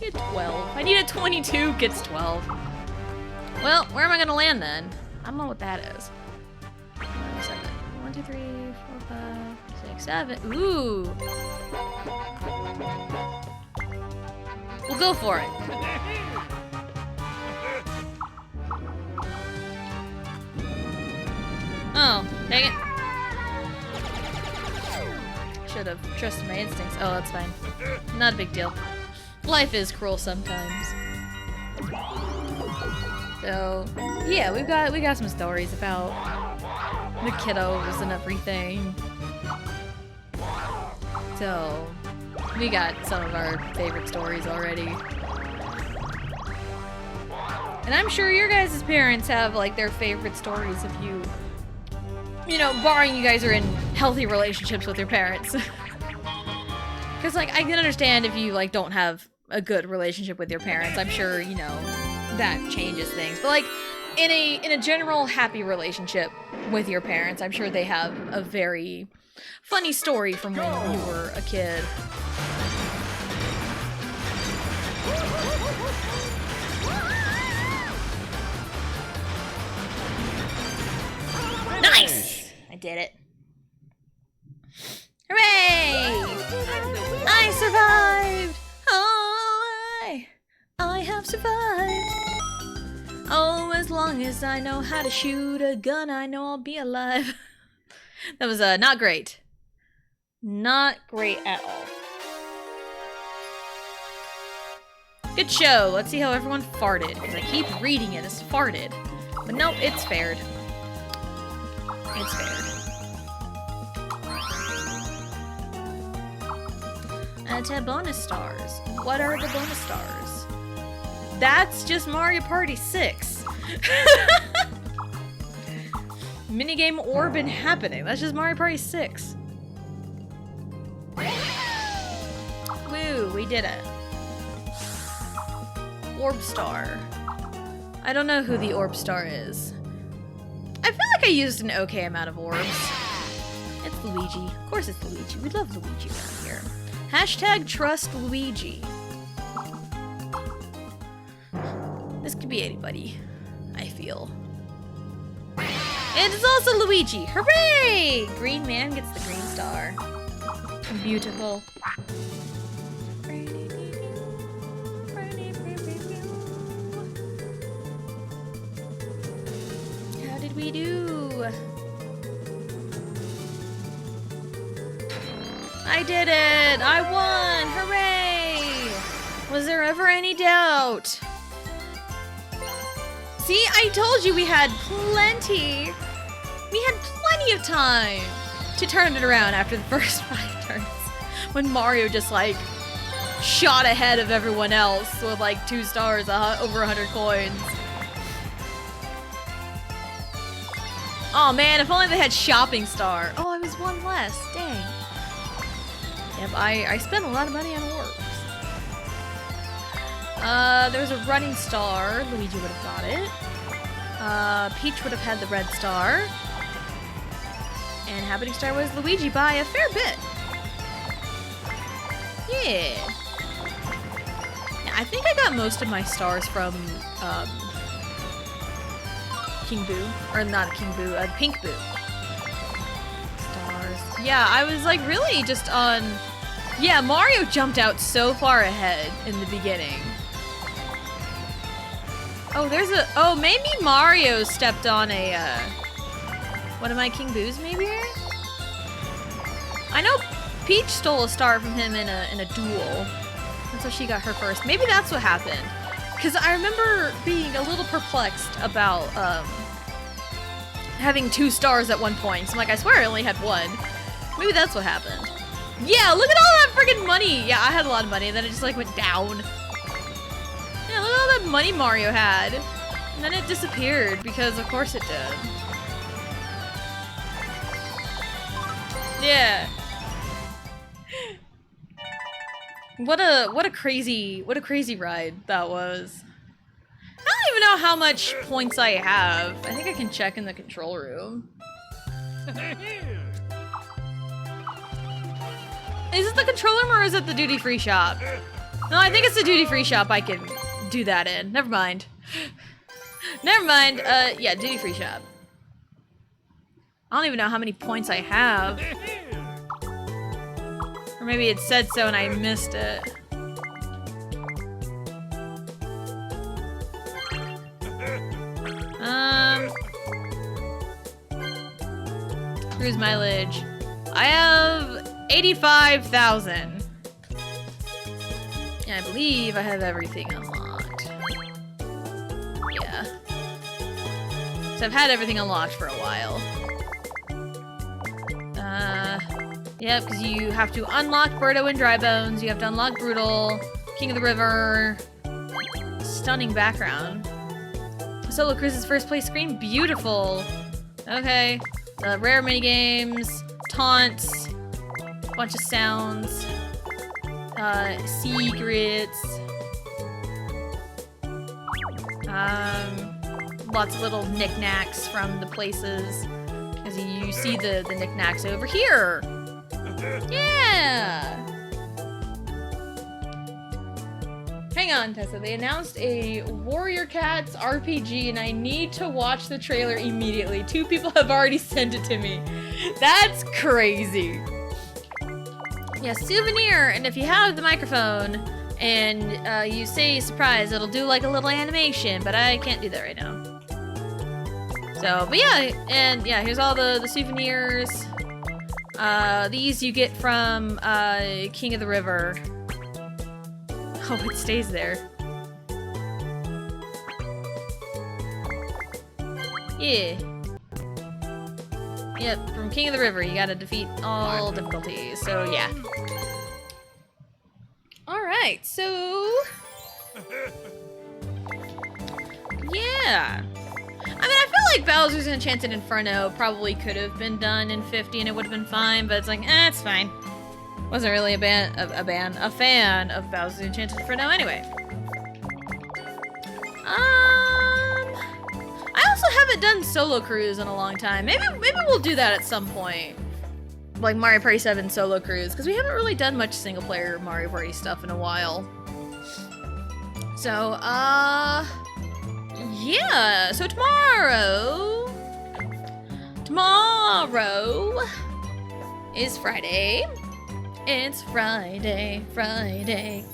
Get 12. I need a 22, gets 12. Well, where am I gonna land then? I don't know what that is. 7. 1, 2, 3, 4, 5, 6, 7. Ooh. We'll go for it. Oh, dang it. Should have trusted my instincts. Oh, that's fine. Not a big deal. Life is cruel sometimes. So, yeah, we got some stories about the kiddos and everything. So, we got some of our favorite stories already. And I'm sure your guys' parents have, like, their favorite stories of you. You know, barring you guys are in healthy relationships with your parents. Because, like, I can understand if you, like, don't have a good relationship with your parents. I'm sure, you know, that changes things. But, like, in a general happy relationship with your parents, I'm sure they have a very funny story from when you were a kid. Nice! I did it. Hooray! I survived! Oh, I have survived. Oh, as long as I know how to shoot a gun, I know I'll be alive. That was not great. Not great at all. Good show. Let's see how everyone farted. Because I keep reading it as farted. But nope, it's fared. It's fared. 10 bonus stars. What are the bonus stars? That's just Mario Party 6. Minigame Orbin happening. That's just Mario Party 6. Woo, we did it. Orb Star. I don't know who the Orb Star is. I feel like I used an okay amount of orbs. It's Luigi. Of course it's Luigi. We love Luigi around here. Hashtag trust Luigi. This could be anybody, I feel. And it's also Luigi. Hooray! Green man gets the green star. Beautiful. How did we do? I did it! I won! Hooray! Was there ever any doubt? See, I told you we had plenty of time to turn it around after the first 5 turns. When Mario just, like, shot ahead of everyone else with, like, 2 stars, over 100 coins. Oh man, if only they had Shopping Star. Oh, I was 1 less. Dang. Yep, I spent a lot of money on orbs. There's a Running Star. Luigi would have got it. Peach would have had the red star. And Happening Star was Luigi by a fair bit. Yeah. I think I got most of my stars from, King Boo. Or not King Boo, Pink Boo. Stars. Yeah, I was like really just on... Yeah, Mario jumped out so far ahead in the beginning. Oh, there's a... Oh, maybe Mario stepped on a, one of my King Boos, maybe? I know Peach stole a star from him in a duel. And so she got her first. Maybe that's what happened. Because I remember being a little perplexed about, having 2 stars at one point. So I'm like, I swear I only had 1. Maybe that's what happened. Yeah, look at all that freaking money! Yeah, I had a lot of money, and then it just, like, went down. Yeah, look at all that money Mario had. And then it disappeared, because of course it did. Yeah. What a crazy ride that was. I don't even know how much points I have. I think I can check in the control room. Is it the control room or is it the duty-free shop? No, I think it's the duty-free shop I can do that in. Never mind. Never mind. Yeah, duty-free shop. I don't even know how many points I have. Or maybe it said so and I missed it. Cruise mileage. I have 85,000. Yeah, I believe I have everything unlocked. Yeah. So I've had everything unlocked for a while. Yep, because you have to unlock Birdo and Drybones, you have to unlock Brutal, King of the River. Stunning background. Solo Cruise's first place screen, beautiful. Okay, rare minigames, taunts, bunch of sounds, secrets, lots of little knickknacks from the places. As you see the knickknacks over here. Yeah! Hang on, Tessa. They announced a Warrior Cats RPG and I need to watch the trailer immediately. 2 people have already sent it to me. That's crazy. Yeah, souvenir. And if you have the microphone and you say surprise, it'll do like a little animation, but I can't do that right now. So, but yeah, and yeah, here's all the souvenirs. These you get from King of the River. Oh, it stays there. Yeah. Yep, from King of the River, you gotta defeat all difficulties. So, yeah. Alright, so... Yeah. I mean, I feel like Bowser's Enchanted Inferno probably could have been done in 50 and it would have been fine, but it's like, it's fine. Wasn't really a fan of Bowser's Enchanted Inferno anyway. I also haven't done Solo Cruise in a long time. Maybe we'll do that at some point. Like Mario Party 7 Solo Cruise, because we haven't really done much single player Mario Party stuff in a while. So, yeah, so tomorrow is Friday. It's Friday,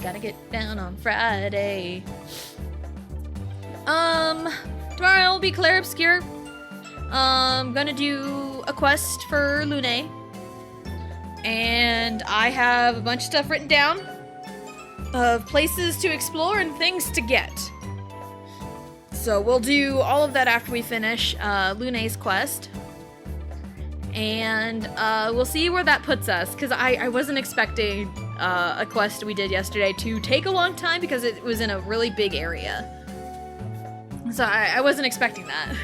gotta get down on Friday. Tomorrow will be Clair Obscur. Gonna do a quest for Lune. And I have a bunch of stuff written down of places to explore and things to get. So we'll do all of that after we finish Lune's quest. And we'll see where that puts us, because I wasn't expecting a quest we did yesterday to take a long time because it was in a really big area. So I wasn't expecting that.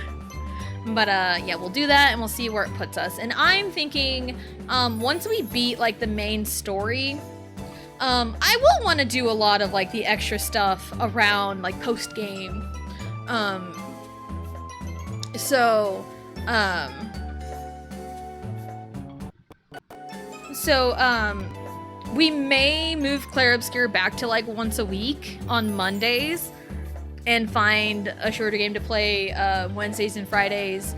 But yeah, we'll do that and we'll see where it puts us. And I'm thinking once we beat like the main story, I will want to do a lot of like the extra stuff around like post-game. We may move Clair Obscur back to like once a week on Mondays and find a shorter game to play Wednesdays and Fridays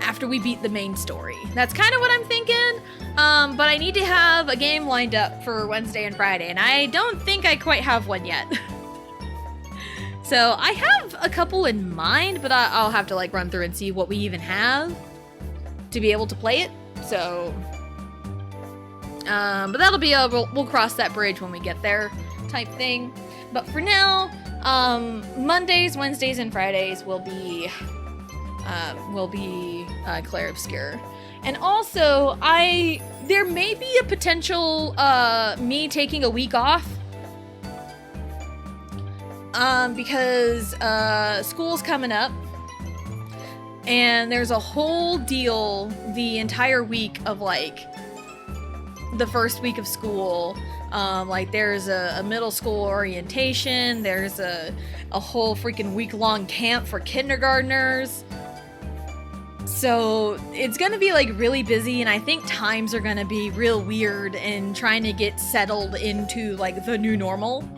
after we beat the main story. That's kind of what I'm thinking, but I need to have a game lined up for Wednesday and Friday, and I don't think I quite have one yet. So I have a couple in mind, but I'll have to like run through and see what we even have to be able to play it. So, but that'll be we'll cross that bridge when we get there, type thing. But for now, Mondays, Wednesdays, and Fridays will be Clair Obscur. And also, there may be a potential me taking a week off. Because school's coming up. And there's a whole deal the entire week of like the first week of school. Like there's a middle school orientation, there's a whole freaking week-long camp for kindergartners. So it's gonna be like really busy, and I think times are gonna be real weird in trying to get settled into like the new normal.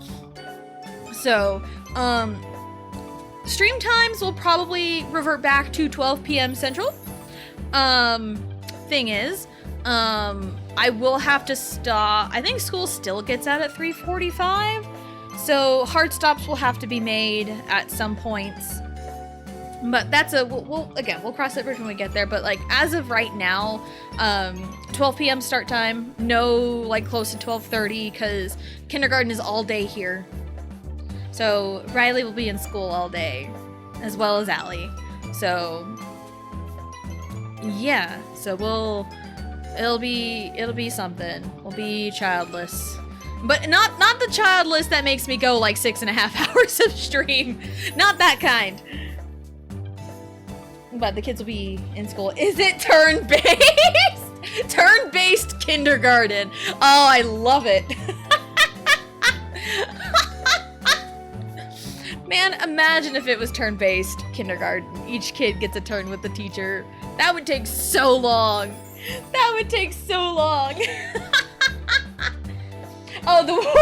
So, stream times will probably revert back to 12 p.m. Central. Thing is, I will have to stop. I think school still gets out at 3:45, so hard stops will have to be made at some points. But that's we'll cross that bridge when we get there. But like as of right now, 12 p.m. start time. No, like close to 12:30 because kindergarten is all day here. So Riley will be in school all day, as well as Allie. So yeah, so it'll be something. We'll be childless, but not the childless that makes me go like 6.5 hours of stream. Not that kind. But the kids will be in school. Is it turn-based? Turn-based kindergarten. Oh, I love it. Man, imagine if it was turn-based kindergarten. Each kid gets a turn with the teacher. That would take so long. That would take so long. Oh,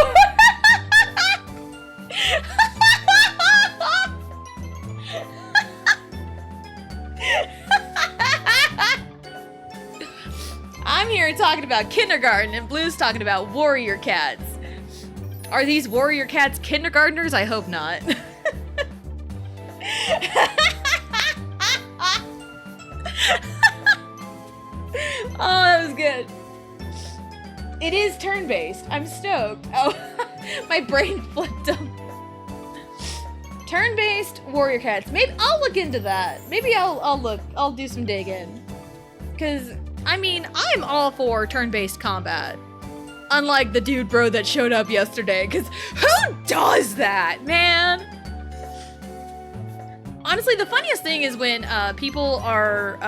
I'm here talking about kindergarten, and Blue's talking about warrior cats. Are these warrior cats kindergartners? I hope not. Oh, that was good. It is turn-based. I'm stoked. Oh, my brain flipped them. Turn-based warrior cats. Maybe I'll look into that. Maybe I'll do some digging. Cause I mean, I'm all for turn-based combat. Unlike the dude bro that showed up yesterday, cause who does that, man? Honestly, the funniest thing is when people are,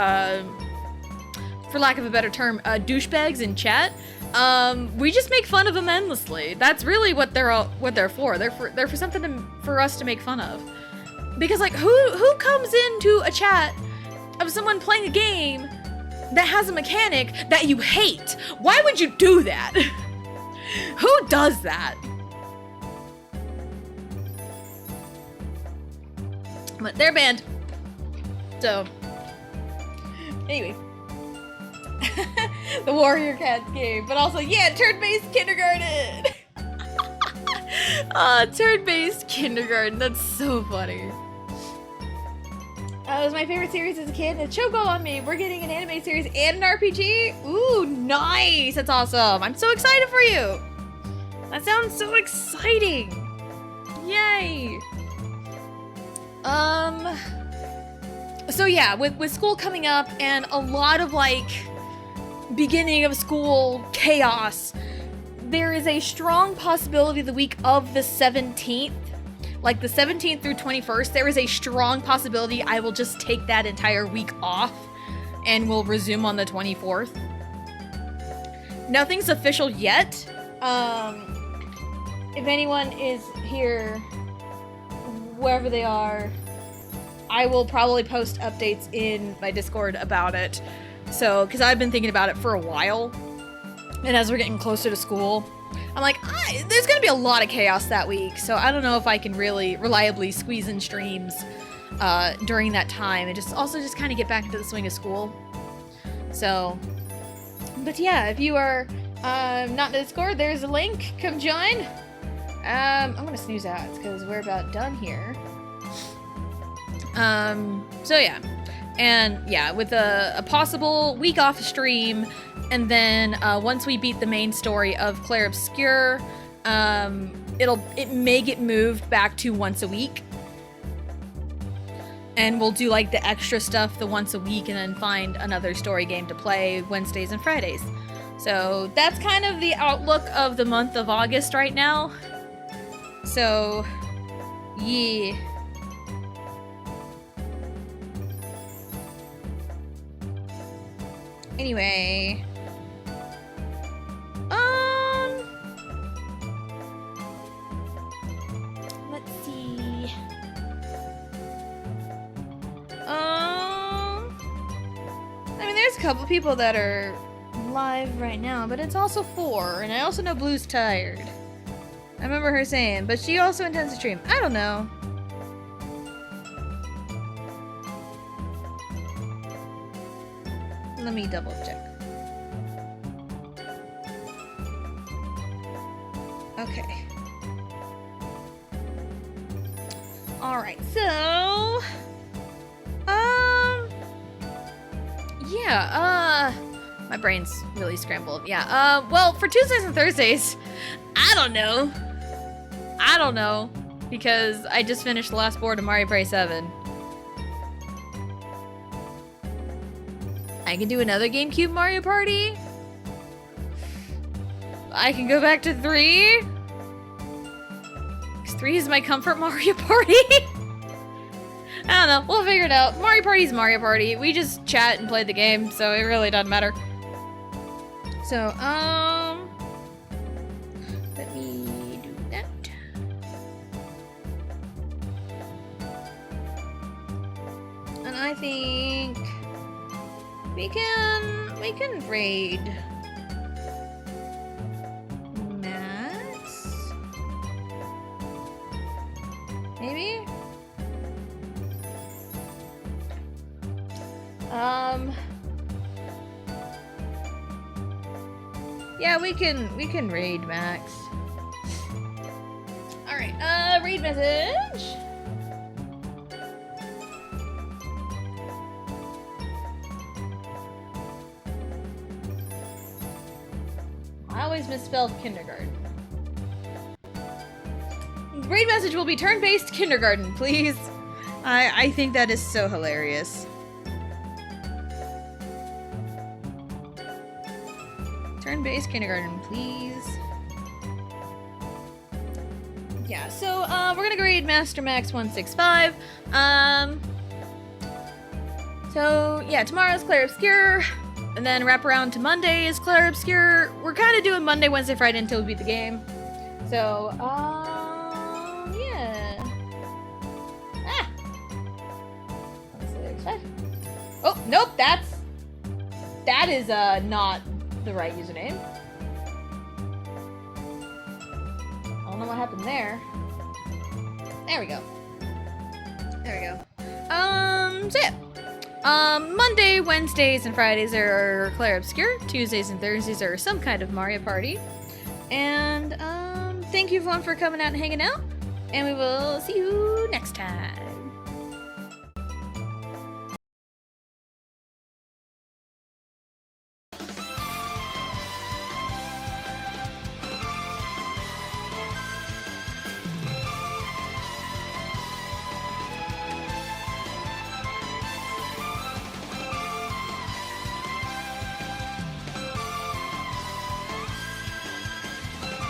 for lack of a better term, douchebags in chat. We just make fun of them endlessly. That's really what they're for. They're for something for us to make fun of. Because like, who comes into a chat of someone playing a game that has a mechanic that you hate? Why would you do that? Who does that? But they're banned. So, anyway. The Warrior Cats game. But also, yeah, turn-based kindergarten! Turn-based kindergarten. That's so funny. It was my favorite series as a kid. It's Choco on me. We're getting an anime series and an RPG. Ooh, nice. That's awesome. I'm so excited for you. That sounds so exciting. Yay. So yeah, with school coming up and a lot of like beginning of school chaos, there is a strong possibility the week of the 17th, like the 17th through 21st, there is a strong possibility I will just take that entire week off and we'll resume on the 24th. Nothing's official yet. If anyone is here, wherever they are, I will probably post updates in my Discord about it. So, because I've been thinking about it for a while, and as we're getting closer to school, I'm like, there's going to be a lot of chaos that week, so I don't know if I can really reliably squeeze in streams during that time, and just kind of get back into the swing of school. So, but yeah, if you are not in the Discord, there's a link. Come join. I'm going to snooze ads because we're about done here. So yeah. And yeah, with a possible week off stream, and then once we beat the main story of Clair Obscur, it may get moved back to once a week. And we'll do like the extra stuff the once a week and then find another story game to play Wednesdays and Fridays. So that's kind of the outlook of the month of August right now. So, yeah. Anyway. couple people that are live right now, but it's also 4, and I also know Blue's tired. I remember her saying, but she also intends to stream. I don't know. Let me double check. Okay. Alright, so... Yeah, my brain's really scrambled. Yeah, well, for Tuesdays and Thursdays, I don't know. Because I just finished the last board of Mario Party 7. I can do another GameCube Mario Party. I can go back to 3. Because 3 is my comfort Mario Party. I don't know. We'll figure it out. Mario Party's Mario Party. We just chat and play the game, so it really doesn't matter. So, let me do that. And I think we can raid Max. Maybe? Yeah, we can raid Max. Alright, raid message. I always misspelled kindergarten. Raid message will be turn-based kindergarten, please. I think that is so hilarious. Turn-based kindergarten, please. Yeah, so we're gonna grade Master Max 165. So yeah, tomorrow's Clair Obscure, and then wrap around to Monday is Clair Obscure. We're kind of doing Monday, Wednesday, Friday until we beat the game. So yeah. Ah. 165. Oh nope, that is not the right username. I don't know what happened there. There we go. So yeah. Monday, Wednesdays, and Fridays are Clair Obscure. Tuesdays and Thursdays are some kind of Mario Party. And thank you everyone for coming out and hanging out. And we will see you next time.